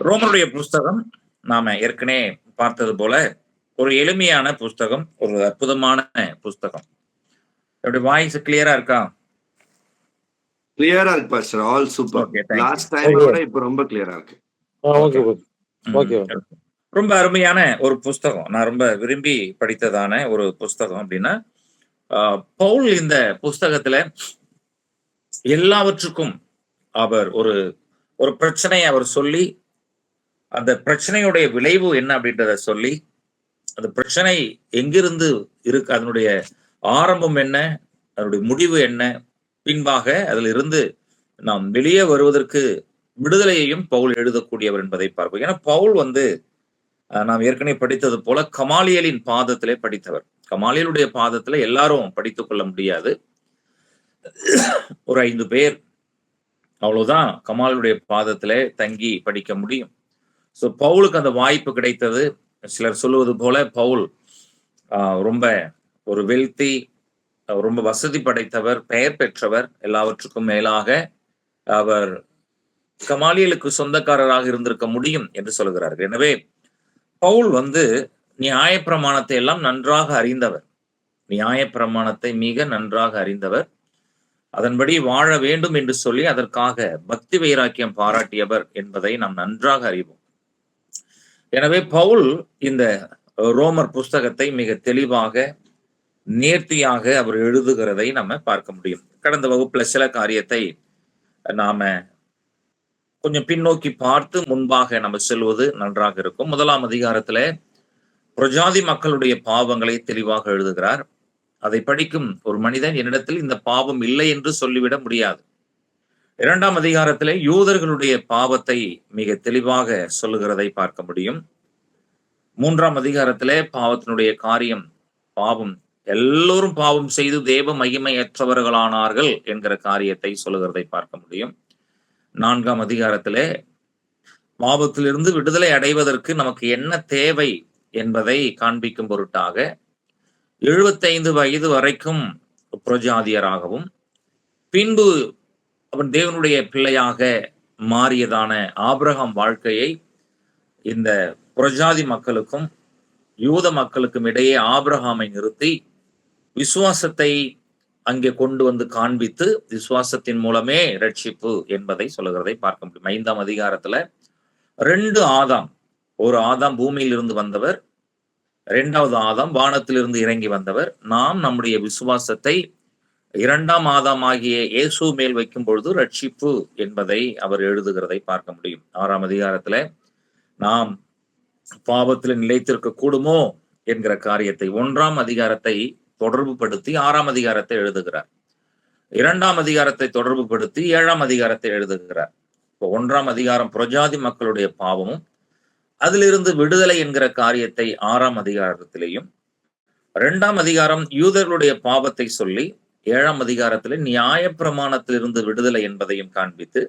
ரோமருடைய புஸ்தகம் நாம ஏற்கனவே பார்த்தது போல ஒரு எளிமையான புஸ்தகம், ஒரு அற்புதமான புஸ்தகம். எப்படி வாய்ஸ் கிளியரா இருக்கா? கிளியரா இருக்கு pastor. All super. Okay, thank you. Last டைம விட இப்ப ரொம்ப கிளியரா இருக்கு. ஓகே. ஓகே ஓகே ரொம்ப அருமையான ஒரு புஸ்தகம். நான் ரொம்ப விரும்பி படித்ததான ஒரு புஸ்தகம் அப்படின்னா, பவுல் இந்த புஸ்தகத்துல எல்லாவற்றுக்கும் அவர் ஒரு ஒரு பிரச்சனையை அவர் சொல்லி, அந்த பிரச்சனையுடைய விளைவு என்ன அப்படின்றத சொல்லி, அந்த பிரச்சனை எங்கிருந்து இருக்கு, அதனுடைய ஆரம்பம் என்ன, அதனுடைய முடிவு என்ன, பின்பாக அதில் இருந்து நாம் வெளியே வருவதற்கு விடுதலையையும் பவுல் எழுதக்கூடியவர் என்பதை பார்ப்போம். ஏன்னா பவுல் நாம் ஏற்கனவே படித்தது போல கமாலியலின் பாதத்திலே படித்தவர். கமாலியலுடைய பாதத்துல எல்லாரும் படித்துக் கொள்ள முடியாது. ஒரு 5 பேர் அவ்வளவுதான் கமாலுடைய பாதத்திலே தங்கி படிக்க முடியும். சோ பவுலுக்கு அந்த வாய்ப்பு கிடைத்தது. சிலர் சொல்லுவது போல பவுல் ரொம்ப ஒரு வெல்தி, ரொம்ப வசதி படைத்தவர், பெயர் பெற்றவர். எல்லாவற்றுக்கும் மேலாக அவர் கமாலியலுக்கு சொந்தக்காரராக இருந்திருக்க முடியும் என்று சொல்கிறார்கள். எனவே பவுல் நியாயப்பிரமாணத்தை எல்லாம் நன்றாக அறிந்தவர். நியாயப்பிரமாணத்தை மிக நன்றாக அறிந்தவர். அதன்படி வாழ வேண்டும் என்று சொல்லி அதற்காக பக்தி வைராக்கியம் பாராட்டியவர் என்பதை நாம் நன்றாக அறிவோம். எனவே பவுல் இந்த ரோமர் புஸ்தகத்தை மிக தெளிவாக நேர்த்தியாக அவர் எழுதுகிறதை நம்ம பார்க்க முடியும். கடந்த வகுப்புல சில காரியத்தை நாம கொஞ்சம் பின்னோக்கி பார்த்து முன்பாக நம்ம செல்வது நன்றாக இருக்கும். 1ஆம் அதிகாரத்துல பிரஜாதி மக்களுடைய பாவங்களை தெளிவாக எழுதுகிறார். அதை படிக்கும் ஒரு மனிதன் என்னிடத்தில் இந்த பாவம் இல்லை என்று சொல்லிவிட முடியாது. 2ஆம் அதிகாரத்திலே யூதர்களுடைய பாவத்தை மிக தெளிவாக சொல்லுகிறதை பார்க்க முடியும். 3ஆம் அதிகாரத்திலே பாவத்தினுடைய காரியம், பாவம் எல்லோரும் பாவம் செய்து தேவ மகிமையற்றவர்களானார்கள் என்கிற காரியத்தை சொல்லுகிறதை பார்க்க முடியும். 4ஆம் அதிகாரத்திலே பாவத்திலிருந்து விடுதலை அடைவதற்கு நமக்கு என்ன தேவை என்பதை காண்பிக்கும் பொருட்டாக 75 வயது வரைக்கும் புரஜாதியராகவும் பின்பு அவன் தேவனுடைய பிள்ளையாக மாறியதான ஆபிரகாம் வாழ்க்கையை இந்த புரஜாதி மக்களுக்கும் யூத மக்களுக்கும் இடையே ஆபிரகாமை நிறுத்தி விசுவாசத்தை அங்கே கொண்டு வந்து காண்பித்து விசுவாசத்தின் மூலமே ரட்சிப்பு என்பதை சொல்லுகிறதை பார்க்க முடியும். 5ஆம் அதிகாரத்துல 2 ஆதாம், ஒரு ஆதாம் பூமியில் இருந்து வந்தவர், 2வது ஆதாம் வானத்திலிருந்து இறங்கி வந்தவர். நாம் நம்முடைய விசுவாசத்தை 2ஆம் ஆதாம் ஆகிய இயேசு மேல் வைக்கும் பொழுது ரட்சிப்பு என்பதை அவர் எழுதுகிறதை பார்க்க முடியும். 6ஆம் அதிகாரத்துல நாம் பாவத்தில் நிலைத்திருக்க கூடுமோ என்கிற காரியத்தை 1ஆம் அதிகாரத்தை தொடர்பு படுத்தி 6ஆம் அதிகாரத்தை எழுதுகிறார். 2ஆம் அதிகாரத்தை தொடர்பு படுத்தி 7ஆம் அதிகாரத்தை எழுதுகிறார். இப்போ 1ஆம் அதிகாரம் பிரஜாதி மக்களுடைய பாவமும் அதிலிருந்து விடுதலை என்கிற காரியத்தை 6ஆம் அதிகாரத்திலேயும், 2ஆம் அதிகாரம் யூதர்களுடைய பாவத்தை சொல்லி 7ஆம் அதிகாரத்திலே நியாயப்பிரமாணத்திலிருந்து விடுதலை என்பதையும் காண்பித்து,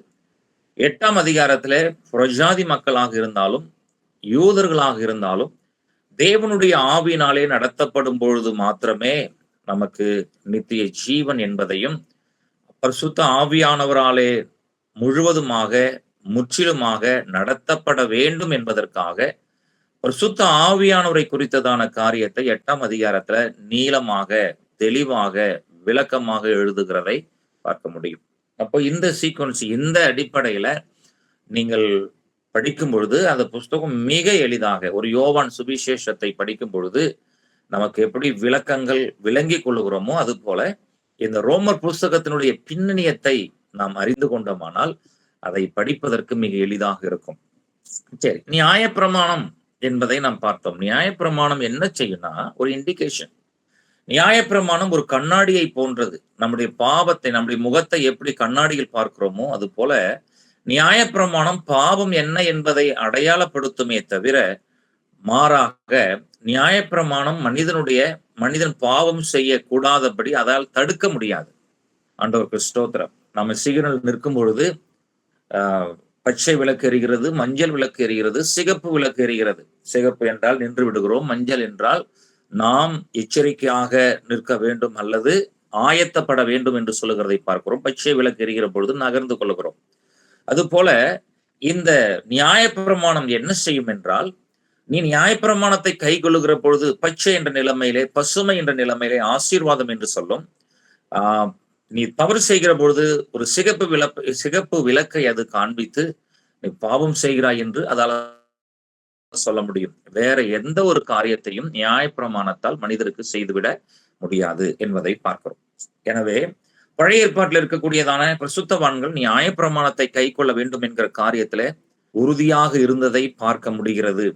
8ஆம் அதிகாரத்திலே பிரஜாதி மக்களாக இருந்தாலும் யூதர்களாக இருந்தாலும் தேவனுடைய ஆவியினாலே நடத்தப்படும் பொழுது மாத்திரமே நமக்கு நித்திய ஜீவன் என்பதையும், பரிசுத்த ஆவியானவராலே முழுவதுமாக முற்றிலுமாக நடத்தப்பட வேண்டும் என்பதற்காக பரிசுத்த ஆவியானவரை குறித்ததான காரியத்தை 8ஆம் அதிகாரத்துல நீளமாக தெளிவாக விளக்கமாக எழுதுகிறதை பார்க்க முடியும். அப்போ இந்த சீக்வன்ஸ், இந்த அடிப்படையில நீங்கள் படிக்கும் பொழுது அந்த புஸ்தகம் மிக எளிதாக, ஒரு யோவான் சுவிசேஷத்தை படிக்கும் பொழுது நமக்கு எப்படி விளக்கங்கள் விளங்கி கொள்ளுகிறோமோ அது போல இந்த ரோமர் புஸ்தகத்தினுடைய பின்னணியத்தை நாம் அறிந்து கொண்டோமானால் அதை படிப்பதற்கு மிக எளிதாக இருக்கும். சரி, நியாயப்பிரமாணம் என்பதை நாம் பார்த்தோம். நியாயப்பிரமாணம் என்ன செய்யும்னா ஒரு இண்டிகேஷன். நியாயப்பிரமாணம் ஒரு கண்ணாடியை போன்றது. நம்முடைய பாவத்தை, நம்முடைய முகத்தை எப்படி கண்ணாடியில் பார்க்கிறோமோ அது போல நியாயப்பிரமாணம் பாவம் என்ன என்பதை அடையாளப்படுத்துமே தவிர மாறாக நியாயப்பிரமாணம் மனிதன் பாவம் செய்யக்கூடாதபடி அதால் தடுக்க முடியாது. ஆண்டவருக்கு ஸ்தோத்திரம். நம்ம சிக்னல் நிற்கும் பொழுது பச்சை விளக்கு எரிகிறது, மஞ்சள் விளக்கு எரிகிறது, சிகப்பு விளக்கு எரிகிறது. சிகப்பு என்றால் நின்று விடுகிறோம், மஞ்சள் என்றால் நாம் எச்சரிக்கையாக நிற்க வேண்டும் அல்லது ஆயத்தப்பட வேண்டும் என்று சொல்லுகிறதை பார்க்கிறோம். பச்சை விளக்கு எரிகிற பொழுது நகர்ந்து கொள்கிறோம். அது போல இந்த நியாயப்பிரமாணம் என்ன செய்யும் என்றால், நீ நியாயப்பிரமாணத்தை கை கொள்ளுகிற பொழுது பச்சை என்ற நிலைமையிலே, பசுமை என்ற நிலைமையிலே ஆசீர்வாதம் என்று சொல்லும். ஆஹ் நீ தவறு செய்கிற பொழுது ஒரு சிகப்பு விளக்கை அது காண்பித்து நீ பாவம் செய்கிறாய் என்று அதால சொல்ல முடியும். வேற எந்த ஒரு காரியத்தையும் நியாயப்பிரமாணத்தால் மனிதருக்கு செய்துவிட முடியாது என்பதை பார்க்கிறோம். எனவே பழைய ஏற்பாட்டில் இருக்கக்கூடியதான பரிசுத்தவான்கள் நியாயப்பிரமாணத்தை கை கொள்ள வேண்டும் என்கிற காரியத்திலே உறுதியாக இருந்ததை பார்க்க முடிகிறது.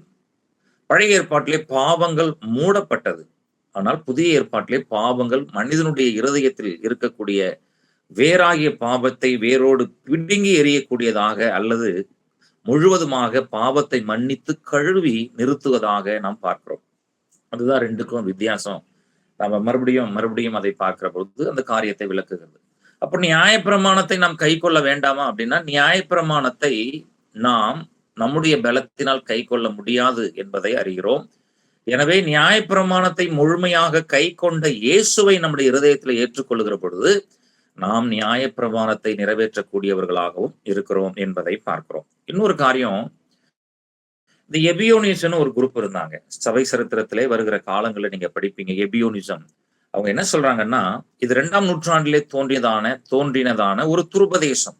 பழைய ஏற்பாட்டிலே பாவங்கள் மூடப்பட்டது. ஆனால் புதிய ஏற்பாட்டிலே பாவங்கள் மனிதனுடைய இருதயத்தில் இருக்கக்கூடிய வேறாகிய பாவத்தை வேரோடு பிடுங்கி எறியக்கூடியதாக அல்லது முழுவதுமாக பாவத்தை மன்னித்து கழுவி நிறுத்துவதாக நாம் பார்க்கிறோம். அதுதான் ரெண்டுக்கும் வித்தியாசம். நம்ம மறுபடியும் அதை பார்க்கிற பொழுது அந்த காரியத்தை விளக்குகிறது. அப்ப நியாயப்பிரமாணத்தை நாம் கை கொள்ள வேண்டாமா அப்படின்னா, நியாயப்பிரமாணத்தை நாம் நம்முடைய பலத்தினால் கை கொள்ள முடியாது என்பதை அறிகிறோம். எனவே நியாயப்பிரமாணத்தை முழுமையாக கை கொண்ட இயேசுவை நம்முடைய இருதயத்தில் ஏற்றுக்கொள்ளுகிற பொழுது நாம் நியாயப்பிரமாணத்தை நிறைவேற்றக்கூடியவர்களாகவும் இருக்கிறோம் என்பதை பார்க்கிறோம். இன்னொரு காரியம், இந்த எபியோனிசம் ஒரு குரூப் இருந்தாங்க. சபை சரித்திரத்திலே வருகிற காலங்களில் நீங்க படிப்பீங்க. எபியோனிசம் அவங்க என்ன சொல்றாங்கன்னா, இது 2ஆம் நூற்றாண்டிலே தோன்றினதான ஒரு துருபதேசம்.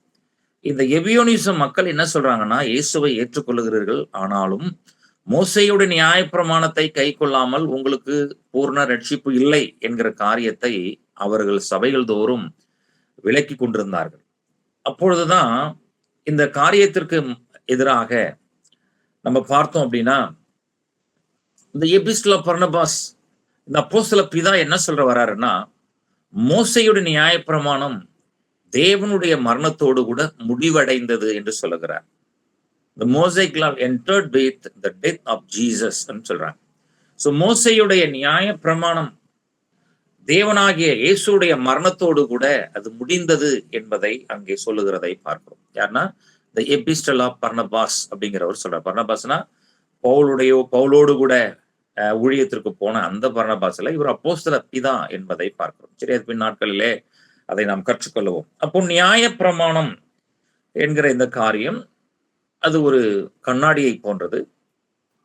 இந்த எபியோனிசம் மக்கள் என்ன சொல்றாங்கன்னா, இயேசுவை ஏற்றுக்கொள்ளுகிறீர்கள், ஆனாலும் மோசேயுடைய நியாயப்பிரமாணத்தை கை கொள்ளாமல் உங்களுக்கு பூர்ண ரட்சிப்பு இல்லை என்கிற காரியத்தை அவர்கள் சபைகள் தோறும் விலக்கி கொண்டிருந்தார்கள். அப்பொழுதுதான் இந்த காரியத்திற்கு எதிராக நம்ம பார்த்தோம் அப்படின்னா, இந்த எபிஸ்டல் ஆஃப் பர்னபாஸ், இந்த அப்போஸ்தலர் பிதா என்ன சொல்ற வர்றாருன்னா, மோசேயுடைய நியாயப்பிரமாணம் தேவனுடைய மரணத்தோடு கூட முடிவடைந்தது என்று சொல்லுகிறார். The Mosaic law entered with the death of Jesus ன்னு சொல்றாங்க. சோ மோசேயுடைய நியாயப்பிரமாணம் தேவனாகிய இயேசுடைய மரணத்தோடு கூட அது முடிந்தது என்பதை அங்கே சொல்லுகிறதை பார்க்கிறோம். யாருன்னா the epistle of Barnabas அப்படிங்கிறவர் சொல்றார். பர்னபாஸ்னா பவுலோடு கூட ஊழியத்திற்கு போன அந்த பர்னபாஸ்ல இவர் அப்போஸ்தலர் பிதா என்பதை பார்க்கிறோம். சரி, அது பின் நாட்களிலே அதை நாம் கற்றுக்கொள்வோம். அப்போ நியாயப்பிரமாணம் என்கிற இந்த காரியம் அது ஒரு கண்ணாடியை போன்றது,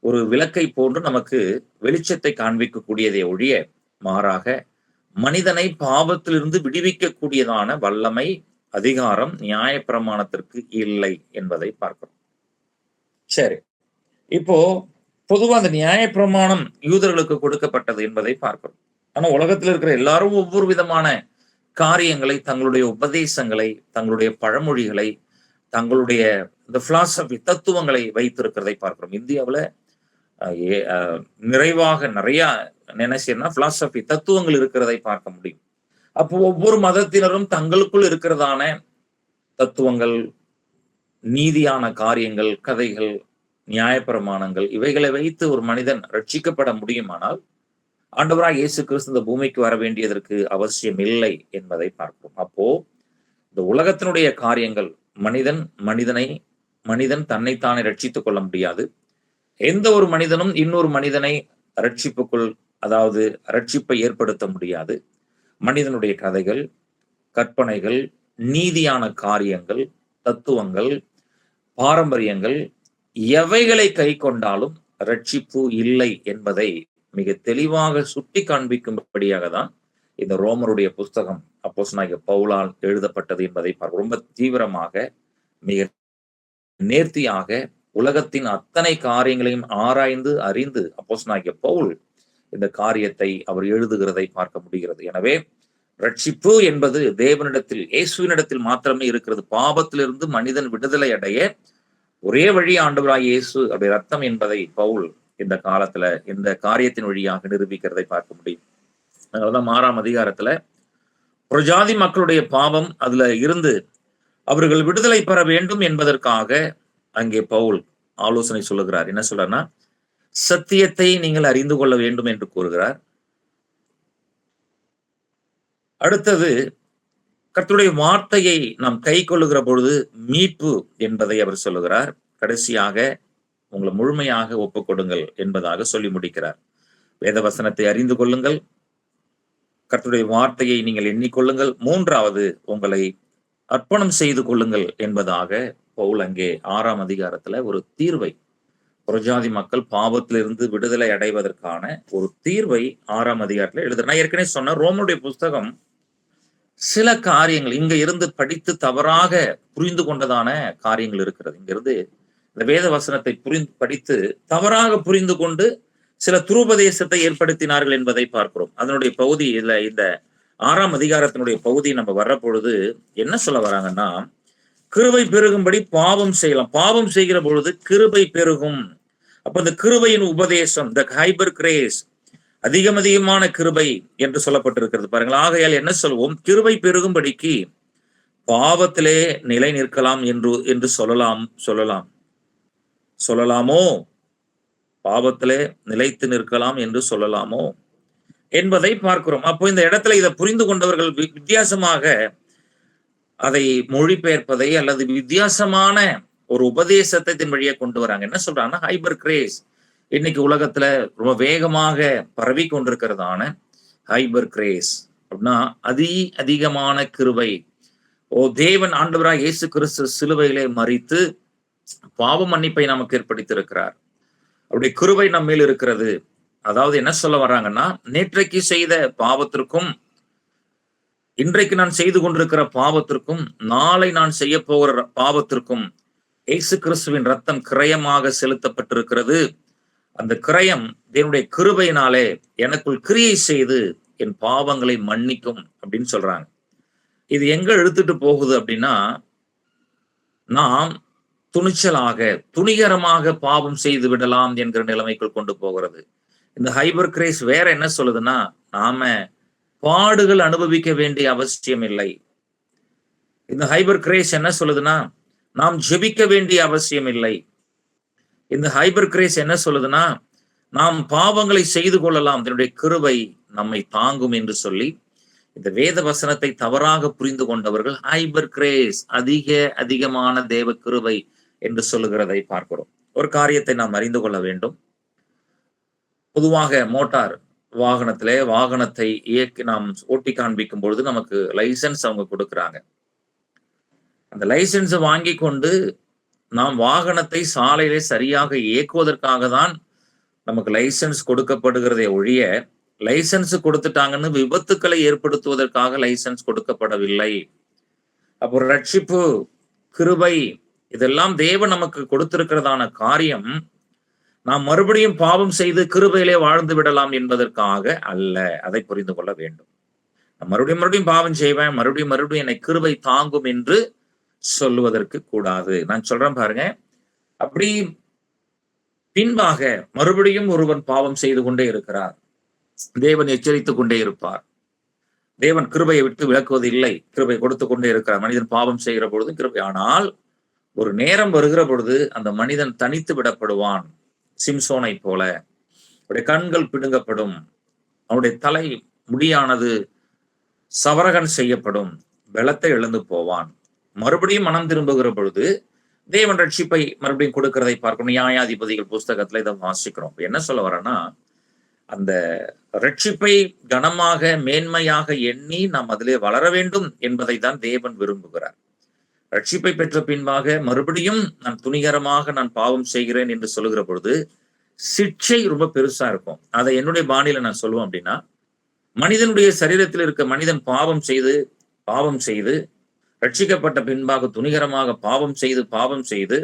ஒரு விளக்கை போன்று நமக்கு வெளிச்சத்தை காண்பிக்கக்கூடியதை ஒழிய மாறாக மனிதனை பாவத்திலிருந்து விடுவிக்கக்கூடியதான வல்லமை, அதிகாரம் நியாயப்பிரமாணத்திற்கு இல்லை என்பதை பார்க்கிறோம். சரி, இப்போ பொதுவா அந்த நியாயப்பிரமாணம் யூதர்களுக்கு கொடுக்கப்பட்டது என்பதை பார்க்கிறோம். ஆனா உலகத்தில் இருக்கிற எல்லாரும் ஒவ்வொரு விதமான காரியங்களை, தங்களுடைய உபதேசங்களை, தங்களுடைய பழமொழிகளை, தங்களுடைய இந்த பிலாசபி தத்துவங்களை வைத்திருக்கிறதை பார்க்கிறோம். இந்தியாவில் நிறைய நினைச்சா பிலாசபி தத்துவங்கள் இருக்கிறதை பார்க்க முடியும். அப்போ ஒவ்வொரு மதத்தினரும் தங்களுக்குள் இருக்கிறதான தத்துவங்கள், நீதியான காரியங்கள், கதைகள், நியாயப்பிரமாணங்கள் இவைகளை வைத்து ஒரு மனிதன் ரட்சிக்கப்பட முடியுமானால் ஆண்டவராய் இயேசு கிறிஸ்து இந்த பூமிக்கு வர வேண்டியதற்கு அவசியம் இல்லை என்பதை பார்க்கிறோம். அப்போ இந்த உலகத்தினுடைய காரியங்கள், மனிதன் தன்னைத்தானே ரட்சித்துக் கொள்ள முடியாது. எந்த ஒரு மனிதனும் இன்னொரு மனிதனை ரட்சிப்புக்குள், அதாவது ரட்சிப்பை ஏற்படுத்த முடியாது. மனிதனுடைய கதைகள், கற்பனைகள், நீதியான காரியங்கள், தத்துவங்கள், பாரம்பரியங்கள் எவைகளை கை கொண்டாலும் ரட்சிப்பு இல்லை என்பதை மிக தெளிவாக சுட்டி காண்பிக்கும்படியாக தான் இந்த ரோமருடைய புஸ்தகம் அப்போஸ்தலனாகிய பவுலால் எழுதப்பட்டது என்பதை ரொம்ப தீவிரமாக, மிக நேர்த்தியாக உலகத்தின் அத்தனை காரியங்களையும் ஆராய்ந்து அறிந்து அப்போஸ்தலனாகிய பவுல் இந்த காரியத்தை அவர் எழுதுகிறதை பார்க்க முடிகிறது. எனவே ரட்சிப்பு என்பது தேவனிடத்தில், இயேசுவினிடத்தில் மாத்திரமே இருக்கிறது. பாவத்திலிருந்து மனிதன் விடுதலை அடைய ஒரே வழி ஆண்டவராய் இயேசு அப்படி ரத்தம் என்பதை பவுல் இந்த காலத்துல இந்த காரியத்தின் வழியாக நிரூபிக்கிறதை பார்க்க முடியும். அதனாலதான் 6ஆம் அதிகாரத்துல புறஜாதி மக்களுடைய பாவம் அதுல இருந்து அவர்கள் விடுதலை பெற வேண்டும் என்பதற்காக அங்கே பவுல் ஆலோசனை சொல்லுகிறார். என்ன சொல்றாருன்னா, சத்தியத்தை நீங்கள் அறிந்து கொள்ள வேண்டும் என்று கூறுகிறார். அடுத்தது, கர்த்தருடைய வார்த்தையை நாம் கை கொள்ளுகிற பொழுது மீட்பு என்பதை அவர் சொல்லுகிறார். கடைசியாக உங்களை முழுமையாக ஒப்புக் கொடுங்கள் என்பதாக சொல்லி முடிக்கிறார். வேத வசனத்தை அறிந்து கொள்ளுங்கள், கர்த்தருடைய வார்த்தையை நீங்கள் எண்ணிக்கொள்ளுங்கள், மூன்றாவது உங்களை அர்ப்பணம் செய்து கொள்ளுங்கள் என்பதாக பவுல் அங்கே 6ஆம் அதிகாரத்துல ஒரு தீர்வை, புறஜாதி மக்கள் பாவத்திலிருந்து விடுதலை அடைவதற்கான ஒரு தீர்வை 6ஆம் அதிகாரத்துல எழுதுறேன். நான் ஏற்கனவே சொன்ன ரோமனுடைய புஸ்தகம் சில காரியங்கள் இங்க இருந்து படித்து தவறாக புரிந்து கொண்டதான காரியங்கள் இருக்கிறது. இங்க இருந்து இந்த வேத வசனத்தை படித்து தவறாக புரிந்து கொண்டு சில துருபதேசத்தை ஏற்படுத்தினார்கள் என்பதை பார்க்கிறோம். அதனுடைய பகுதி இதுல இந்த 6ஆம் அதிகாரத்தினுடைய பகுதி நம்ம வர்ற பொழுது என்ன சொல்ல வராங்கன்னா, கிருபை பெருகும்படி பாவம் செய்யலாம். பாவம் செய்கிற பொழுது கிருபை பெருகும். அப்ப இந்த கிருபையின் உபதேசம், த ஹைபர் கிரேஸ், அதிகமான கிருபை என்று சொல்லப்பட்டிருக்கிறது பாருங்கள். ஆகையால் என்ன சொல்வோம், கிருபை பெருகும்படிக்கு பாவத்திலே நிலை நிற்கலாம் என்று சொல்லலாமோ, பாவத்திலே நிலைத்து நிற்கலாம் என்று சொல்லலாமோ என்பதை பார்க்கிறோம். அப்போ இந்த இடத்துல இதை புரிந்து கொண்டவர்கள் வித்தியாசமாக அதை மொழிபெயர்ப்பதை அல்லது வித்தியாசமான ஒரு உபதேசத்தை இதன் வழியே கொண்டு வராங்க. என்ன சொல்றாங்கன்னா, ஹைபர் கிரேஸ், இன்னைக்கு உலகத்துல ரொம்ப வேகமாக பரவி கொண்டிருக்கிறதான ஹைபர் கிரேஸ் அப்படின்னா அதிகமான கிருபை. தேவன் ஆண்டவராக இயேசு கிறிஸ்து சிலுவையிலே மரித்து பாவ மன்னிப்பை நமக்கு ஏற்படுத்தியிருக்கிறார். அவருடைய கிருபை நம்ம மேல் இருக்கிறது. அதாவது என்ன சொல்ல வர்றாங்கன்னா, நேற்றைக்கு செய்த பாவத்திற்கும் இன்றைக்கு நான் செய்து கொண்டிருக்கிற பாவத்திற்கும் நாளை நான் செய்ய போகிற பாவத்திற்கும் இயேசு கிறிஸ்துவின் ரத்தம் கிரயமாக செலுத்தப்பட்டிருக்கிறது. அந்த கிரயம் தேவனுடைய கிருபையினாலே எனக்குள் கிரியை செய்து என் பாவங்களை மன்னிக்கும் அப்படின்னு சொல்றாங்க. இது எங்க இழுத்துட்டு போகுது அப்படின்னா, நாம் துணிகரமாக பாவம் செய்து விடலாம் என்கிற நிலைமைக்குள் கொண்டு போகிறது. இந்த ஹைபர் கிரேஸ் வேற என்ன சொல்லுதுன்னா, நாம பாடுகள் அனுபவிக்க வேண்டிய அவசியம் இல்லை. இந்த ஹைபர் கிரேஸ் என்ன சொல்லுதுன்னா, நாம் ஜெபிக்க வேண்டிய அவசியம் இல்லை. இந்த ஹைபர் கிரேஸ் என்ன சொல்லுதுன்னா, நாம் பாவங்களை செய்து கொள்ளலாம், இதனுடைய கிருபை நம்மை தாங்கும் என்று சொல்லி இந்த வேத வசனத்தை தவறாக புரிந்து கொண்டவர்கள் ஹைபர் கிரேஸ், அதிகமான தேவ கிருபை என்று சொல்லுகிறதை பார்க்கிறோம். ஒரு காரியத்தை நாம் அறிந்து கொள்ள வேண்டும். பொதுவாக மோட்டார் வாகனத்திலே வாகனத்தை இயக்கி நாம் ஓட்டி காண்பிக்கும் பொழுது நமக்கு லைசன்ஸ் அவங்க கொடுக்குறாங்க. அந்த லைசன்ஸை வாங்கி கொண்டு நாம் வாகனத்தை சாலையிலே சரியாக இயக்குவதற்காக தான் நமக்கு லைசன்ஸ் கொடுக்கப்படுகிறதே ஒழிய, லைசன்ஸ் கொடுத்துட்டாங்கன்னு விபத்துக்களை ஏற்படுத்துவதற்காக லைசன்ஸ் கொடுக்கப்படவில்லை. அப்போ ரட்சிப்பு, கிருபை, இதெல்லாம் தேவன் நமக்கு கொடுத்திருக்கிறதான காரியம் நாம் மறுபடியும் பாவம் செய்து கிருபையிலே வாழ்ந்து விடலாம் என்பதற்காக அல்ல. அதை புரிந்து கொள்ள வேண்டும். நான் மறுபடியும் பாவம் செய்வேன், மறுபடியும் என்னை கிருபை தாங்கும் என்று சொல்லுவதற்கு கூடாது. நான் சொல்றேன் பாருங்க, அப்படி பின்பாக மறுபடியும் ஒருவன் பாவம் செய்து கொண்டே இருக்கிறார், தேவன் எச்சரித்துக் கொண்டே இருப்பார். தேவன் கிருபையை விட்டு விலக்குவது இல்லை, கிருபை கொடுத்து கொண்டே இருக்கிறார். மனிதன் பாவம் செய்கிற பொழுது கிருபை. ஆனால் ஒரு நேரம் வருகிற பொழுது அந்த மனிதன் தனித்து விடப்படுவான். சிம்சோனை போல அவருடைய கண்கள் பிடுங்கப்படும், அவருடைய தலை முடியானது சவரகன் செய்யப்படும், பலத்தை இழந்து போவான். மறுபடியும் மனம் திரும்புகிற பொழுது தேவன் ரட்சிப்பை மறுபடியும் கொடுக்கிறதை பார்க்கணும். நியாயாதிபதிகள் புஸ்தகத்துல இதை வாசிக்கிறோம். என்ன சொல்ல வரேன்னா, அந்த ரட்சிப்பை கனமாக மேன்மையாக எண்ணி நாம் அதிலே வளர வேண்டும் என்பதை தான் தேவன் விரும்புகிறார். ரட்சிப்பை பெற்ற பின்பாக மறுபடியும் நான் துணிகரமாக நான் பாவம் செய்கிறேன் என்று சொல்லுகிற பொழுது சிக்ஷை ரொம்ப பெருசா இருக்கும். அதை என்னுடைய பாணியில நான் சொல்லுவேன் அப்படின்னா, மனிதனுடைய சரீரத்தில் இருக்க மனிதன் பாவம் செய்து ரட்சிக்கப்பட்ட பின்பாக துணிகரமாக பாவம் செய்து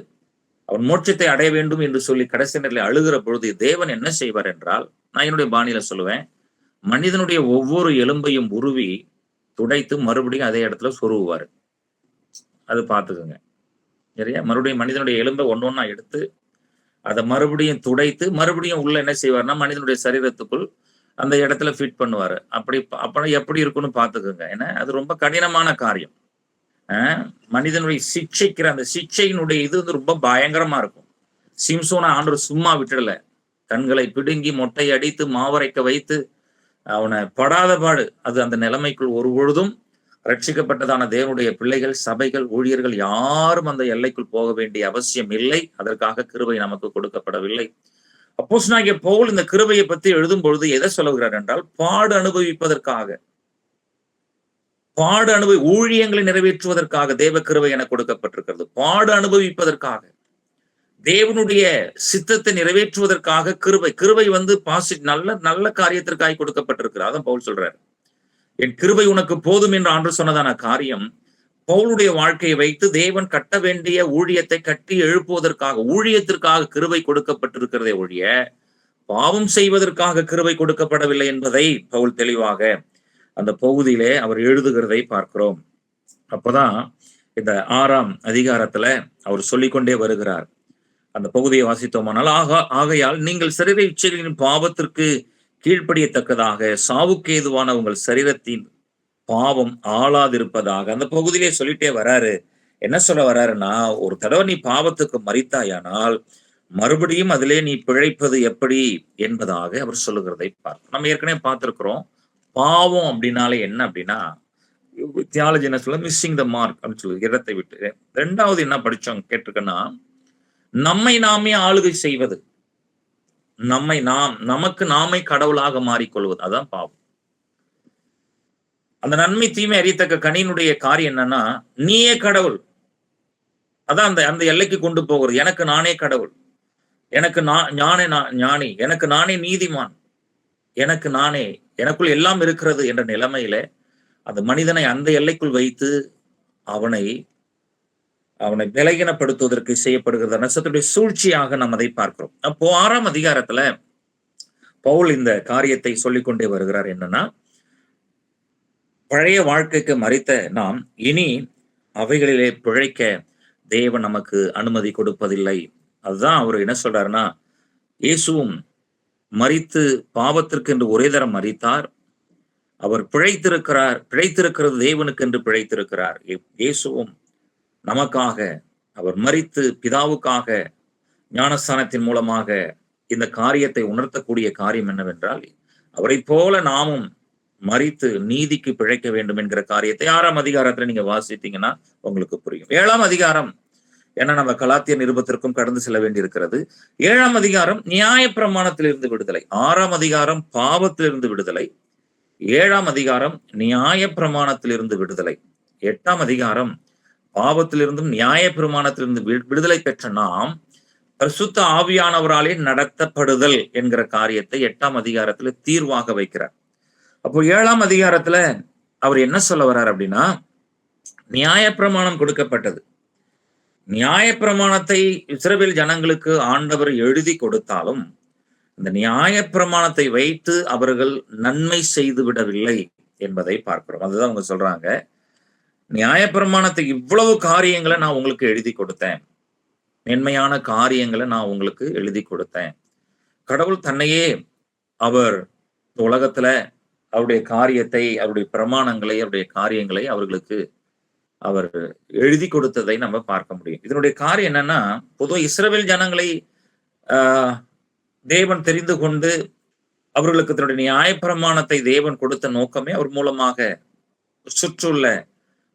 அவன் மோட்சத்தை அடைய வேண்டும் என்று சொல்லி கடைசி நேரத்தில் அழுகிற பொழுது தேவன் என்ன செய்வார் என்றால், நான் என்னுடைய பாணியில சொல்லுவேன், மனிதனுடைய ஒவ்வொரு எலும்பையும் உருவி துடைத்து மறுபடியும் அதே இடத்துல சொருகுவார். அது பார்த்துக்குங்க சரியா. மறுபடியும் மனிதனுடைய எலும்பை ஒன்னொன்னா எடுத்து அதை மறுபடியும் துடைத்து மறுபடியும் உள்ள என்ன செய்வார்னா மனிதனுடைய சரீரத்துக்குள் அந்த இடத்துல ஃபிட் பண்ணுவாரு. அப்படி எப்படி இருக்குன்னு பார்த்துக்குங்க. ஏன்னா அது ரொம்ப கடினமான காரியம். மனிதனுடைய சிக்ஷைக்கிற அந்த சிக்ஷையினுடைய இது வந்து ரொம்ப பயங்கரமா இருக்கும். சிம்சோனை ஆண்டவர் சும்மா விட்டுடல, கண்களை பிடுங்கி மொட்டை அடித்து மாவரைக்க வைத்து அவனை படாத பாடு. அது அந்த நிலைமைக்குள் ஒரு பொழுதும் ரட்சிக்கப்பட்டதான தேவனுடைய பிள்ளைகள், சபைகள், ஊழியர்கள் யாரும் அந்த எல்லைக்குள் போக வேண்டிய அவசியம் இல்லை. அதற்காக கிருபை நமக்கு கொடுக்கப்படவில்லை. அப்போஸ்தலனாகிய பவுல் இந்த கிருபையை பற்றி எழுதும் பொழுது எதை சொல்லுகிறார் என்றால், பாடு அனுபவிப்பதற்காக பாடு ஊழியங்களை நிறைவேற்றுவதற்காக தேவ கிருபை என கொடுக்கப்பட்டிருக்கிறது. பாடு அனுபவிப்பதற்காக, தேவனுடைய சித்தத்தை நிறைவேற்றுவதற்காக கிருபை நல்ல நல்ல காரியத்திற்காக கொடுக்கப்பட்டிருக்கிறது. அதான் பவுல் சொல்றாரு, என் கிருபை உனக்கு போதும் என்று ஆண்டு சொன்னதான காரியம் பவுலுடைய வாழ்க்கையை வைத்து தேவன் கட்ட வேண்டிய ஊழியத்தை கட்டி எழுப்புவதற்காக, ஊழியத்திற்காக கிருபை கொடுக்கப்பட்டிருக்கிறதே ஒழிய பாவம் செய்வதற்காக கிருபை கொடுக்கப்படவில்லை என்பதை பவுல் தெளிவாக அந்த பகுதியிலே அவர் எழுதுகிறதை பார்க்கிறோம். அப்பதான் இந்த 6ஆம் அதிகாரத்துல அவர் சொல்லிக்கொண்டே வருகிறார். அந்த பகுதியை வாசித்தோமானால், ஆகையால் நீங்கள் சரீர இச்சைகளின் பாவத்திற்கு கீழ்ப்படியத்தக்கதாக சாவுக்கு ஏதுவான உங்கள் சரீரத்தின் பாவம் ஆளாதிருப்பதாக அந்த பகுதியிலே சொல்லிட்டே வராரு. என்ன சொல்ல வர்றாருன்னா, ஒரு தடவை நீ பாவத்துக்கு மரித்தாயானால் மறுபடியும் அதிலே நீ பிழைப்பது எப்படி என்பதாக அவர் சொல்லுகிறதை பார்க்கணும். நம்ம ஏற்கனவே பார்த்திருக்கிறோம், பாவம் அப்படின்னாலே என்ன அப்படின்னா, தியாலஜி என்ன சொல்ல, மிஸ்ஸிங் த மார்க் அப்படின்னு சொல்லி இடத்தை விட்டு. ரெண்டாவது என்ன படிச்சோம் கேட்டிருக்கேன்னா, நம்மை நாமே ஆளுகை செய்வது, நமக்கு நாமே கடவுளாக மாறிக்கொள்வது, அதான் பாவம். அந்த நன்மை தீமை அறியத்தக்க கனியினுடைய காரியம் என்னன்னா, நீயே கடவுள், அதான் அந்த எல்லைக்கு கொண்டு போகிறது. எனக்கு நானே கடவுள், எனக்கு ஞானி, எனக்கு நானே நீதிமான், எனக்குள் எல்லாம் இருக்கிறது என்ற நிலைமையில அந்த மனிதனை அந்த எல்லைக்குள் வைத்து அவனை விலகினப்படுத்துவதற்கு செய்யப்படுகிறது நட்சத்திரத்துடைய சூழ்ச்சியாக நாம் அதை பார்க்கிறோம். அப்போ 6ஆம் அதிகாரத்துல பவுல் இந்த காரியத்தை சொல்லிக்கொண்டே வருகிறார். என்னன்னா, பழைய வாழ்க்கைக்கு மரித்த நாம் இனி அவைகளிலே பிழைக்க தேவன் நமக்கு அனுமதி கொடுப்பதில்லை. அதுதான் அவர் என்ன சொல்றாருன்னா, இயேசுவும் மரித்து பாவத்திற்கு என்று ஒரே தரம் மரித்தார், அவர் பிழைத்திருக்கிறது தேவனுக்கு என்று பிழைத்திருக்கிறார். இயேசுவும் நமக்காக அவர் மரித்து பிதாவுக்காக ஞானஸ்தானத்தின் மூலமாக இந்த காரியத்தை உணர்த்தக்கூடிய காரியம் என்னவென்றால், அவரை போல நாமும் மரித்து நீதிக்கு பிழைக்க வேண்டும் என்கிற காரியத்தை 6ஆம் அதிகாரத்துல நீங்க வாசித்தீங்கன்னா உங்களுக்கு புரியும். 7ஆம் அதிகாரம் ஏன்னா நம்ம கலாத்தியர் நிருபத்திற்கும் கடந்து செல்ல வேண்டி இருக்கிறது. 7ஆம் அதிகாரம் நியாயப்பிரமாணத்திலிருந்து விடுதலை, 6ஆம் அதிகாரம் பாவத்திலிருந்து விடுதலை, 7ஆம் அதிகாரம் நியாயப்பிரமாணத்திலிருந்து விடுதலை, 8ஆம் அதிகாரம் பாவத்திலிருந்தும் நியாயப்பிரமாணத்திலிருந்து விடுதலை பெற்ற நாம் பரிசுத்த ஆவியானவராலே நடத்தப்படுதல் என்கிற காரியத்தை 8ஆம் அதிகாரத்துல தீர்வாக வைக்கிறார். அப்போ 7ஆம் அதிகாரத்துல அவர் என்ன சொல்ல வர்றார் அப்படின்னா, நியாயப்பிரமாணம் கொடுக்கப்பட்டது. நியாயப்பிரமாணத்தை இஸ்ரவேல் ஜனங்களுக்கு ஆண்டவர் எழுதி கொடுத்தாலும் இந்த நியாயப்பிரமாணத்தை வைத்து அவர்கள் நன்மை செய்து விடவில்லை என்பதை பார்க்கிறோம். அதுதான் அவங்க சொல்றாங்க, நியாயப்பிரமாணத்தை இவ்வளவு காரியங்களை நான் உங்களுக்கு எழுதி கொடுத்தேன், மேன்மையான காரியங்களை நான் உங்களுக்கு எழுதி கொடுத்தேன். கடவுள் தன்னையே அவர் உலகத்துல அவருடைய காரியத்தை, அவருடைய பிரமாணங்களை, அவருடைய காரியங்களை அவர்களுக்கு அவர் எழுதி கொடுத்ததை நம்ம பார்க்க முடியும். இதனுடைய காரியம் என்னன்னா, பொதுவாக இஸ்ரவேல் ஜனங்களை தேவன் தெரிந்து கொண்டு அவர்களுக்கு தன்னுடைய நியாயப்பிரமாணத்தை தேவன் கொடுத்த நோக்கமே அவர் மூலமாக சுற்றுள்ள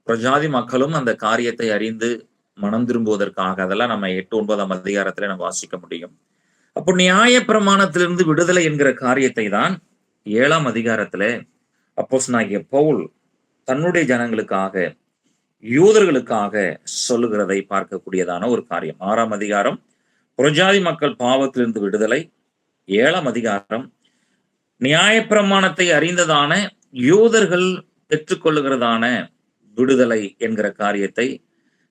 பிரஜாதி மக்களும் அந்த காரியத்தை அறிந்து மனம் திரும்புவதற்காக. அதெல்லாம் நம்ம 8, 9ஆம் அதிகாரத்துல நம்ம வாசிக்க முடியும். அப்போ நியாயப்பிரமாணத்திலிருந்து விடுதலை என்கிற காரியத்தை தான் 7ஆம் அதிகாரத்துல அப்போஸ்தலனாகிய பவுல் தன்னுடைய ஜனங்களுக்காக, யூதர்களுக்காக சொல்லுகிறதை பார்க்கக்கூடியதான ஒரு காரியம். 6ஆம் அதிகாரம் புறஜாதி மக்கள் பாவத்திலிருந்து விடுதலை, 7ஆம் அதிகாரம் நியாயப்பிரமாணத்தை அறிந்ததான யூதர்கள் பெற்றுக்கொள்ளுகிறதான விடுதலை என்கிற காரியத்தை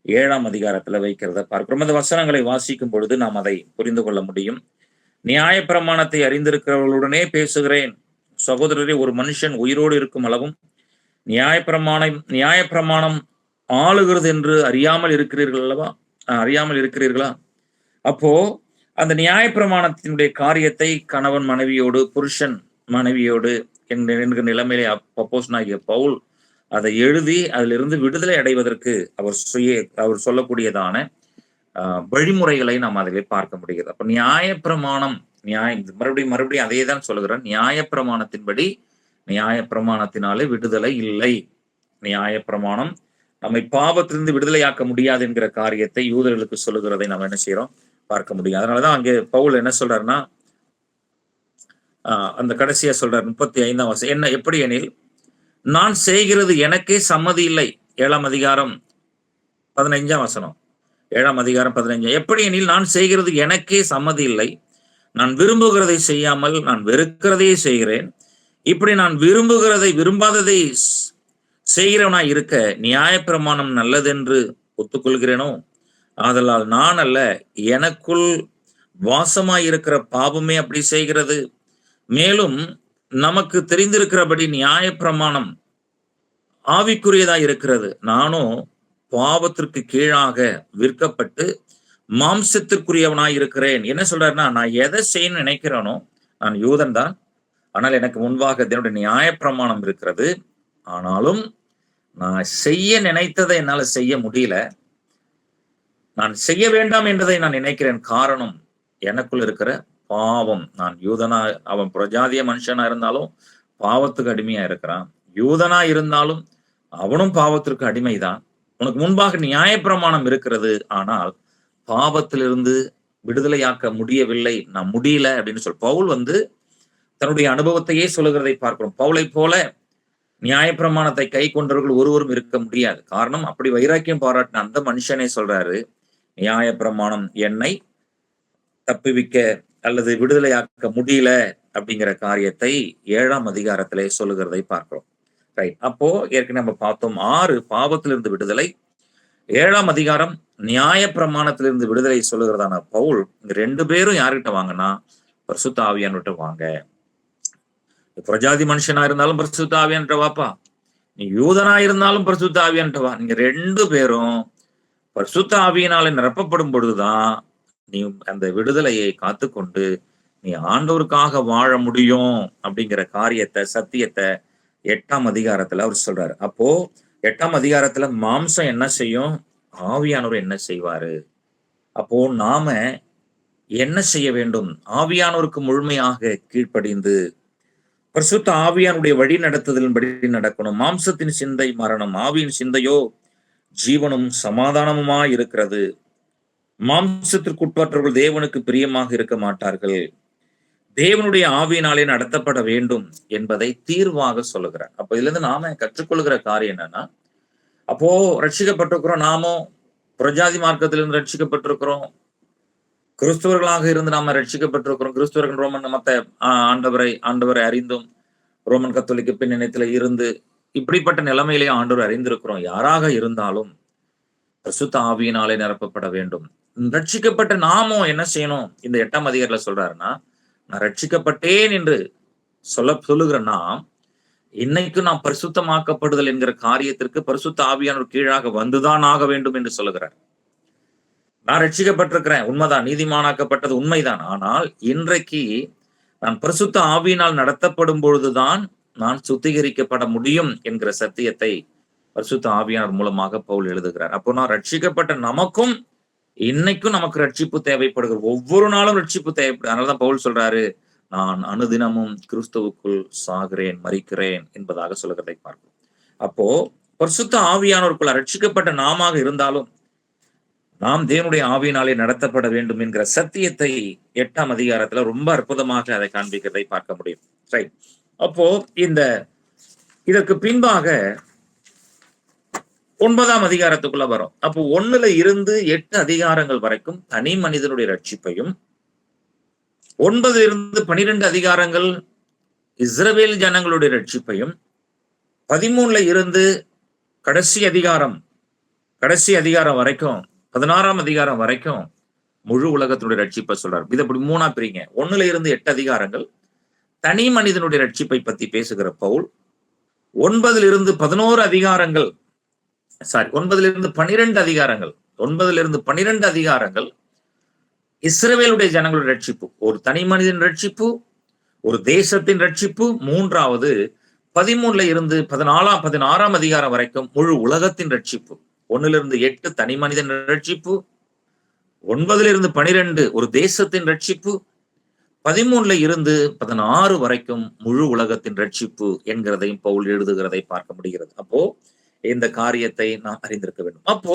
7ஆம் அதிகாரத்துல வைக்கிறத பார்க்கிறோம். அந்த வசனங்களை வாசிக்கும் பொழுது நாம் அதை புரிந்து கொள்ள முடியும். நியாயப்பிரமாணத்தை அறிந்திருக்கிறவர்களுடனே பேசுகிறேன் சகோதரரே, ஒரு மனுஷன் உயிரோடு இருக்கும் அளவும் நியாயப்பிரமாணம் ஆளுகிறது என்று அறியாமல் இருக்கிறீர்களா? அப்போ அந்த நியாயப்பிரமாணத்தினுடைய காரியத்தை கணவன் மனைவியோடு, புருஷன் மனைவியோடு என்கிற நிலைமையிலே அப்போஸ்தலனாகிய பவுல் அதை எழுதி அதிலிருந்து விடுதலை அடைவதற்கு அவர் சொல்லக்கூடியதான வழிமுறைகளை நாம் அதிலே பார்க்க முடிகிறது. அப்ப நியாயப்பிரமாணம் மறுபடியும் அதே தான் சொல்லுகிறேன். நியாயப்பிரமாணத்தின்படி நியாயப்பிரமாணத்தினாலே விடுதலை இல்லை. நியாயப்பிரமாணம் நம்மை பாவத்திலிருந்து விடுதலையாக்க முடியாது என்கிற காரியத்தை யூதர்களுக்கு சொல்லுகிறதை நம்ம என்ன செய்யறோம் பார்க்க முடியும். அதனாலதான் அங்கே பவுல் என்ன சொல்றாருன்னா, அந்த கடைசியா சொல்றாரு 35ஆம் வசனம், என்ன எப்படி எனில் நான் செய்கிறது எனக்கே சம்மதி இல்லை. 7ஆம் அதிகாரம் 15ஆம் வசனம். 7ஆம் அதிகாரம் 15. எப்படி எனில் நான் செய்கிறது எனக்கே சம்மதி இல்லை. நான் விரும்புகிறதை செய்யாமல் நான் வெறுக்கிறதையே செய்கிறேன். இப்படி நான் விரும்புகிறதை விரும்பாததை செய்கிறவனாய் இருக்க நியாயப்பிரமாணம் நல்லதென்று ஒத்துக்கொள்கிறேனோ? ஆதலால் நான் அல்ல, எனக்குள் வாசமாயிருக்கிற பாவமே அப்படி செய்கிறது. மேலும் நமக்கு தெரிந்திருக்கிறபடி நியாயப்பிரமாணம் ஆவிக்குரியதாய் இருக்கிறது. நானோ பாவத்திற்கு கீழாக விற்கப்பட்டு மாம்சத்திற்குரியவனாய் இருக்கிறேன். என்ன சொல்றாருன்னா, நான் எதை செய்யணும்னு நினைக்கிறேனோ, நான் யூதன் தான், ஆனால் எனக்கு முன்பாக என்னுடைய நியாயப்பிரமாணம் இருக்கிறது. ஆனாலும் நான் செய்ய நினைத்ததை என்னால செய்ய முடியல. நான் செய்ய வேண்டாம் என்றதை நான் நினைக்கிறேன். காரணம், எனக்குள் இருக்கிற பாவம். நான் யூதனா, அவன் பிரஜாதிய மனுஷனா இருந்தாலும் பாவத்துக்கு அடிமையா இருக்கிறான். யூதனா இருந்தாலும் அவனும் பாவத்திற்கு அடிமைதான். உனக்கு முன்பாக நியாயப்பிரமாணம் இருக்கிறது, ஆனால் பாவத்திலிருந்து விடுதலையாக்க முடியவில்லை. நான் முடியல அப்படின்னு சொல். பவுல் தன்னுடைய அனுபவத்தையே சொல்லுகிறதை பார்க்கிறோம். பவுலை போல நியாயப்பிரமாணத்தை கை கொண்டவர்கள் ஒருவரும் இருக்க முடியாது. காரணம், அப்படி வைராக்கியம் பாராட்டின அந்த மனுஷனே சொல்றாரு, நியாயப்பிரமாணம் என்னை தப்புவிக்க அல்லது விடுதலையாக்க முடியல அப்படிங்கிற காரியத்தை 7ஆம் அதிகாரத்திலே சொல்லுகிறதை பார்க்கிறோம். ரைட். அப்போ ஏற்கனவே நம்ம பார்த்தோம் 6 பாவத்திலிருந்து விடுதலை, 7ஆம் அதிகாரம் நியாயப்பிரமாணத்திலிருந்து விடுதலை சொல்லுகிறதான பவுல் இங்க 2 பேரும் யார்கிட்ட வாங்கன்னா பரிசுத்த ஆவியானவர்கிட்ட வாங்க. பிரஜாதி மனுஷனா இருந்தாலும் பரிசுத்த ஆவியான்ட்ட வாப்பா, நீ யூதனா இருந்தாலும் பரிசுத்த ஆவியான்ட்ட வா. நீங்க 2 பேரும் பரிசுத்த ஆவியினாலே நிரப்பப்படும் பொழுதுதான் நீ அந்த விடுதலையை காத்துக்கொண்டு நீ ஆண்டவருக்காக வாழ முடியும் அப்படிங்கிற காரியத்தை, சத்தியத்தை 8ஆம் அதிகாரத்துல அவர் சொல்றாரு. அப்போ 8ஆம் அதிகாரத்துல மாம்சம் என்ன செய்யும், ஆவியானவர் என்ன செய்வாரு? அப்போ நாம என்ன செய்ய வேண்டும்? ஆவியானவருக்கு முழுமையாக கீழ்ப்படிந்து பரிசுத்த ஆவியானுடைய வழி நடத்துதலின்படி நடக்கணும். மாம்சத்தின் சிந்தை மரணம், ஆவியின் சிந்தையோ ஜீவனும் சமாதானமுமா இருக்கிறது. மாம்சத்திற்குட்பட்டவர்கள் தேவனுக்கு பிரியமாக இருக்க மாட்டார்கள். தேவனுடைய ஆவியினாலே நடத்தப்பட வேண்டும் என்பதை தீர்வாக சொல்லுகிறார். அப்ப இதுல இருந்து நாம கற்றுக்கொள்கிற காரியம் என்னன்னா, அப்போ ரட்சிக்கப்பட்டிருக்கிறோம், நாமும் பிரஜாதி மார்க்கத்திலிருந்து ரட்சிக்கப்பட்டிருக்கிறோம், கிறிஸ்துவர்களாக இருந்து நாம ரட்சிக்கப்பட்டிருக்கிறோம். கிறிஸ்துவர்கள் ரோமன் மத்த ஆண்டவரை அறிந்தும் ரோமன் கத்தோலிக்க பின்னணியத்துல இருந்து இப்படிப்பட்ட நிலைமையிலேயே ஆண்டவர் அறிந்திருக்கிறோம். யாராக இருந்தாலும் பரிசுத்த ஆவியினாலே நிரப்பப்பட வேண்டும். ரட்சிக்கப்பட்ட நாமும் என்ன செய்யணும்? இந்த 8ஆம் அதிகாரத்துல சொல்றாருன்னா, நான் ரட்சிக்கப்பட்டேன் என்று சொல்லுகிற நாம் இன்னைக்கு நாம் பரிசுத்தமாக்கப்படுதல் என்கிற காரியத்திற்கு பரிசுத்த ஆவியானவர் கீழாக வந்துதான் ஆக வேண்டும் என்று சொல்லுகிறார். நான் ரட்சிக்கப்பட்டிருக்கிறேன், உண்மைதான், நீதிமானாக்கப்பட்டது உண்மைதான். ஆனால் இன்றைக்கு நான் பரிசுத்த ஆவியினால் நடத்தப்படும் பொழுதுதான் நான் சுத்திகரிக்கப்பட முடியும் என்கிற சத்தியத்தை பரிசுத்த ஆவியானவர் மூலமாக பவுல் எழுதுகிறார். அப்போ நான் ரட்சிக்கப்பட்ட நமக்கும் இன்னைக்கும் நமக்கு ரட்சிப்பு தேவைப்படுகிறது. ஒவ்வொரு நாளும் ரட்சிப்பு தேவைப்படுது. அதனாலதான் பவுல் சொல்றாரு, நான் அனுதினமும் கிறிஸ்துவுக்குள் சாகிறேன், மரிக்கிறேன் என்பதாக சொல்லுகிறதை பார்க்கிறோம். அப்போ பரிசுத்த ஆவியானவருக்குள்ள ரட்சிக்கப்பட்ட நாம இருந்தாலும் நாம் தேவனுடைய ஆவியினாலே நடத்தப்பட வேண்டும் என்கிற சத்தியத்தை 8ஆம் அதிகாரத்துல ரொம்ப அற்புதமாக அதை காண்பிக்கிறதை பார்க்க முடியும். ரைட். அப்போ இதற்கு பின்பாக 9ஆம் அதிகாரத்துக்குள்ள வரும். அப்போ 1ல இருந்து 8 அதிகாரங்கள் வரைக்கும் தனி மனிதனுடைய ரட்சிப்பையும், 9 இருந்து 12 அதிகாரங்கள் இஸ்ரவேல் ஜனங்களுடைய ரட்சிப்பையும், 13ல இருந்து கடைசி அதிகாரம் வரைக்கும் 16ஆம் அதிகாரம் வரைக்கும் முழு உலகத்தினுடைய ரட்சிப்பை சொல்றாரு. இது அப்படி 3ஆ பிரிங்க. 1ல இருந்து 8 அதிகாரங்கள் தனி மனிதனுடைய ரட்சிப்பை பத்தி பேசுகிற பவுல், 9ல இருந்து 11 அதிகாரங்கள் 9ல இருந்து 12 அதிகாரங்கள் 9ல இருந்து 12 அதிகாரங்கள் இஸ்ரவேலுடைய ஜனங்களுடைய ரட்சிப்பு, ஒரு தனி மனிதன் ரட்சிப்பு, ஒரு தேசத்தின் ரட்சிப்பு. 3வது 13ல இருந்து 16ஆம் அதிகாரம் வரைக்கும் முழு உலகத்தின் ரட்சிப்பு. 1ல இருந்து 8 தனி மனிதன் ரட்சிப்பு, 9ல இருந்து 12 ஒரு தேசத்தின் ரட்சிப்பு, 13ல இருந்து 16 வரைக்கும் முழு உலகத்தின் ரட்சிப்பு என்கிறதையும் பவுல் எழுதுகிறதை பார்க்க முடிகிறது. அப்போ இந்த காரியத்தை நாம் அறிந்திருக்க வேண்டும். அப்போ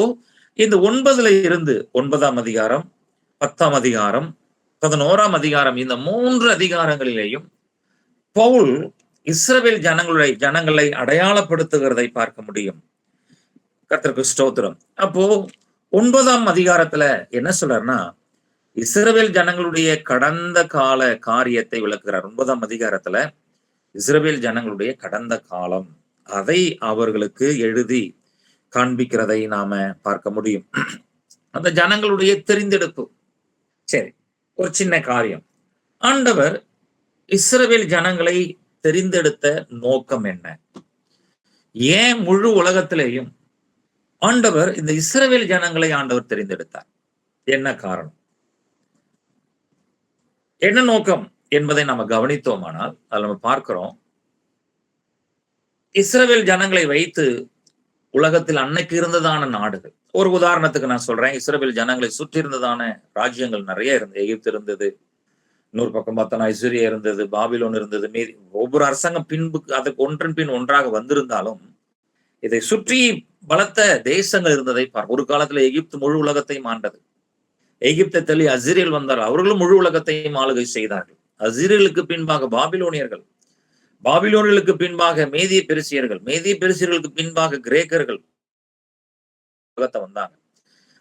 இந்த 9ல இருந்து 9ஆம் அதிகாரம், 10ஆம் அதிகாரம், 11ஆம் அதிகாரம், இந்த 3 அதிகாரங்களிலேயும் பவுல் இஸ்ரவேல் ஜனங்களை அடையாளப்படுத்துகிறதை பார்க்க முடியும். கர்த்தருக்கு ஸ்தோத்திரம். அப்போ 9ஆம் அதிகாரத்துல என்ன சொல்றாருன்னா, இஸ்ரவேல் ஜனங்களுடைய கடந்த கால காரியத்தை விளக்குகிறார். 9ஆம் அதிகாரத்துல இஸ்ரவேல் ஜனங்களுடைய கடந்த காலம், அதை அவர்களுக்கு எழுதி காண்பிக்கிறதை நாம பார்க்க முடியும். அந்த ஜனங்களுடைய தெரிந்தெடுப்பு. சரி, ஒரு சின்ன காரியம். ஆண்டவர் இஸ்ரவேல் ஜனங்களை தெரிந்தெடுத்த நோக்கம் என்ன? ஏன் முழு உலகத்திலேயும் ஆண்டவர் இந்த இஸ்ரவேல் ஜனங்களை ஆண்டவர் தெரிந்தெடுத்தார்? என்ன காரணம், என்ன நோக்கம் என்பதை நம்ம கவனித்தோமானால் அதில் நம்ம பார்க்கிறோம், இஸ்ரவேல் ஜனங்களை வைத்து உலகத்தில் அன்னைக்கு இருந்ததான நாடுகள், ஒரு உதாரணத்துக்கு நான் சொல்றேன், இஸ்ரவேல் ஜனங்களை சுற்றி இருந்ததான ராஜ்யங்கள் நிறைய இருந்தது. எகிப்து இருந்தது, இன்னொரு பக்கம் பார்த்தோம்னா இஸ்ரேலியா இருந்தது, பாபிலோன் இருந்தது. மீதி ஒவ்வொரு அரசாங்கம் பின்பு அதுக்கு ஒன்றன் பின் ஒன்றாக வந்திருந்தாலும் இதை சுற்றி பலத்த தேசங்கள் இருந்ததை ஒரு காலத்துல எகிப்து முழு உலகத்தையும் ஆண்டது. எகிப்தை தள்ளி அசிரியல் வந்தார், அவர்களும் முழு உலகத்தையும் ஆளுகை செய்தார்கள். அசிரியலுக்கு பின்பாக பாபிலோனியர்கள், பாபிலோனியர்களுக்கு பின்பாக மேதிய பெருசியர்கள், மேதிய பெருசியர்களுக்கு பின்பாக கிரேக்கர்கள் உலகத்தை வந்தாங்க.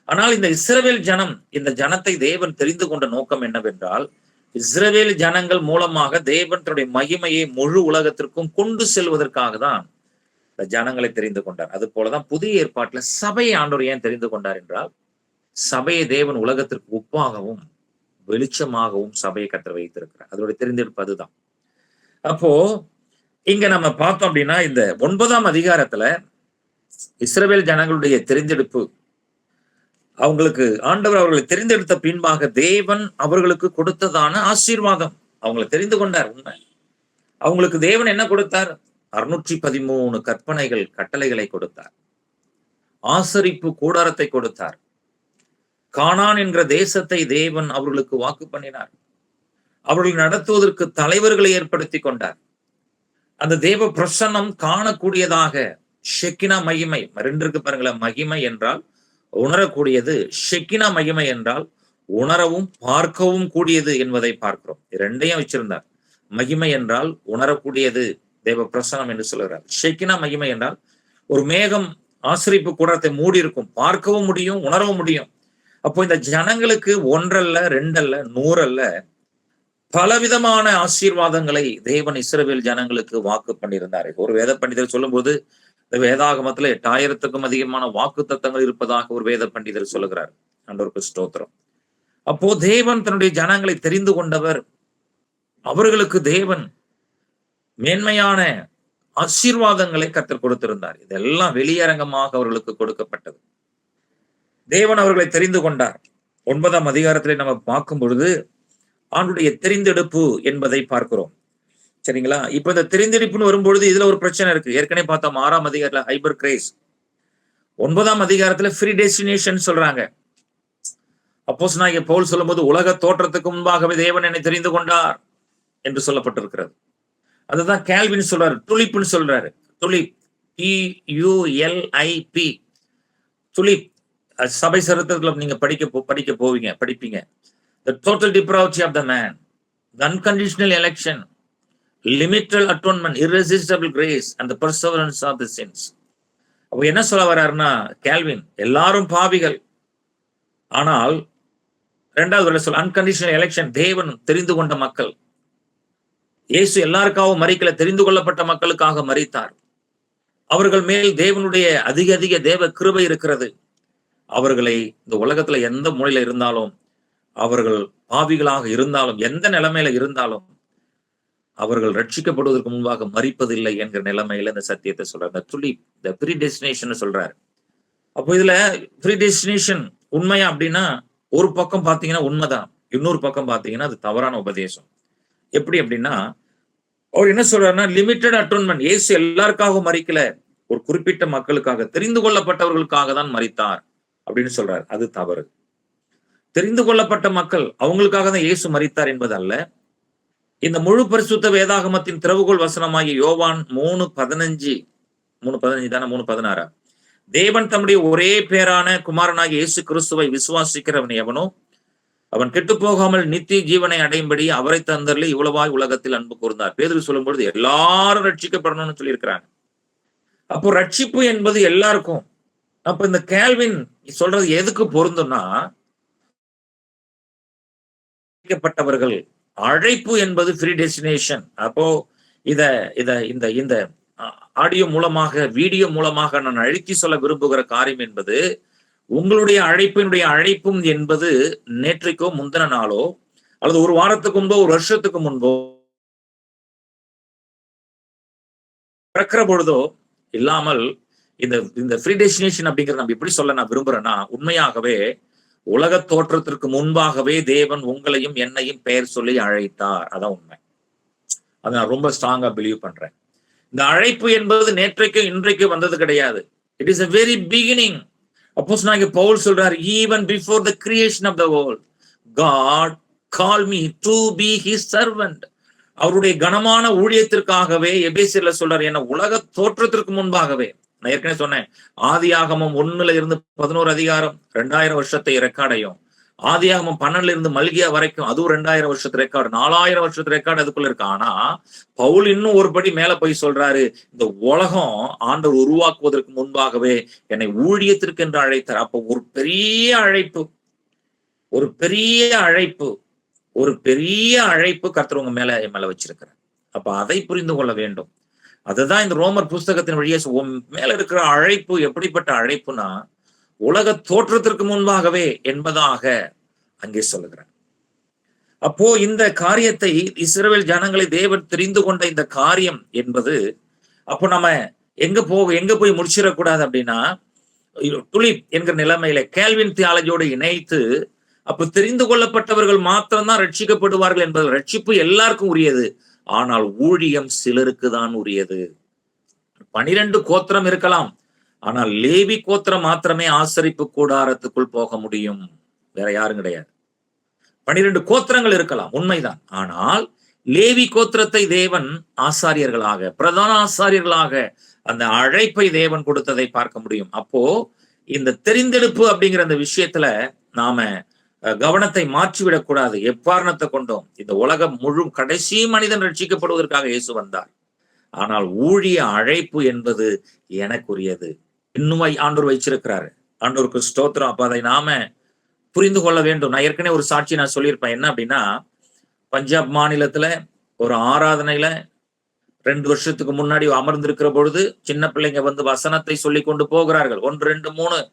ஆனால் இந்த இஸ்ரவேல் ஜனம், இந்த ஜனத்தை தேவன் தெரிந்து கொண்ட நோக்கம் என்னவென்றால், இஸ்ரவேல் ஜனங்கள் மூலமாக தேவன் தன்னுடைய மகிமையை முழு உலகத்திற்கும் கொண்டு செல்வதற்காக தான் இந்த ஜனங்களை தெரிந்து கொண்டார். அது போலதான் புதிய ஏற்பாட்டுல சபையை ஆண்டவர் ஏன் தெரிந்து கொண்டார் என்றால், சபையை தேவன் உலகத்திற்கு உப்பாகவும் வெளிச்சமாகவும் சபையை கர்த்தர் வைத்திருக்கிறார். அதோட தெரிந்தெடுப்பு அதுதான். அப்போ இங்க நம்ம பார்த்தோம் அப்படின்னா, இந்த 9ஆம் அதிகாரத்துல இஸ்ரவேல் ஜனங்களுடைய தெரிந்தெடுப்பு, அவங்களுக்கு ஆண்டவர் அவர்களை தெரிந்தெடுத்த பின்பாக தேவன் அவர்களுக்கு கொடுத்ததான ஆசீர்வாதம், அவங்களை தெரிந்து கொண்டார். உண்மை, அவங்களுக்கு தேவன் என்ன கொடுத்தார்? 613 கற்பனைகள், கட்டளைகளை கொடுத்தார். ஆசரிப்பு கூடாரத்தை கொடுத்தார். கானான் என்கிற தேசத்தை தேவன் அவர்களுக்கு வாக்கு பண்ணினார். அவர்கள் நடத்துவதற்கு தலைவர்களை ஏற்படுத்தி கொண்டார். அந்த தேவ பிரசன்னம் காணக்கூடியதாக, ஷெக்கினா மகிமை, 2 இருக்கு பாருங்களேன். மகிமை என்றால் உணரக்கூடியது, ஷெக்கினா மகிமை என்றால் உணரவும் பார்க்கவும் கூடியது என்பதை பார்க்கிறோம். 2ஐயும் வச்சிருந்தார். மகிமை என்றால் உணரக்கூடியது, தேவ பிரசனம் என்று சொல்கிறார். ஷெக்கினா மகிமை என்றால் ஒரு மேகம் ஆசரிப்பு கூடத்தை மூடி இருக்கும், பார்க்கவும் முடியும், உணரவும் முடியும். அப்போ இந்த ஜனங்களுக்கு 1 அல்ல, 2 அல்ல, 100 அல்ல, பலவிதமான ஆசீர்வாதங்களை தேவன் இஸ்ரவேல் ஜனங்களுக்கு வாக்கு பண்ணியிருந்தார். ஒரு வேத பண்டிதர் சொல்லும் போது, இந்த வேதாகமத்துல 8000க்கும் அதிகமான வாக்கு தத்தங்கள் இருப்பதாக ஒரு வேத பண்டிதர் சொல்லுகிறார். ஆண்டவருக்கு ஸ்தோத்திரம். அப்போ தேவன் தன்னுடைய ஜனங்களை தெரிந்து கொண்டவர். அவர்களுக்கு தேவன் மேன்மையான ஆசீர்வாதங்களை கர்த்தர் கொடுத்திருந்தார். இதெல்லாம் வெளியரங்கமாக அவர்களுக்கு கொடுக்கப்பட்டது. தேவன் அவர்களை தெரிந்து கொண்டார். 9ஆம் அதிகாரத்திலே நம்ம பார்க்கும் பொழுது ஆண்டுடைய தெரிந்தெடுப்பு என்பதை பார்க்கிறோம். சரிங்களா? இப்ப இந்த தெரிந்தெடுப்புன்னு வரும்பொழுது இதுல ஒரு பிரச்சனை இருக்கு. ஏற்கனவே பார்த்தோம் 6ஆம் அதிகாரத்துல ஹைபர் கிரேஸ், 9ஆம் அதிகாரத்துல ஃப்ரீ டெஸ்டினேஷன் சொல்றாங்க. அப்போஸ்தலனாகிய பவுல் சொல்லும் போது, உலக தோற்றத்துக்கு முன்பாகவே தேவன் என்னை தெரிந்து கொண்டார் என்று சொல்லப்பட்டிருக்கிறது. அதுதான் கேல்வின் சொல்றாரு, துளிப்னு சொல்றாரு. துளிப், TULIP, துளிப். சபை சரித்திரத்துல நீங்க படிப்பீங்க. The total depravity of the man, the unconditional election, limited atonement, irresistible grace and the perseverance of the sins. அப்ப என்ன சொல்ல வர்றாருன்னா கேல்வின், எல்லாரும் பாவிகள், ஆனால் 2வது சொல்ல அன்கண்டிஷனல் எலெக்ஷன், தேவன் தெரிந்து கொண்ட மக்கள். இயேசு எல்லாருக்காகவும் மரிக்கல, தெரிந்து கொள்ளப்பட்ட மக்களுக்காக மரித்தார். அவர்கள் மேல் தேவனுடைய அதிக தேவ கிருபை இருக்கிறது. அவர்களை இந்த உலகத்துல எந்த மூலையில இருந்தாலும், அவர்கள் பாவிகளாக இருந்தாலும், எந்த நிலைமையில இருந்தாலும், அவர்கள் ரட்சிக்கப்படுவதற்கு முன்பாக மரிப்பதில்லை என்கிற நிலைமையில இந்த சத்தியத்தை சொல்றாரு. இந்த துளி, இந்த ப்ரீ டெஸ்டினேஷன் சொல்றாரு. அப்போ இதுல ப்ரீ டெஸ்டினேஷன் உண்மையா அப்படின்னா, ஒரு பக்கம் பாத்தீங்கன்னா உண்மைதான், இன்னொரு பக்கம் பாத்தீங்கன்னா அது தவறான உபதேசம். எப்படி அப்படின்னா, அவர் என்ன சொல்றாருன்னா, லிமிட்டட் அட்டோன்மெண்ட். இயேசு எல்லாருக்காகவும் மரிக்கல, ஒரு குறிப்பிட்ட மக்களுக்காக, தெரிந்து கொள்ளப்பட்டவர்களுக்காக தான் மரித்தார் அப்படின்னு சொல்றாரு. அது தவறு. தெரிந்து கொள்ளப்பட்ட மக்கள், அவங்களுக்காக தான் இயேசு மரித்தார் என்பது அல்ல. இந்த முழு பரிசுத்த வேதாகமத்தின் திறவுகோல் வசனமாகிய யோவான் 3:15 தானே, 3:16, தேவன் தம்முடைய ஒரே பேரான குமாரனாகிய இயேசு கிறிஸ்துவை விசுவாசிக்கிறவன் எவனோ அவன் கெட்டு போகாமல் நித்திய ஜீவனை அடையும்படி அவரை தந்தரில் இவ்வளவாய் உலகத்தில் அன்பு கூர்ந்தார். பேதுரு சொல்லும் பொழுது எல்லாரும் ரட்சிக்கப்படணும்னு சொல்லியிருக்கிறாங்க. அப்போ ரட்சிப்பு என்பது எல்லாருக்கும். அப்ப இந்த கேல்வின் சொல்றது எதுக்கு பொருந்தும்னா, அழைக்கப்பட்டவர்கள், அழைப்பு என்பது ஃப்ரீ டெஸ்டினேஷன். அப்போ இத இத இந்த இந்த ஆடியோ மூலமாக, வீடியோ மூலமாக நான் அழுத்தி சொல்ல விரும்புகிற காரியம் என்பது, உங்களுடைய அழைப்பினுடைய அழைப்பும் என்பது நேற்றைக்கோ முந்தின நாளோ அல்லது ஒரு வாரத்துக்கு முன்போ ஒரு வருஷத்துக்கு முன்போ பிறக்கிற பொழுதோ இல்லாமல் இந்த இந்த ஃப்ரீ டெஸ்டினேஷன் அப்படிங்கிறத நம்ம எப்படி சொல்ல நான் விரும்புறேன்னா, உண்மையாகவே உலக தோற்றத்திற்கு முன்பாகவே தேவன் உங்களையும் என்னையும் பெயர் சொல்லி அழைத்தார். அதான் உண்மை. அதை நான் ரொம்ப ஸ்ட்ராங்கா பிலீவ் பண்றேன். இந்த அழைப்பு என்பது நேற்றைக்கு இன்றைக்கு வந்தது கிடையாது. It is a very beginning. அப்போஸ்தலனாகிய பவுல் சொல்றார், even before the creation of the world God called me to be his servant. அவருடைய கனமான ஊழியத்திற்காகவே எபேசியர்ல சொல்றார், என்ன உலக தோற்றத்திற்கு முன்பாகவே. நான் ஏற்கனவே சொன்னேன், ஆதியாகமம் 1 இருந்து 11 அதிகாரம் 2000 வருஷத்தை ரெக்கார்டையும், ஆதியாகமம் 12 இருந்து மல்கியா வரைக்கும் அதுவும் 2000 வருஷத்து ரெக்கார்டு, 4000 வருஷத்து ரெக்கார்டு அதுக்குள்ள இருக்கு. ஆனா பவுல் இன்னும் ஒரு படி மேல போய் சொல்றாரு, இந்த உலகம் ஆண்டவர் உருவாக்குவதற்கு முன்பாகவே என்னை ஊழியத்திற்கு என்று அழைத்தார். அப்போ ஒரு பெரிய அழைப்பு, ஒரு பெரிய அழைப்பு, ஒரு பெரிய அழைப்பு கர்த்தர் உங்க மேல என் மேல வச்சிருக்கிறார். அப்ப அதை புரிந்து கொள்ள வேண்டும். அதுதான் இந்த ரோமர் புஸ்தகத்தின் வழியே உன் மேல இருக்கிற அழைப்பு எப்படிப்பட்ட அழைப்புனா, உலக தோற்றத்திற்கு முன்பாகவே என்பதாக அங்கே சொல்லுகிறார். அப்போ இந்த காரியத்தை இஸ்ரவேல் ஜனங்களை தேவன் தெரிந்து கொண்ட இந்த காரியம் என்பது, அப்போ நம்ம எங்க போய் முடிச்சிடக்கூடாது அப்படின்னா, துலிப் என்கிற நிலைமையில கேல்வின் தியாலஜியோடு இணைத்து, அப்ப தெரிந்து கொள்ளப்பட்டவர்கள் மாத்திரம்தான் ரட்சிக்கப்படுவார்கள் என்பது. ரட்சிப்பு எல்லாருக்கும் உரியது, ஆனால் ஊழியம் சிலருக்கு தான் உரியது. 12 கோத்திரம் இருக்கலாம், ஆனால் லேவி கோத்திரம் மாத்திரமே ஆசரிப்பு கூடாரத்துக்குள் போக முடியும், வேற யாரும் கிடையாது. 12 கோத்திரங்கள் இருக்கலாம், உண்மைதான். ஆனால் லேவி கோத்திரத்தை தேவன் ஆசாரியர்களாக, பிரதான ஆசாரியர்களாக அந்த அழைப்பை தேவன் கொடுத்ததை பார்க்க முடியும். அப்போ இந்த தெரிந்தெடுப்பு அப்படிங்கிற அந்த விஷயத்துல நாம கவனத்தை மாற்றிவிடக் கூடாது. எக்காரணத்தை கொண்டோம் இந்த உலகம் முழு கடைசி மனிதன் ரட்சிக்கப்படுவதற்காக இயேசு வந்தார். ஆனால் ஊழிய அழைப்பு என்பது எனக்குரியது, இன்னும் ஆண்டவர் வச்சிருக்கிறாரு. ஆண்டவருக்கு ஸ்தோத்திரம். அப்ப அதை நாம புரிந்து கொள்ள வேண்டும். நான் ஏற்கனவே ஒரு சாட்சி நான் சொல்லியிருப்பேன். என்ன அப்படின்னா, பஞ்சாப் மாநிலத்துல ஒரு ஆராதனையில 2 வருஷத்துக்கு முன்னாடி அமர்ந்திருக்கிற பொழுது சின்ன பிள்ளைங்க வந்து வசனத்தை சொல்லி கொண்டு போகிறார்கள். 1 2 3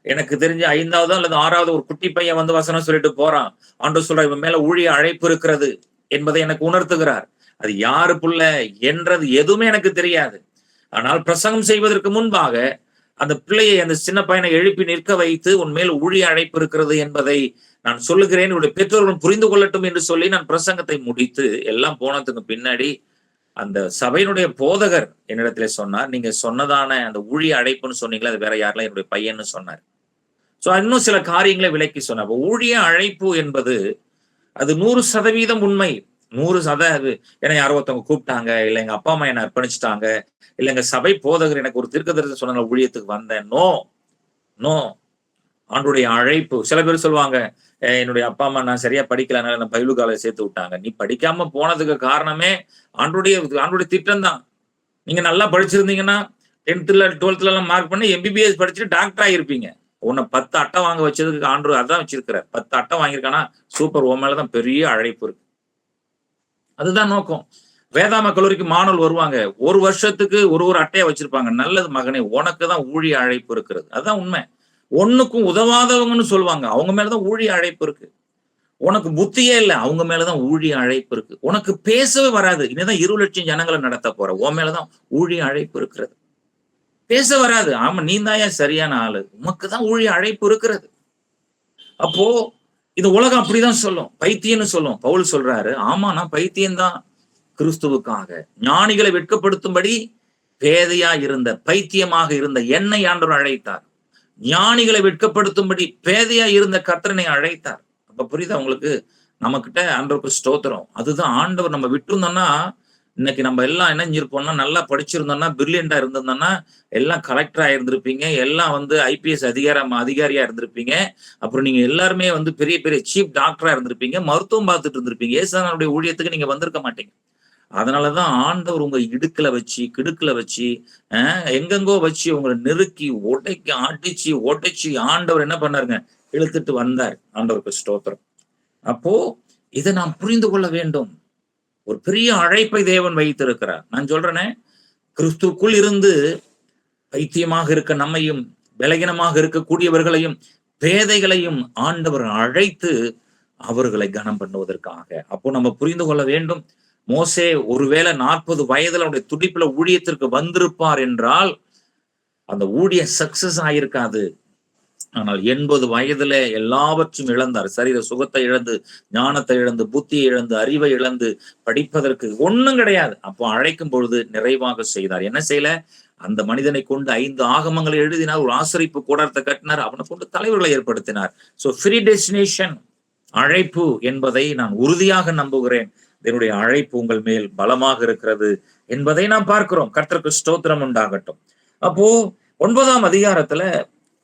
எனக்கு தெரிஞ்ச 5வது அல்லது 6வது ஒரு குட்டி பையன் வந்து வசனம் சொல்லிட்டு போறான். ஆண்டவர் சொல்ற, இவன் மேல ஊழிய அழைப்பு இருக்கிறது என்பதை எனக்கு உணர்த்துகிறார். அது யாரு புள்ள என்றது எதுவுமே எனக்கு தெரியாது. ஆனால் பிரசங்கம் செய்வதற்கு முன்பாக அந்த பிள்ளையை, அந்த சின்ன பையனை எழுப்பி நிற்க வைத்து, உன் மேல் ஊழிய அழைப்பு இருக்கிறது என்பதை நான் சொல்லுகிறேன், உடைய பெற்றோர்கள் புரிந்து கொள்ளட்டும் என்று சொல்லி நான் பிரசங்கத்தை முடித்து எல்லாம் போனதுக்கு பின்னாடி அந்த சபையினுடைய போதகர் என்னிடத்துல சொன்னார், நீங்க சொன்னதான அந்த ஊழிய அழைப்புன்னு சொன்னீங்களா, அது வேற யாரெல்லாம் என்னுடைய பையன்னு சொன்னார். சோ இன்னும் சில காரியங்களை விளக்கி சொன்னார். ஊழிய அழைப்பு என்பது அது 100% உண்மை. 100% ஏன்னா யாரோ ஒருத்தவங்க கூப்பிட்டாங்க, இல்ல எங்க அப்பா அம்மா என்னை அர்ப்பணிச்சுட்டாங்க, இல்ல எங்க சபை போதகர் எனக்கு ஒரு தீர்க்கதரிசனம் சொன்ன ஊழியத்துக்கு வந்தேன். நோ நோ, ஆண்டுடைய அழைப்பு. சில பேர் சொல்லுவாங்க, என்னுடைய அப்பா அம்மா நான் சரியா படிக்கலனால என்ன பைபிள் காலேஜ் சேர்த்து விட்டாங்க. நீ படிக்காம போனதுக்கு காரணமே ஆண்டுடைய திட்டம் தான். நீங்க நல்லா படிச்சிருந்தீங்கன்னா 10th 12th எல்லாம் மார்க் பண்ணி எம்பிபிஎஸ் படிச்சுட்டு டாக்டர் ஆகிருப்பீங்க. உன்னை 10 அட்டை வாங்க வச்சதுக்கு ஆண்டு அதான் வச்சிருக்கிறார். 10 அட்டை வாங்கியிருக்கானா சூப்பர், உன் மேலதான் பெரிய அழைப்பு இருக்கு. அதுதான் நோக்கம். வேதாம கல்லூரிக்கு மாணவர்கள் வருவாங்க, ஒரு வருஷத்துக்கு ஒரு அட்டையை வச்சிருப்பாங்க. நல்லது மகனே, உனக்கு தான் ஊழிய அழைப்பு இருக்கிறது. அதுதான் உண்மை. ஒண்ணுக்கும் உதவாதவங்கன்னு சொல்லுவாங்க, அவங்க மேலதான் ஊழிய அழைப்பு இருக்கு. உனக்கு புத்தியே இல்லை, அவங்க மேலதான் ஊழிய அழைப்பு இருக்கு. உனக்கு பேசவே வராது, இனிதான் 20 லட்சம் ஜனங்களை நடத்த போற, உன் மேலதான் ஊழிய அழைப்பு இருக்கிறது. பேச வராது, ஆமா நீ தான் சரியான ஆளு, உனக்குதான் ஊழிய அழைப்பு இருக்கிறது. அப்போ இந்த உலகம் அப்படிதான் சொல்லும், பைத்தியம்னு சொல்லும். பவுல் சொல்றாரு, ஆமா நான் பைத்தியம்தான் கிறிஸ்துவுக்காக. ஞானிகளை வெட்கப்படுத்தும்படி பேதையா இருந்த, பைத்தியமாக இருந்த என்னை ஆண்டவர் அழைத்தார். ஞானிகளை வெட்கப்படுத்தும்படி பேதையா இருந்த கர்த்தரனை அழைத்தார். அப்ப புரியுதா உங்களுக்கு? நம்ம கிட்ட ஆண்டவருக்கு ஸ்தோத்திரம். அதுதான் ஆண்டவர். நம்ம விட்டுருந்தோம்னா இன்னைக்கு நம்ம எல்லாம் என்ன செஞ்சிருப்போம்னா, நல்லா படிச்சிருந்தோம்னா, பிரில்லியண்டா இருந்திருந்தோம்னா, எல்லாம் கலெக்டரா இருந்திருப்பீங்க. எல்லாம் வந்து ஐபிஎஸ் அதிகாரியா இருந்திருப்பீங்க. அப்புறம் நீங்க எல்லாருமே வந்து பெரிய பெரிய சீஃப் டாக்டரா இருந்திருப்பீங்க. மருத்துவம் பார்த்துட்டு இருந்திருப்பீங்க. இயேசுவினுடைய ஊழியத்துக்கு நீங்க வந்திருக்க மாட்டீங்க. அதனாலதான் ஆண்டவர் உங்க இடுக்குல வச்சு, கிடுக்குல வச்சு, எங்கெங்கோ வச்சு உங்கள நெருக்கி, உடைக்க, அடிச்சு, உடைச்சு ஆண்டவர் என்ன பண்ணாருங்க? இழுத்துட்டு வந்தார். ஆண்டவருக்கு ஸ்தோத்திரம். அப்போ இத நாம் புரிந்து கொள்ள வேண்டும். ஒரு பெரிய அழைப்பை தேவன் வைத்திருக்கிறார். நான் சொல்றேனே, கிறிஸ்துவுக்குள் இருந்து பைத்தியமாக இருக்க நம்மையும், பலகீனமாக இருக்கக்கூடியவர்களையும், பேதைகளையும் ஆண்டவர் அழைத்து அவர்களை கனம் பண்ணுவதற்காக. அப்போ நம்ம புரிந்து கொள்ள வேண்டும். மோசே ஒருவேளை 40 வயதுல அவருடைய துடிப்புல ஊழியத்திற்கு வந்திருப்பார் என்றால், அந்த ஊழியம் சக்சஸ் ஆயிருக்காது. ஆனால் 80 வயதுல எல்லாவற்றையும் இழந்தார். சரீர சுகத்தை இழந்து, ஞானத்தை இழந்து, புத்தியை இழந்து, அறிவை இழந்து, படிப்பதற்கு ஒண்ணும் கிடையாது. அப்போ அழைக்கும் பொழுது நிறைவாக செய்தார். என்ன செய்யல? அந்த மனிதனை கொண்டு 5 ஆகமங்களை எழுதினார். ஒரு ஆசரிப்பு கூடாரத்தை கட்டினார். அவனை கொண்டு தலைவர்களை ஏற்படுத்தினார். சோ ஃப்ரீ டெஸ்டினேஷன், அழைப்பு என்பதை நான் உறுதியாக நம்புகிறேன். என்னுடைய அழைப்பு உங்கள் மேல் பலமாக இருக்கிறது என்பதை நாம் பார்க்கிறோம். கர்த்தருக்கு ஸ்தோத்திரம் உண்டாகட்டும். அப்போ 9ஆம் அதிகாரத்துல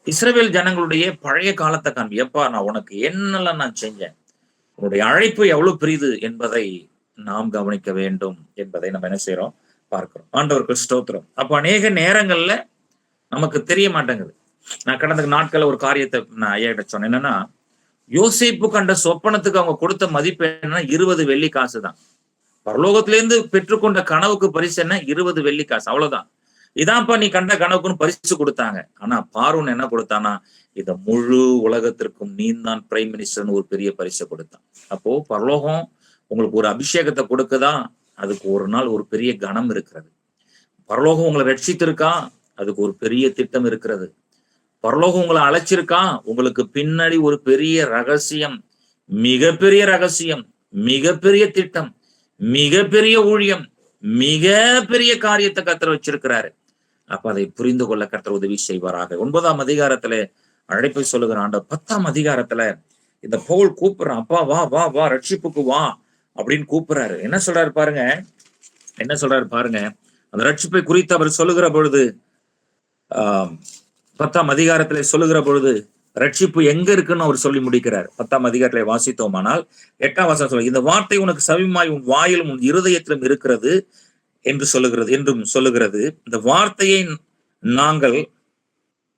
இஸ்ரவேல் ஜனங்களுடைய பழைய காலத்தை காண்பி. எப்பா, நான் உனக்கு என்னெல்லாம் நான் செஞ்சேன், உன்னுடைய அழைப்பு எவ்வளவு பெரிது என்பதை நாம் கவனிக்க வேண்டும் என்பதை நம்ம என்ன செய்யறோம்? பார்க்கிறோம். ஆண்டவருக்கு ஸ்தோத்திரம். அப்ப அநேக நேரங்கள்ல நமக்கு தெரிய மாட்டேங்குது. நான் கடந்த நாட்கள்ல ஒரு காரியத்தை நான் ஐயா கிட்ட சொன்னேன். என்னன்னா, யோசேப்பு கண்ட சொப்பனத்துக்கு அவங்க கொடுத்த மதிப்பு என்னன்னா 20 வெள்ளி காசு தான். பரலோகத்திலேருந்து பெற்றுக்கொண்ட கனவுக்கு பரிசு என்ன? 20 வெள்ளி காசு, அவ்வளவுதான். இதான்ப்பா நீ கண்ட கனவுக்குன்னு பரிசு கொடுத்தாங்க. ஆனா பார்வோன் என்ன கொடுத்தானா? இத முழு உலகத்திற்கும் நீ தான் பிரைம் மினிஸ்டர்னு ஒரு பெரிய பரிசை கொடுத்தான். அப்போ பரலோகம் உங்களுக்கு ஒரு அபிஷேகத்தை கொடுக்குதா? அதுக்கு ஒரு நாள் ஒரு பெரிய கணம் இருக்கிறது. பரலோகம் உங்களை ரட்சித்திருக்கா? அதுக்கு ஒரு பெரிய திட்டம் இருக்கிறது. பரலோகம் உங்களை அழைச்சிருக்கா? உங்களுக்கு பின்னாடி ஒரு பெரிய ரகசியம், மிகப்பெரிய ரகசியம், மிகப்பெரிய திட்டம், மிகப்பெரிய ஊழியம், மிகப்பெரிய காரியத்தை கர்த்தர் வச்சிருக்கிறாரு. அப்ப அதை புரிந்து கொள்ள கர்த்தர் உதவி செய்வாராக. 9ஆம் அதிகாரத்துல அழைப்பை சொல்லுகிற ஆண்டவர் 10ஆம் அதிகாரத்துல இந்த பவுல் கூப்பிடுறான். அப்பா வா வா வா, ரட்சிப்புக்கு வா அப்படின்னு கூப்பிடுறாரு. என்ன சொல்றாரு பாருங்க, என்ன சொல்றாரு பாருங்க. அந்த ரட்சிப்பை குறித்து அவர் சொல்லுகிற பொழுது, 10ஆம் அதிகாரத்துல சொல்லுகிற பொழுது ரட்சிப்பு எங்க இருக்குன்னு அவர் சொல்லி முடிக்கிறார். 10ஆம் அதிகாரத்துல வாசித்தோமானால் 8ஆம் வசனம் சொல்ல, இந்த வார்த்தை உனக்கு சவிமாய் உன் வாயிலும் உன் இருதயத்திலும் இருக்கிறது என்று சொல்லுகிறது என்றும் சொல்லுகிறது. இந்த வார்த்தையை நாங்கள்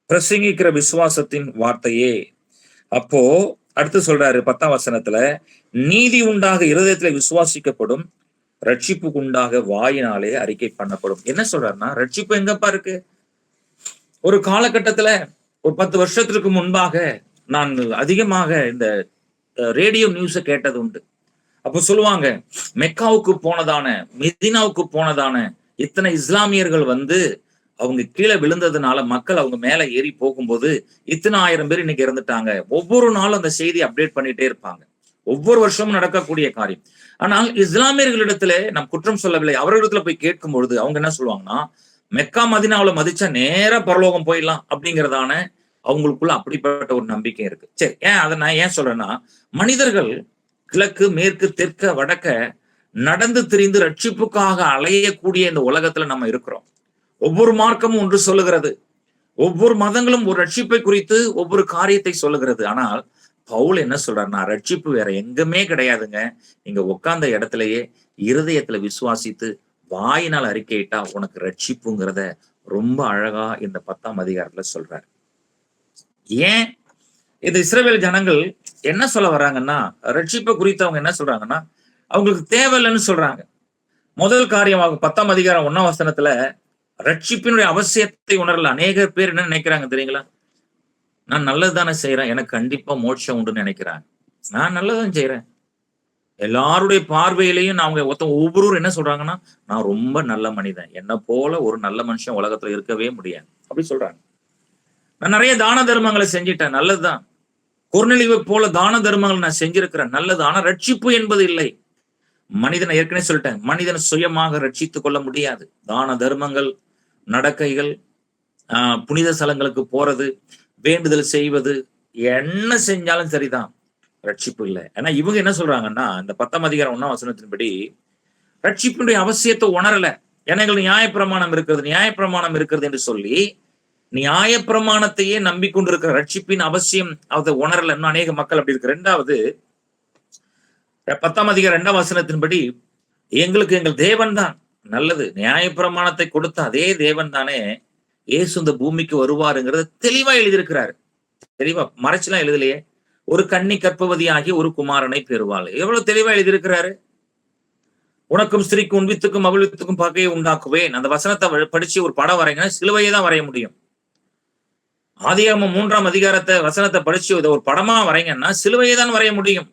பிரசங்கிக்கிற விசுவாசத்தின் வார்த்தையே. அப்போ அடுத்து சொல்றாரு 10ஆம் வசனத்துல, நீதி உண்டாக இருதயத்துல விசுவாசிக்கப்படும், ரட்சிப்புக்கு உண்டாக வாயினாலே அறிக்கை பண்ணப்படும். என்ன சொல்றாருன்னா, ரட்சிப்பு எங்கப்பா இருக்கு? ஒரு காலகட்டத்துல ஒரு 10 வருஷத்திற்கு முன்பாக நான் அதிகமாக இந்த ரேடியோ நியூஸை கேட்டது உண்டு. அப்ப சொல்லுவாங்க, மெக்காவுக்கு போனதான, மெதினாவுக்கு போனதான இத்தனை இஸ்லாமியர்கள் வந்து அவங்க கீழே விழுந்ததுனால மக்கள் அவங்க மேல ஏறி போகும்போது இத்தனை 1000 பேர் இன்னைக்கு இறந்துட்டாங்க. ஒவ்வொரு நாளும் அந்த செய்தி அப்டேட் பண்ணிட்டே இருப்பாங்க. ஒவ்வொரு வருஷமும் நடக்கக்கூடிய காரியம். ஆனால் இஸ்லாமியர்களிடத்துல நாம் குற்றம் சொல்லவில்லை. அவர்களிடத்துல போய் கேட்கும் பொழுது அவங்க என்ன சொல்லுவாங்கன்னா, மெக்கா மதினாவுல மதிச்சா நேரா பரலோகம் போயிடலாம் அப்படிங்கிறதான அவங்களுக்குள்ள அப்படிப்பட்ட ஒரு நம்பிக்கை இருக்கு. சரி, அதை நான் ஏன் சொல்றேன்னா, மனிதர்கள் கிழக்கு மேற்கு தெற்க வடக்க நடந்து திரிந்து ரட்சிப்புக்காக அலையக்கூடிய இந்த உலகத்துல நம்ம இருக்கிறோம். ஒவ்வொரு மார்க்கமும் ஒன்று சொல்லுகிறது. ஒவ்வொரு மதங்களும் ஒரு ரட்சிப்பை குறித்து ஒவ்வொரு காரியத்தை சொல்லுகிறது. ஆனால் பவுல் என்ன சொல்றாருன்னா, ரட்சிப்பு வேற எங்குமே கிடையாதுங்க. நீங்க உட்கார்ந்த இடத்திலேயே இருதயத்துல விசுவாசித்து வாயினால் அறிக்கையிட்டா உனக்கு ரட்சிப்புங்கிறத ரொம்ப அழகா இந்த 10ஆம் அதிகாரத்துல சொல்றாரு. ஏன் இந்த இஸ்ரவேல் ஜனங்கள் என்ன சொல்ல வர்றாங்கன்னா, ரட்சிப்பை குறித்து அவங்க என்ன சொல்றாங்கன்னா, அவங்களுக்கு தேவையில்லைன்னு சொல்றாங்க. முதல் காரியமாக 10ஆம் அதிகாரம் 1ஆம் வசனத்துல ரட்சிப்பினுடைய அவசியத்தை உணரல. அநேக பேர் என்ன நினைக்கிறாங்க தெரியுங்களா? நான் நல்லதுதானே செய்யறேன், எனக்கு கண்டிப்பா மோட்சம் உண்டுன்னு நினைக்கிறாங்க. நான் நல்லதான் செய்யறேன். எல்லாருடைய பார்வையிலையும் அவங்க ஒவ்வொருவரும் என்ன சொல்றாங்கன்னா, நான் ரொம்ப நல்ல மனிதன், என்ன போல ஒரு நல்ல மனுஷன் உலகத்துல இருக்கவே முடியாது அப்படி சொல்றாங்க. நான் நிறைய தான தர்மங்களை செஞ்சிட்டேன், நல்லதுதான். கொர்நேலியுவை போல தான தர்மங்கள் நான் செஞ்சிருக்கிறேன், நல்லது. ஆனா ரட்சிப்பு என்பது இல்லை. மனிதனை ஏற்கனவே சொல்லிட்டேன், மனிதன் சுயமாக ரட்சித்துக் கொள்ள முடியாது. தான தர்மங்கள், நடக்கைகள், புனித ஸ்தலங்களுக்கு போறது, வேண்டுதல் செய்வது, என்ன செஞ்சாலும் சரிதான், ரட்சிப்பு இல்லை. ஏன்னா இவங்க என்ன சொல்றாங்கன்னா, இந்த 10ஆம் அதிகாரம் 1ஆம் வசனத்தின்படி ரட்சிப்பினுடைய அவசியத்தை உணரல. ஏன்னா எங்களுக்கு நியாயப்பிரமாணம் இருக்கிறது என்று சொல்லி நியாயப்பிரமாணத்தையே நம்பிக்கொண்டிருக்கிற ரட்சிப்பின் அவசியம் அதை உணரல. இன்னும் அநேக மக்கள் அப்படி இருக்கு. 2வது 10ஆம் அதிகாரம் 2ஆம் வசனத்தின்படி எங்களுக்கு எங்கள் தேவன் தான் நல்லது. நியாயப்பிரமாணத்தை கொடுத்த அதே தேவன் தானே இயேசு இந்த பூமிக்கு வருவாருங்கிறத தெளிவா எழுதியிருக்கிறாரு. தெளிவா மறைச்சுலாம் எழுதலையே. ஒரு கன்னி கற்பவதியாகி ஒரு குமாரனை பெறுவாள். எவ்வளவு தெளிவா எழுதியிருக்கிறாரு. உனக்கும் ஸ்திரீக்கும் உன் வித்துக்கும் அவள் வித்துக்கும் பகையை உண்டாக்குவேன். அந்த வசனத்தை படிச்சு ஒரு படம் வரைங்கன்னா சிலுவையை தான் வரைய முடியும். ஆதியாகமம் 3ஆம் அதிகாரத்தை வசனத்தை படிச்சு ஒரு படமா வரைங்கன்னா சிலுவையை தான் வரைய முடியும்.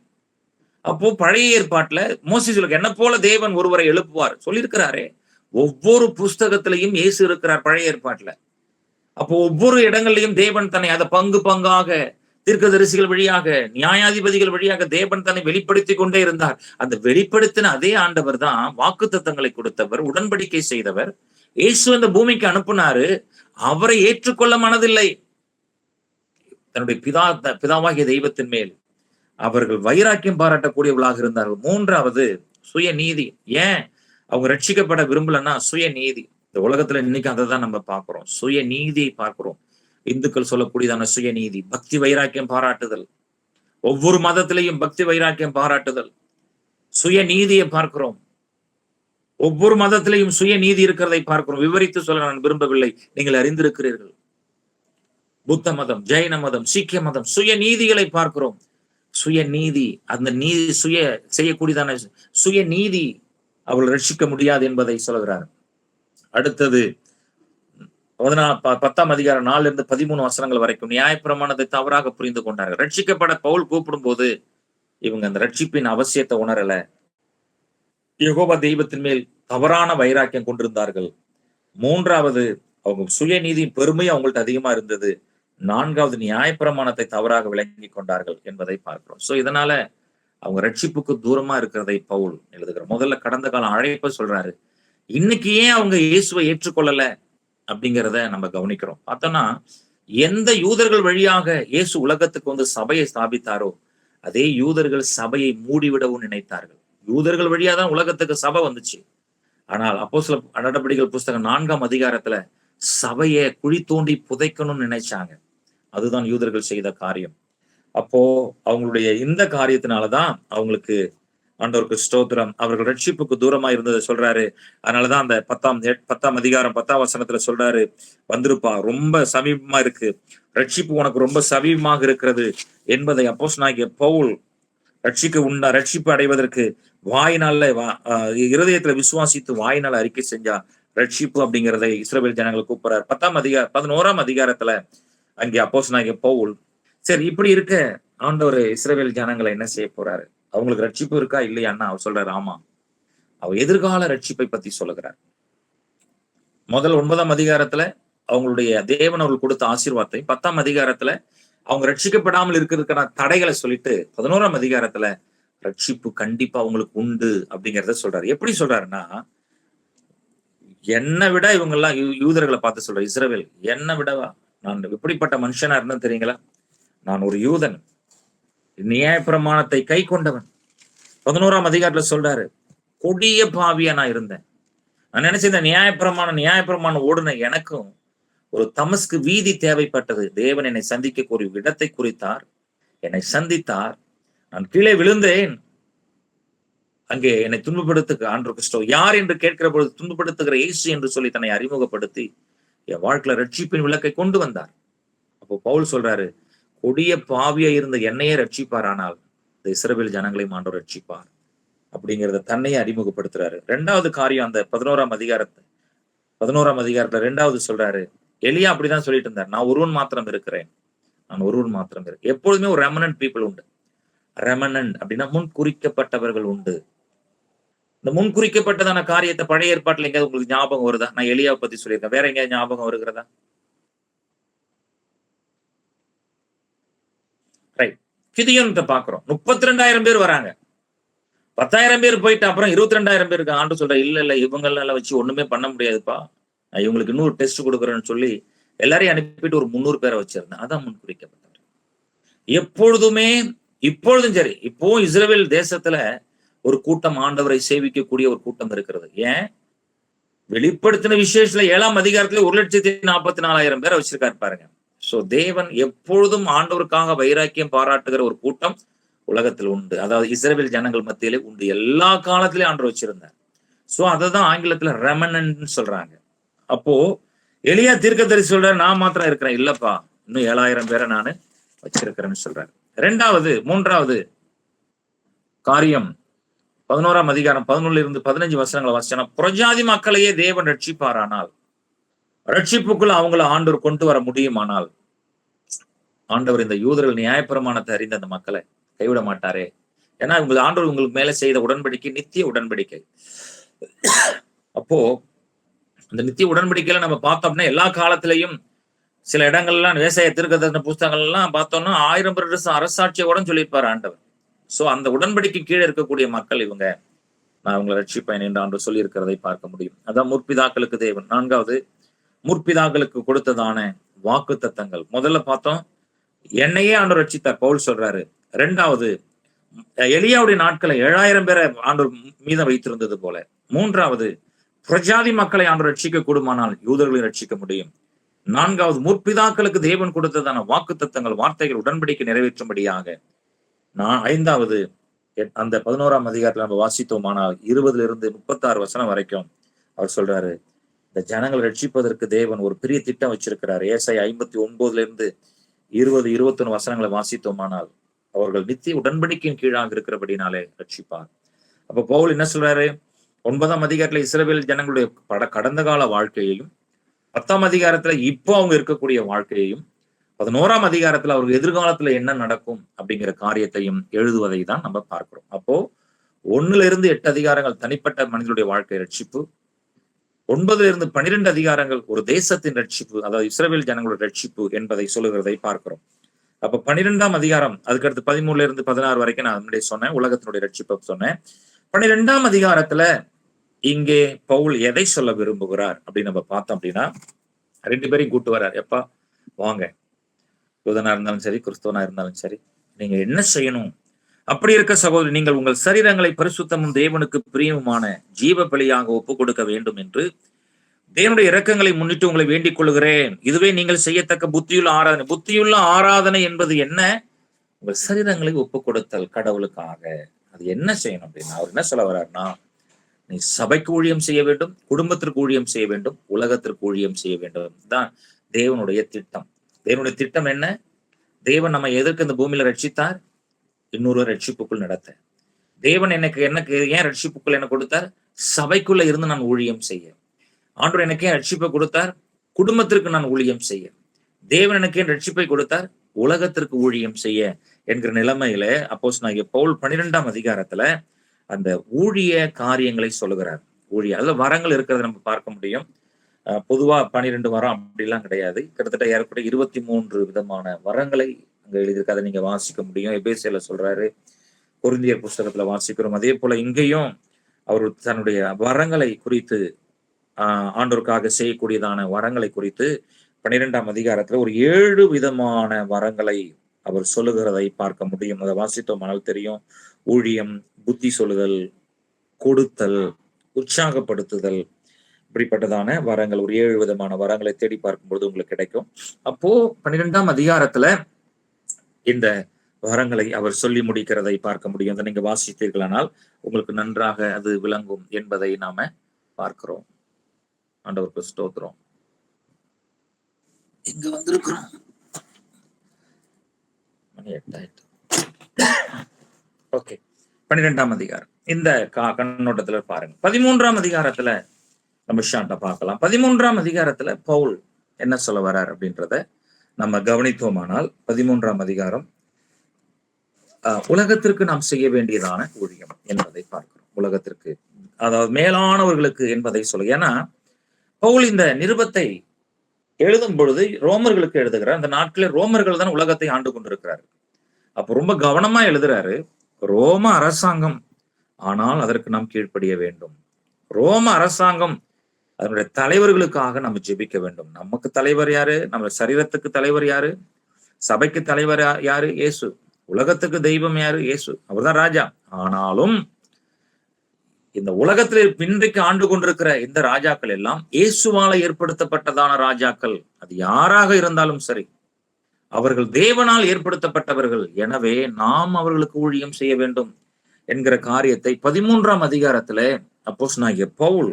அப்போ பழைய ஏற்பாட்டுல மோசே சொல்லுங்க, என்ன போல தேவன் ஒருவரை எழுப்புவார் சொல்லியிருக்கிறாரே. ஒவ்வொரு புஸ்தகத்திலையும் இயேசு இருக்கிறார் பழைய ஏற்பாட்டுல. அப்போ ஒவ்வொரு இடங்கள்லையும் தேவன் தன்னை அதை பங்கு பங்காக தீர்க்கதரிசிகள் வழியாக நியாயாதிபதிகள் வழியாக தேவன் தன்னை வெளிப்படுத்தி கொண்டே இருந்தார். அந்த வெளிப்படுத்தின அதே ஆண்டவர் தான் வாக்குத்தத்தங்களை கொடுத்தவர், உடன்படிக்கை செய்தவர். இயேசு அந்த பூமிக்கு அனுப்புனாரு. அவரை ஏற்றுக்கொள்ள மனதில்லை. தன்னுடைய பிதாவாகிய தெய்வத்தின் மேல் அவர்கள் வைராக்கியம் பாராட்டக்கூடியவர்களாக இருந்தார்கள். 3வது சுயநீதி. ஏன் அவங்க ரட்சிக்கப்பட விரும்பலன்னா சுயநீதி. இந்த உலகத்துல இன்னைக்கு அதை தான் நம்ம பார்க்கிறோம். சுயநீதியை பார்க்கிறோம். இந்துக்கள் சொல்லக்கூடியதான சுயநீதி, பக்தி வைராக்கியம் பாராட்டுதல், ஒவ்வொரு மதத்திலையும் பக்தி வைராக்கியம் பாராட்டுதல், சுயநீதியை பார்க்கிறோம். ஒவ்வொரு மதத்திலையும் சுயநீதி இருக்கிறதை பார்க்கிறோம். விவரித்து சொல்ல நான் விரும்பவில்லை, நீங்கள் அறிந்திருக்கிறீர்கள். புத்த மதம், ஜெயின மதம், சீக்கிய மதம், சுயநீதிகளை பார்க்கிறோம். சுயநீதி, அந்த நீதி செய்யக்கூடியதான சுயநீதி அவள் ரட்சிக்க முடியாது என்பதை சொல்கிறார். அடுத்தது 10ஆம் அதிகாரம் 4 to 13 வசனங்கள் வரைக்கும் நியாயப்பிரமாணத்தை தவறாக புரிந்து கொண்டார்கள். ரட்சிக்கப்பட பவுல் கூப்பிடும் போது இவங்க அந்த ரட்சிப்பின் அவசியத்தை உணரல. யெகோவா தெய்வத்தின் மேல் தவறான வைராக்கியம் கொண்டிருந்தார்கள். 3வது அவங்க சுயநீதி பெருமை அவங்கள்ட்ட அதிகமா இருந்தது. 4வது நியாயப்பிரமாணத்தை தவறாக விளங்கி கொண்டார்கள் என்பதை பார்க்கிறோம். சோ இதனால அவங்க ரட்சிப்புக்கு தூரமா இருக்கிறதை பவுல் எழுதுகிறார். முதல்ல கடந்த காலம் அழைப்ப சொல்றாரு. இன்னைக்கு ஏன் அவங்க இயேசுவை ஏற்றுக்கொள்ளல அப்படிங்கிறத நம்ம கவனிக்கிறோம். பார்த்தோம்னா எந்த யூதர்கள் வழியாக இயேசு உலகத்துக்கு வந்து சபையை ஸ்தாபித்தாரோ அதே யூதர்கள் சபையை மூடிவிடவும் நினைத்தார்கள். யூதர்கள் வழியா தான் உலகத்துக்கு சபை வந்துச்சு. ஆனால் அப்போஸ்தலர் நடபடிகள் புஸ்தகம் 4ஆம் அதிகாரத்துல சபையை குழி தோண்டி புதைக்கணும்னு நினைச்சாங்க. அதுதான் யூதர்கள் செய்த காரியம். அப்போ அவங்களுடைய இந்த காரியத்தினாலதான் அவங்களுக்கு ஆண்டவருக்கு ஸ்தோத்திரம், அவர்கள் ரட்சிப்புக்கு தூரமா இருந்ததை சொல்றாரு. அதனாலதான் அந்த 10ஆம் அதிகாரம் 10ஆம் வசனத்துல சொல்றாரு, வந்திருப்பா, ரொம்ப சமீபமா இருக்கு, ரட்சிப்பு உனக்கு ரொம்ப சமீபமாக இருக்கிறது என்பதை அப்போஸ்தலனாகிய பவுல் ரட்சிப்பு அடைவதற்கு வாயினால இருதயத்துல விசுவாசித்து வாயினால அறிக்கை செஞ்சா ரட்சிப்பு அப்படிங்கிறதை இஸ்ரவேல் ஜனங்களை கூப்பிடுறாரு. 11ஆம் அதிகாரத்துல அங்கே அப்போஸ்தலனாகிய பவுல் சரி இப்படி இருக்க ஆண்டவர் இஸ்ரவேல் ஜனங்களை என்ன செய்ய போறாரு, அவங்களுக்கு ரட்சிப்பு இருக்கா இல்லையான்னா அவர் சொல்றாரு, ஆமா, அவர் எதிர்கால ரட்சிப்பை பத்தி சொல்லுகிறார். முதல் 9ஆம் அதிகாரத்துல அவங்களுடைய தேவன் அவர்கள் கொடுத்த ஆசீர்வாதத்தை, 10ஆம் அதிகாரத்துல அவங்க ரட்சிக்கப்படாமல் இருக்கிறதுக்கான தடைகளை சொல்லிட்டு 11ஆம் அதிகாரத்துல ரட்சிப்பு கண்டிப்பா அவங்களுக்கு உண்டு அப்படிங்கிறத சொல்றாரு. எப்படி சொல்றாருன்னா, என்னை விட இவங்க எல்லாம் யூதர்களை பார்த்து சொல்ற, இஸ்ரவேல் என்னை விடவா, நான் எப்படிப்பட்ட மனுஷனா இருந்தேன் தெரியுங்களா, நான் ஒரு யூதன், நியாயப்பிரமாணத்தை கை கொண்டவன். 11ஆம் அதிகாரத்துல சொல்றாரு, கொடிய பாவியா நான் இருந்தேன். நான் நினைச்சேன் நியாயப்பிரமாணம் ஓடுன எனக்கும் ஒரு தமஸ்கு வீதி தேவைப்பட்டது. தேவன் என்னை சந்திக்க ஒரு இடத்தை குறித்தார், என்னை சந்தித்தார், நான் கீழே விழுந்தேன். அங்கே என்னை துன்பப்படுத்துக ஆண்டவர் கிறிஸ்தோ யார் என்று கேட்கிற பொழுது துன்பப்படுத்துகிற இயேசு என்று சொல்லி தன்னை அறிமுகப்படுத்தி என் வாழ்க்கையில ரட்சிப்பின் விளக்கை கொண்டு வந்தார். அப்போ பவுல் சொல்றாரு, கொடிய பாவியா இருந்த என்னையே ரட்சிப்பார், ஆனால் இந்த இஸ்ரவேல் ஜனங்களையும் ஆண்டவர் ரட்சிப்பார் அப்படிங்கிறத தன்னையே அறிமுகப்படுத்துறாரு. 2வது காரியம், அந்த 11ஆம் அதிகாரத்துல 2வது சொல்றாரு, எலியா அப்படிதான் சொல்லிட்டு இருந்தார், நான் ஒருவன் மாத்திரம் இருக்கிறேன். எப்பொழுதுமே ஒரு ரெமனன்ட் பீப்புள் உண்டு. ரெமனன்ட் அப்படின்னா முன் குறிக்கப்பட்டவர்கள் உண்டு. இந்த முன் குறிக்கப்பட்டதான காரியத்தை பழைய ஏற்பாட்டுல எங்கேயாவது உங்களுக்கு ஞாபகம் வருதா? நான் எலியாவை பத்தி சொல்லியிருக்கேன், வேற எங்கேயாவது ஞாபகம் வருகிறதா? ரைட், கிதியோன் பாக்குறோம், 32,000 பேர் வராங்க, 10,000 பேர் போயிட்டு அப்புறம் 22,000 பேருக்கு ஆண்டு சொல்ற, இல்ல இவங்களெல்லாம் வச்சு ஒண்ணுமே பண்ண முடியாதுப்பா, நான் இவங்களுக்கு இன்னொரு டெஸ்ட் கொடுக்குறேன்னு சொல்லி எல்லாரையும் அனுப்பிட்டு ஒரு 300 பேரை வச்சிருந்தேன். அதான் முன் குறிக்கப்பட்டவர். எப்பொழுதுமே இப்பொழுதும் சரி, இப்போ இஸ்ரவேல் தேசத்துல ஒரு கூட்டம் ஆண்டவரை சேவிக்கக்கூடிய ஒரு கூட்டம் இருக்கிறது. ஏன்? வெளிப்படுத்தின விசேஷத்துல 7ஆம் அதிகாரத்துல 1,44,000 பேரை வச்சிருக்காரு பாருங்க. சோ தேவன் எப்பொழுதும் ஆண்டவருக்காக வைராக்கியம் பாராட்டுகிற ஒரு கூட்டம் உலகத்தில் உண்டு. அதாவது இஸ்ரவேல் ஜனங்கள் மத்தியிலே உண்டு. எல்லா காலத்திலேயும் ஆண்டவர் வச்சிருந்தார். சோ அததான் ஆங்கிலத்துல ரெமனன்ட்னு சொல்றாங்க. அப்போ எலியா தீர்க்கதரிசி சொல்றாரு, நான் மாத்திரம் இருக்கிறேன். இல்லப்பா, இன்னும் 7,000 பேரை நானு வச்சிருக்கிறேன்னு சொல்றாரு. மூன்றாவது காரியம் 11ஆம் அதிகாரம் 11-15 வசனங்களை வாசிச்சா, புறஜாதி மக்களையே தேவன் ரட்சிப்பாரானால், ரட்சிப்புக்குள்ள அவங்கள ஆண்டவர் கொண்டு வர முடியுமானால், ஆண்டவர் இந்த யூதர்கள் நியாயப்பிரமாணத்தை அறிந்த அந்த மக்களை கைவிட மாட்டாரே. ஏன்னா ஆண்டவர் உங்களுக்கு மேல செய்த உடன்படிக்கை நித்திய உடன்படிக்கை. அப்போ அந்த நித்திய உடன்படிக்கையில நம்ம பார்த்தோம்னா எல்லா காலத்திலையும் சில இடங்கள்லாம் விவசாய தீர்க்கதரிசன புஸ்தகங்கள் எல்லாம் பார்த்தோம்னா 1000 வருஷம் அரசாட்சியோட சொல்லியிருப்பாரு ஆண்டவர். சோ அந்த உடன்படிக்கை கீழே இருக்கக்கூடிய மக்கள் இவங்க, நான் அவங்களை ரட்சிப்பேன் என்று ஆண்டவர் சொல்லி இருக்கிறதை பார்க்க முடியும். அதான் முற்பிதாக்களுக்கு தேவன். 4வது, முற்பிதாக்களுக்கு கொடுத்ததான வாக்கு தத்தங்கள். முதல்ல பார்த்தோம், என்னையே ஆண்டவர் ரட்சித்தார், பவுல் சொல்றாரு. 2வது, எலியாவுடைய நாட்களை 7,000 பேரை ஆண்டவர் மீதம் வைத்திருந்தது போல. 3வது, பிரஜாதி மக்களை ஆண்டவர் ரட்சிக்க கூடுமானால் யூதர்களை ரட்சிக்க முடியும். 4வது, முற்பிதாக்களுக்கு தேவன் கொடுத்ததான வாக்கு தத்தங்கள், வார்த்தைகள், உடன்படிக்கை நிறைவேற்றும்படியாக. 5வது, அந்த 11ஆம் அதிகாரத்துல நம்ம வாசித்தோமானால் 20-36 வசனம் வரைக்கும் அவர் சொல்றாரு, இந்த ஜனங்களை ரட்சிப்பதற்கு தேவன் ஒரு பெரிய திட்டம் வச்சிருக்கிறார். ஏசாயா 59-20-21 வசனங்களை வாசித்தோமானால் அவர்கள் நித்திய உடன்படிக்கையின் கீழாக இருக்கிறபடினாலே ரட்சிப்பார். அப்ப பவுல் என்ன சொல்றாரு? 9ஆம் அதிகாரத்துல இஸ்ரவேல் ஜனங்களுடைய கடந்த கால வாழ்க்கையையும், 10ஆம் அதிகாரத்துல இப்போ அவங்க இருக்கக்கூடிய வாழ்க்கையையும், 11ஆம் அதிகாரத்துல அவருக்கு எதிர்காலத்துல என்ன நடக்கும் அப்படிங்கிற காரியத்தையும் எழுதுவதை தான் நம்ம பார்க்கிறோம். அப்போ 1-8 அதிகாரங்கள் தனிப்பட்ட மனிதனுடைய வாழ்க்கை ரட்சிப்பு, 9-12 அதிகாரங்கள் ஒரு தேசத்தின் ரட்சிப்பு, அதாவது இஸ்ரவேல் ஜனங்களுடைய ரட்சிப்பு என்பதை சொல்லுகிறதை பார்க்கிறோம். அப்ப 12ஆம் அதிகாரம், அதுக்கடுத்து 13-16 வரைக்கும் நான் முன்னாடி சொன்னேன், உலகத்தினுடைய ரட்சிப்பை சொன்னேன். 12ஆம் அதிகாரத்துல இங்கே பவுல் எதை சொல்ல விரும்புகிறார் அப்படின்னு நம்ம பார்த்தோம் அப்படின்னா, 2 பேரையும் கூட்டு வர்றார். எப்பா வாங்க, யூதனா இருந்தாலும் சரி, கிறிஸ்தவனா இருந்தாலும் சரி, நீங்க என்ன செய்யணும்? அப்படி இருக்க சகோதரி, நீங்கள் உங்கள் சரீரங்களை பரிசுத்தமும் தேவனுக்கு பிரியமுமான ஜீவ பலியாக ஒப்புக் கொடுக்க வேண்டும் என்று தேவனுடைய இரக்கங்களை முன்னிட்டு உங்களை வேண்டிக் கொள்கிறேன். இதுவே நீங்கள் செய்யத்தக்க புத்தியுள்ள ஆராதனை. புத்தியுள்ள ஆராதனை என்பது என்ன? உங்கள் சரீரங்களை ஒப்புக் கொடுத்தல் கடவுளுக்காக. அது என்ன செய்யணும் அப்படின்னா, அவர் என்ன சொல்ல வர்றாருன்னா, நீ சபைக்கு ஊழியம் செய்ய வேண்டும், குடும்பத்திற்கு ஊழியம் செய்ய வேண்டும், உலகத்திற்கு ஊழியம் செய்ய வேண்டும். தான் தேவனுடைய திட்டம். தேவனுடைய திட்டம் என்ன? தேவன் நம்ம எதற்கு இந்த பூமியில ரட்சித்தார்? இன்னொரு ரட்சிப்புக்குள் நடத்த. தேவன் எனக்கு ஏன் ரட்சிப்புக்குள் என்ன கொடுத்தார்? சபைக்குள்ள இருந்து நான் ஊழியம் செய்ய. ஆண்டவர் எனக்கு ஏன் ரட்சிப்பை கொடுத்தார்? குடும்பத்திற்கு நான் ஊழியம் செய்ய. தேவன் எனக்கு ஏன் ரட்சிப்பை கொடுத்தார்? உலகத்திற்கு ஊழியம் செய்ய என்கிற நிலைமையில அப்போஸ்தலனாகிய பவுல் 12ஆம் அதிகாரத்துல அந்த ஊழிய காரியங்களை சொல்லுகிறார். அதுல வரங்கள் இருக்கிறத நம்ம பார்க்க முடியும். பொதுவா 12 வரம் அப்படிலாம் கிடையாது. கிட்டத்தட்ட ஏறக்குறைய 23 விதமான வரங்களை அங்க எழுதியிருக்கு. அதை நீங்க வாசிக்க முடியும். எபேசியர்ல சொல்றாரு, கொரிந்தியர் புஸ்தகத்துல வாசிக்கிறோம். அதே போல இங்கேயும் அவர் தன்னுடைய வரங்களை குறித்து, ஆண்டோருக்காக செய்யக்கூடியதான வரங்களை குறித்து 12ஆம் அதிகாரத்துல ஒரு 7 விதமான வரங்களை அவர் சொல்லுகிறதை பார்க்க முடியும். அதை வாசித்தோமானால் தெரியும். ஊழியம், புத்தி சொல்லுதல், கொடுத்தல், உற்சாகப்படுத்துதல், இப்படிப்பட்டதான வரங்கள், ஒரு 7 விதமான வரங்களை தேடி பார்க்கும்போது உங்களுக்கு கிடைக்கும். அப்போ 12ஆம் அதிகாரத்துல இந்த வரங்களை அவர் சொல்லி முடிக்கிறதை பார்க்க முடியும். அதை நீங்க வாசித்தீர்களானால் உங்களுக்கு நன்றாக அது விளங்கும் என்பதை நாம பார்க்கிறோம். ஆண்டவருக்கு ஸ்தோத்திரம். எங்க வந்திருக்கிறோம்? மணி 8 ஆயிட்டு. ஓகே, 12ஆம் அதிகாரம் இந்த கண்ணோட்டத்துல பாருங்க. 13ஆம் அதிகாரத்துல நம்ம ஷார்ட்டா பார்க்கலாம். 13ஆம் அதிகாரத்துல பவுல் என்ன சொல்ல வர்றார் அப்படின்றத நம்ம கவனித்தோமானால், 13ஆம் அதிகாரம் உலகத்திற்கு நாம் செய்ய வேண்டியதான ஊழியம் என்பதை பார்க்கிறோம். உலகத்திற்கு, அதாவது மேலானவர்களுக்கு என்பதை சொல்ல. ஏன்னா பவுல் இந்த நிருபத்தை எழுதும் பொழுது ரோமர்களுக்கு எழுதுகிறார். அந்த நாட்களில் ரோமர்கள் தான் உலகத்தை ஆண்டு கொண்டிருக்கிறாரு. அப்ப ரொம்ப கவனமா எழுதுறாரு. ரோம அரசாங்கம், ஆனால் அதற்கு நாம் கீழ்ப்படிய வேண்டும். ரோம அரசாங்கம், அதனுடைய தலைவர்களுக்காக நம்ம ஜெபிக்க வேண்டும். நமக்கு தலைவர் யாரு? நம்ம சரீரத்துக்கு தலைவர் யாரு? சபைக்கு தலைவர் யாரு? இயேசு. உலகத்துக்கு தெய்வம் யாரு? இயேசு. அவர்தான் ராஜா. ஆனாலும் இந்த உலகத்தில் இன்றைக்கு ஆண்டு கொண்டிருக்கிற இந்த ராஜாக்கள் எல்லாம் இயேசுவால ஏற்படுத்தப்பட்டதான ராஜாக்கள். அது யாராக இருந்தாலும் சரி, அவர்கள் தேவனால் ஏற்படுத்தப்பட்டவர்கள். எனவே நாம் அவர்களுக்கு ஊழியம் செய்ய வேண்டும் என்கிற காரியத்தை 13ஆம் அதிகாரத்துல அப்போஸ்தலனாகிய பவுல்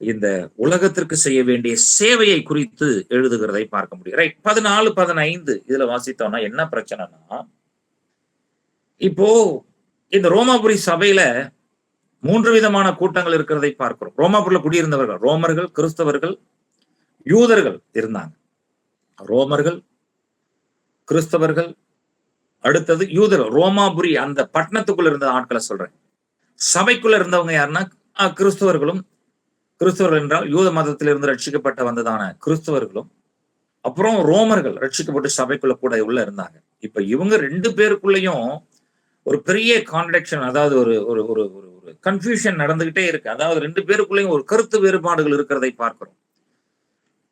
இந்த உலகத்திற்கு செய்ய வேண்டிய சேவையை குறித்து எழுதுகிறதை பார்க்க முடியும். ரைட், 14, 15 இதுல வாசித்தோம்னா என்ன பிரச்சனைனா, இப்போ இந்த ரோமாபுரி சபையில 3 விதமான கூட்டங்கள் இருக்கிறதை பார்க்கிறோம். ரோமாபுரில குடியிருந்தவர்கள், ரோமர்கள், கிறிஸ்தவர்கள், யூதர்கள் இருந்தாங்க. ரோமர்கள், கிறிஸ்தவர்கள், அடுத்தது யூதர்கள். ரோமாபுரி அந்த பட்டணத்துக்குள்ள இருந்த ஆட்களை சொல்றேன். சபைக்குள்ள இருந்தவங்க யாருன்னா கிறிஸ்தவர்களும், கிறிஸ்தவர்கள் என்றால் யூத மதத்திலிருந்து ரட்சிக்கப்பட்ட வந்ததான கிறிஸ்தவர்களும், அப்புறம் ரோமர்கள் ரட்சிக்கப்பட்டு சபைக்குள்ள கூட உள்ள இருந்தாங்க. இப்ப இவங்க 2 பேருக்குள்ளயும் ஒரு பெரிய கான்ட்ரடிக்ஷன், அதாவது ஒரு ஒரு ஒரு ஒரு கன்ஃபியூஷன் நடந்துகிட்டே இருக்கு. அதாவது 2 பேருக்குள்ளயும் ஒரு கருத்து வேறுபாடுகள் இருக்கிறதை பார்க்கிறோம்.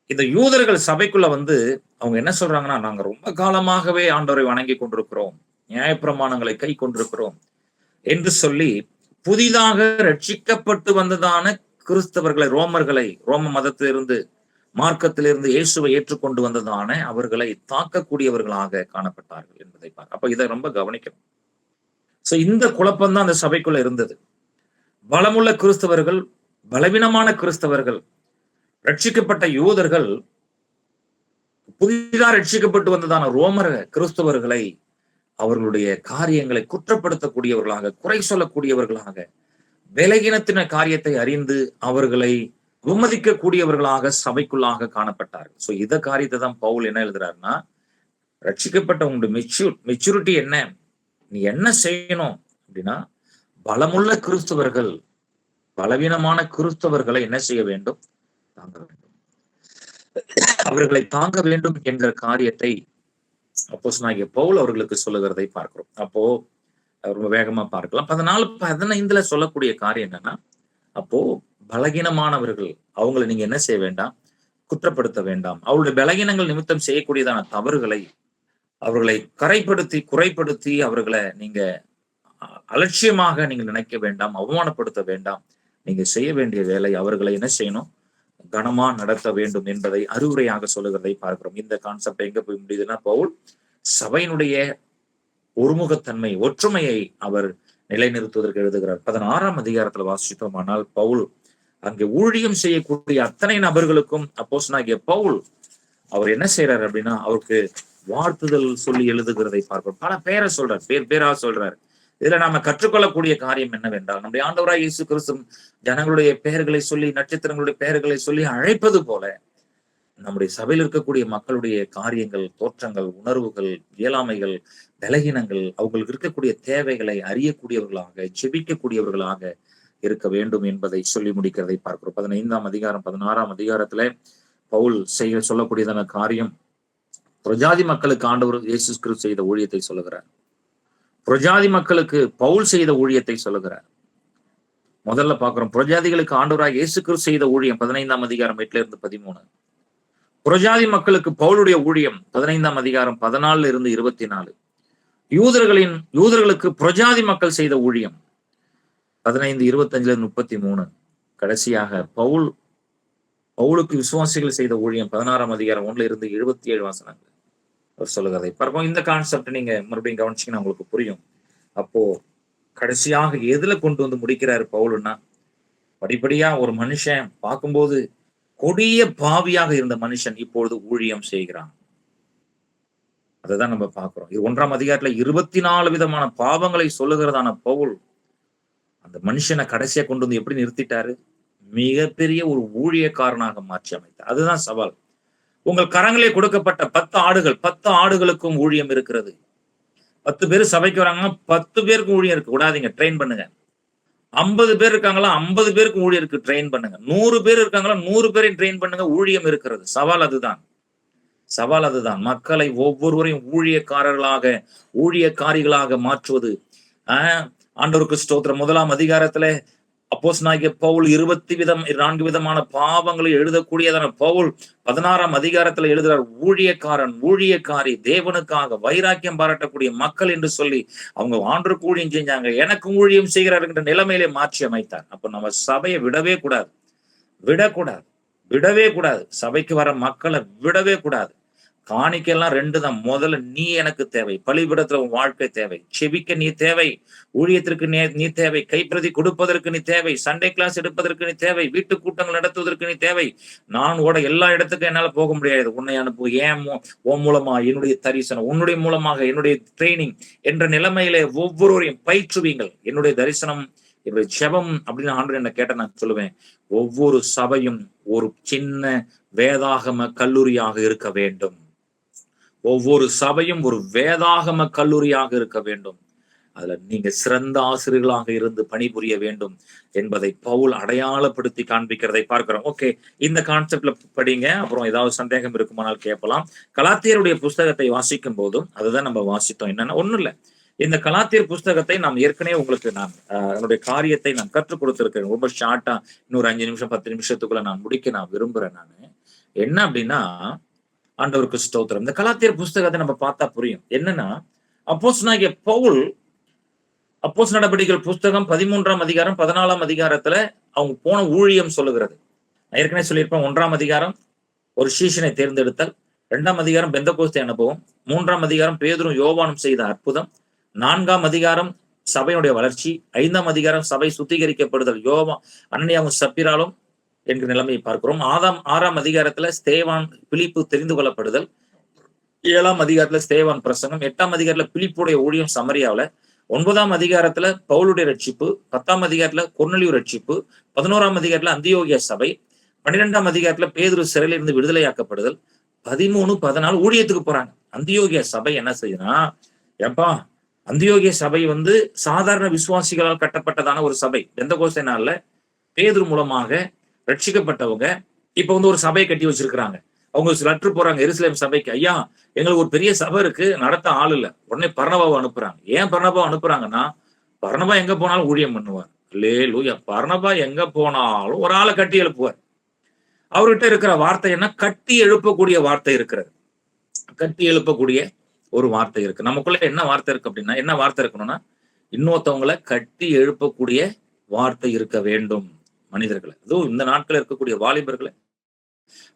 இந்த யூதர்கள் சபைக்குள்ள வந்து அவங்க என்ன சொல்றாங்கன்னா, நாங்க ரொம்ப காலமாகவே ஆண்டவரை வணங்கி கொண்டிருக்கிறோம், நியாயப்பிரமாணங்களை கை கொண்டிருக்கிறோம் என்று சொல்லி புதிதாக ரட்சிக்கப்பட்டு வந்ததான கிறிஸ்தவர்களை, ரோமர்களை, ரோம மதத்திலிருந்து, மார்க்கத்திலிருந்து இயேசுவை ஏற்றுக்கொண்டு வந்ததான அவர்களை தாக்கக்கூடியவர்களாக காணப்பட்டார்கள் என்பதை அப்ப இதை ரொம்ப கவனிக்கணும். சோ இந்த குழப்பம் தான் அந்த சபைக்குள்ள இருந்தது. பலமுள்ள கிறிஸ்தவர்கள், பலவீனமான கிறிஸ்தவர்கள், ரட்சிக்கப்பட்ட யூதர்கள், புதிதாக ரட்சிக்கப்பட்டு வந்ததான ரோமர கிறிஸ்தவர்களை அவர்களுடைய காரியங்களை குற்றப்படுத்தக்கூடியவர்களாக, குறை சொல்லக்கூடியவர்களாக, விலகினத்தின காரியத்தை அறிந்து அவர்களை விமதிக்கக்கூடியவர்களாக சபைக்குள்ளாக காணப்பட்டார்கள். சோ இத காரியத்தை தான் பவுல் என்ன எழுதுறாருன்னா, ரட்சிக்கப்பட்ட உங்களுடைய மெச்சூரிட்டி என்ன, நீ என்ன செய்யணும் அப்படின்னா, பலமுள்ள கிறிஸ்தவர்கள் பலவீனமான கிறிஸ்தவர்களை என்ன செய்ய வேண்டும், தாங்க வேண்டும், அவர்களை தாங்க வேண்டும் என்கிற காரியத்தை அப்போஸ்தலனாகிய பவுல் அவர்களுக்கு சொல்லுகிறதை பார்க்கிறோம். அப்போ ரொம்ப வேகமா பார்க்கலாம். 14, 15 சொல்லக்கூடிய காரியம் என்னன்னா, அப்போ பலகீனமானவர்கள் அவங்களை நீங்க என்ன செய்ய வேண்டாம், குற்றப்படுத்த வேண்டாம். அவருடைய பலகீனங்கள் நிமித்தம் செய்யக்கூடியதான தவறுகளை அவர்களை கரைப்படுத்தி, குறைப்படுத்தி அவர்களை நீங்க அலட்சியமாக நீங்க நினைக்க வேண்டாம், அவமானப்படுத்த வேண்டாம். நீங்க செய்ய வேண்டிய வேலை அவர்களை என்ன செய்யணும், கனமா நடத்த வேண்டும் என்பதை அறிவுரையாக சொல்லுகிறதை பார்க்கிறோம். இந்த கான்செப்ட் எங்க போய் முடியுதுன்னா, பவுல் சபையினுடைய ஒருமுகத்தன்மை, ஒற்றுமையை அவர் நிலைநிறுத்துவதற்கு எழுதுகிறார். 16ஆம் அதிகாரத்துல வாசித்தோமானால், பவுல் அங்கே ஊழியம் செய்யக்கூடிய அத்தனை நபர்களுக்கும் அப்போஸ்தலனாகிய பவுல் அவர் என்ன செய்யறாரு அப்படின்னா, அவருக்கு வாழ்த்துதல் சொல்லி எழுதுகிறதை பார்க்கிறோம். பல பேரை சொல்றார், பேரா சொல்றாரு. இதுல நாம கற்றுக்கொள்ளக்கூடிய காரியம் என்னவென்றால், நம்முடைய ஆண்டவராய் இயேசு கிறிஸ்து ஜனங்களுடைய பெயர்களை சொல்லி, நட்சத்திரங்களுடைய பெயர்களை சொல்லி அழைப்பது போல, நம்முடைய சபையில் இருக்கக்கூடிய மக்களுடைய காரியங்கள், தோற்றங்கள், உணர்வுகள், இயலாமைகள், பலகீனங்கள், அவங்களுக்கு இருக்கக்கூடிய தேவைகளை அறியக்கூடியவர்களாக, ஜெபிக்கக்கூடியவர்களாக இருக்க வேண்டும் என்பதை சொல்லி முடிக்கிறதை பார்க்கிறோம். 15ஆம் அதிகாரம் 16ஆம் அதிகாரத்துல பவுல் சொல்லக்கூடியதான காரியம், பிரஜாதி மக்களுக்கு ஆண்டவர் இயேசு கிறிஸ்து செய்த ஊழியத்தை சொல்லுகிறார். பிரஜாதி மக்களுக்கு பவுல் செய்த ஊழியத்தை சொல்லுகிறார். முதல்ல பார்க்கிறோம், பிரஜாதிகளுக்கு ஆண்டவராய் இயேசு கிறிஸ்து செய்த ஊழியம் 15ஆம் அதிகாரம் 8-13. பிரஜாதி மக்களுக்கு பவுலுடைய ஊழியம் 15ஆம் அதிகாரம் 14-24. யூதர்களுக்கு பிரஜாதி மக்கள் செய்த ஊழியம் 15:25-33. கடைசியாக பவுலுக்கு விசுவாசிகள் செய்த ஊழியம் 16ஆம் அதிகாரம் 1-7 வசனங்கள் அவர் சொல்லுகிறதை பார்ப்போம். இந்த கான்செப்ட் நீங்க மறுபடியும் கவனிச்சீங்கன்னா உங்களுக்கு புரியும். அப்போ கடைசியாக எதுல கொண்டு வந்து முடிக்கிறாரு பவுலுன்னா, படிப்படியா ஒரு மனுஷன் பார்க்கும்போது கொடிய பாவியாக இருந்த மனுஷன் இப்பொழுது ஊழியம் செய்கிறான். அதைதான் நம்ம பார்க்கிறோம். 1ஆம் அதிகாரத்துல 24 விதமான பாவங்களை சொல்லுகிறதான பவுல் அந்த மனுஷனை கடைசியா கொண்டு வந்து எப்படி நிறுத்திட்டாரு, மிகப்பெரிய ஒரு ஊழியக்காரனாக மாற்றி அமைத்தார். அதுதான் சவால். உங்கள் கரங்களே கொடுக்கப்பட்ட 10 ஆடுகள், 10 ஆடுகளுக்கும் ஊழியம் இருக்கிறது. 10 பேர் சபைக்கு வராங்கன்னா 10 பேருக்கு ஊழியம் இருக்கு, விடாதீங்க, ட்ரெயின் பண்ணுங்க. 50 பேர் இருக்காங்களா, 50 பேருக்கு ஊழியம் இருக்கு, ட்ரெயின் பண்ணுங்க. 100 பேர் இருக்காங்களா, 100 பேரையும் ட்ரெயின் பண்ணுங்க. ஊழியம் இருக்கிறது. சவால் அதுதான். மக்களை ஒவ்வொருவரையும் ஊழியக்காரர்களாக, ஊழியக்காரிகளாக மாற்றுவது. ஆண்டவருக்கு ஸ்தோத்திரம். 1ஆம் அதிகாரத்துல அப்போஸ்தலனாகிய பவுல் 4 விதமான பாவங்களை எழுதக்கூடியதான பவுல் 16ஆம் அதிகாரத்துல எழுதுறார், ஊழியக்காரன் ஊழியக்காரி தேவனுக்காக வைராக்கியம் பாராட்டக்கூடிய மக்கள் என்று சொல்லி அவங்க ஆண்டவருக்கு ஊழியம் செஞ்சாங்க, எனக்கு ஊழியம் செய்கிறார் என்ற நிலைமையிலே மாற்றி அமைத்தார். அப்ப நம்ம சபையை விடவே கூடாது, விடவே கூடாது. சபைக்கு வர மக்களை விடவே கூடாது. காணிக்கையெல்லாம் 2 தான். முதல்ல நீ எனக்கு தேவை, பலிபீடத்துல உன் வாழ்க்கை தேவை, செபிக்க நீ தேவை, ஊழியத்திற்கு நீ தேவை, கைப்பிரதி கொடுப்பதற்கு நீ தேவை, சண்டே கிளாஸ் எடுப்பதற்கு நீ தேவை, வீட்டு கூட்டங்கள் நடத்துவதற்கு நீ தேவை. நான் ஓட எல்லா இடத்துக்கும் என்னால போக முடியாது, உன்னை அனுப்பு, உன் மூலமா என்னுடைய தரிசனம், உன்னுடைய மூலமாக என்னுடைய ட்ரைனிங் என்ற நிலைமையிலே ஒவ்வொருவரையும் பயிற்றுவீங்கள். என்னுடைய தரிசனம், என்னுடைய ஜெபம் அப்படின்னு ஆண்டவர் என்ன கேட்ட நான் சொல்லுவேன், ஒவ்வொரு சபையும் ஒரு சின்ன வேதாகம கல்லூரியாக இருக்க வேண்டும். ஒவ்வொரு சபையும் ஒரு வேதாகம கல்லூரியாக இருக்க வேண்டும். அதுல நீங்க சிறந்த ஆசிரியர்களாக இருந்து பணிபுரிய வேண்டும் என்பதை பவுல் அடையாளப்படுத்தி காண்பிக்கிறதை பார்க்கிறோம். ஓகே, இந்த கான்செப்ட்ல படிங்க. அப்புறம் ஏதாவது சந்தேகம் இருக்குமானால் கேட்கலாம். கலாத்தியருடைய புஸ்தகத்தை வாசிக்கும் போதும் அதுதான் நம்ம வாசித்தோம். என்னன்னா ஒண்ணும் இல்லை, இந்த கலாத்தியர் புஸ்தகத்தை நாம் ஏற்கனவே உங்களுக்கு என்னுடைய காரியத்தை நான் கற்றுக் கொடுத்திருக்கிறேன். ரொம்ப ஷார்ட்டா இன்னொரு 5 நிமிஷம் 10 நிமிஷத்துக்குள்ள நான் முடிக்க நான் விரும்புறேன். நான் என்ன அப்படின்னா, ஆண்டவருக்கு ஸ்தோத்திரம், இந்த கலாத்தியர் புஸ்தகத்தை நம்ம பார்த்தா புரியும். என்னன்னா, அப்போஸ்தலனாகிய பவுல் அப்போஸ்தலர் நடபடிகள் புஸ்தகம் 13ஆம் அதிகாரம் 14ஆம் அதிகாரத்துல அவங்க போன ஊழியம் சொல்லுகிறது. நான் ஏற்கனவே சொல்லியிருப்பேன். 1ஆம் அதிகாரம் ஒரு சீஷனை தேர்ந்தெடுத்தல், 2ஆம் அதிகாரம் பெந்தகோஸ்தே அனுபவம், 3ஆம் அதிகாரம் பேதுரும் யோவானும் செய்த அற்புதம், 4ஆம் அதிகாரம் சபையுடைய வளர்ச்சி, 5ஆம் அதிகாரம் சபை சுத்திகரிக்கப்படுதல், யோவா அனனியாவும் சப்பிராலும் என்கிற நிலைமையை பார்க்கிறோம். 6ஆம் அதிகாரத்துல ஸ்தேவான் பிலிப்பு தெரிந்து கொள்ளப்படுதல், 7ஆம் அதிகாரத்துல ஸ்தேவான் பிரசங்கம், 8ஆம் அதிகாரத்துல பிலிப்புடைய ஊழியம் சமரியாவில, 9ஆம் அதிகாரத்துல பவுலுடைய ரட்சிப்பு, 10ஆம் அதிகாரத்துல கொர்நேலியு ரட்சிப்பு, 11ஆம் அதிகாரத்துல அந்தியோகியா சபை, 12ஆம் அதிகாரத்துல பேதுரு சிறையில இருந்து விடுதலையாக்கப்படுதல், 13, 14 ஊழியத்துக்கு போறாங்க. அந்தியோகியா சபை என்ன செய்யுதுன்னா, ஏப்பா அந்தியோகியா சபை சாதாரண விசுவாசிகளால் கட்டப்பட்டதான ஒரு சபை. பெந்தகோஸ்தே நாள்ல பேதுரு மூலமாக ரட்சிக்கப்பட்டவங்க இப்ப ஒரு சபையை கட்டி வச்சிருக்கிறாங்க. அவங்க லெட்டர் போறாங்க எருசலேம் சபைக்கு, ஐயா எங்களுக்கு ஒரு பெரிய சபை இருக்கு, நடத்த ஆள் இல்ல. உடனே பர்னபாவை அனுப்புறாங்க. ஏன் பர்னபாவை அனுப்புறாங்கன்னா, பர்னபா எங்க போனாலும் ஊழியம் பண்ணுவார். அல்லேலூயா. பர்னபா எங்க போனாலும் ஒரு ஆளை கட்டி எழுப்புவார். அவர்கிட்ட இருக்கிற வார்த்தை என்ன, கட்டி எழுப்பக்கூடிய வார்த்தை இருக்கிறது. கட்டி எழுப்பக்கூடிய ஒரு வார்த்தை இருக்கு. நமக்குள்ள என்ன வார்த்தை இருக்கு அப்படின்னா, என்ன வார்த்தை இருக்கணும்னா, இன்னொருத்தவங்களை கட்டி எழுப்பக்கூடிய வார்த்தை இருக்க வேண்டும். மனிதர்களை, அதுவும் இந்த நாட்கள் இருக்கக்கூடிய வாலிபர்களை,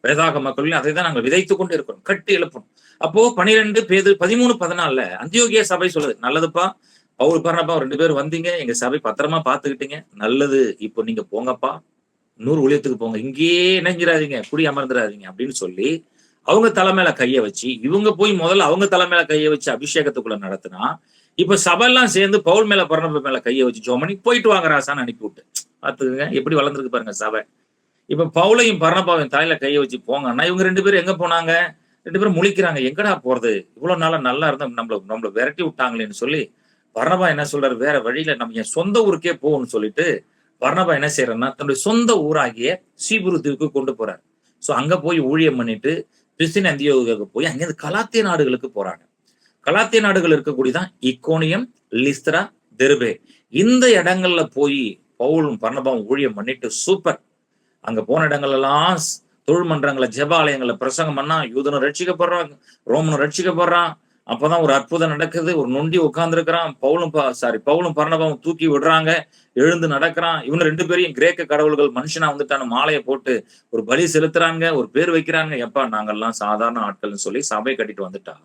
வேதாக மக்கள் அதை தான் நாங்கள் விதைத்துக் கொண்டு இருக்கிறோம், கட்டி எழுப்பணும். அப்போ 12 பேதுரு 13, 14 அந்தியோகியா சபை சொல்லுது, நல்லதுப்பா பவுல் பர்னபா 2 பேர் வந்தீங்க, எங்க சபை பத்திரமா பாத்துக்கிட்டீங்க, நல்லது, இப்போ நீங்க போங்கப்பா, 100 ஊழியத்துக்கு போங்க, இங்கேயே இணைஞ்சிடாதீங்க, குடி அமர்ந்துடாதீங்க அப்படின்னு சொல்லி அவங்க தலைமையில கைய வச்சு, இவங்க போய் முதல்ல அவங்க தலைமையில கைய வச்சு அபிஷேகத்துக்குள்ள நடத்தினா, இப்ப சபையெல்லாம் சேர்ந்து பவுல் மேல பர்னபா மேல கைய வச்சு ஜோமனி போயிட்டு வாங்க ராசான்னு அனுப்பி விட்டு, பாத்துக்கங்க எப்படி வளர்ந்துருக்கு பாருங்க சபை. இப்ப பவுலையும் பர்னபாவையும் தலையில கைய வச்சு போங்கன்னா, இவங்க 2 பேரும் எங்க போனாங்க? 2 பேரும் முழிக்கிறாங்க, எங்கடா போறது, இவ்வளவு நாளா நல்லா இருந்தா நம்மள விரட்டி விட்டாங்களேன்னு சொல்லி பர்னபா என்ன சொல்றாரு, வேற வழியில நம்ம என் சொந்த ஊருக்கே போகணும்னு சொல்லிட்டு பர்னபா என்ன செய்யறன்னா, தன்னுடைய சொந்த ஊராகிய சீபுருத்துக்கு கொண்டு போறாரு. சோ அங்க போய் ஊழியம் பண்ணிட்டு பிசின் அந்தியோகியாவுக்கு போய் அங்கிருந்து கலாத்திய நாடுகளுக்கு போறாங்க. கலாத்திய நாடுகள் இருக்கக்கூடியதான் இக்கோனியம், லிஸ்த்ரா, தெர்பே. இந்த இடங்கள்ல போய் பவுலும் பர்னபாவும் ஊழியம் பண்ணிட்டு சூப்பர். அங்க போன இடங்கள் எல்லாம் தொழில் மன்றங்களை, ஜெபாலயங்களை பிரசங்கம் பண்ணா யூதனும் ரட்சிக்கப்படுறாங்க, ரோமனும் ரட்சிக்கப்படுறான். அப்பதான் ஒரு அற்புதம் நடக்குது. ஒரு நொண்டி உட்கார்ந்து இருக்கிறான், பவுலும் பர்னபாவும் தூக்கி விடுறாங்க, எழுந்து நடக்கிறான். இவங்க 2 பேரையும் கிரேக்க கடவுள்கள் மனுஷனா வந்துட்டான மாலையை போட்டு ஒரு பலி செலுத்துறாங்க, ஒரு பேர் வைக்கிறாங்க. எப்பா நாங்கெல்லாம் சாதாரண ஆட்கள்னு சொல்லி சபை கட்டிட்டு வந்துட்டா,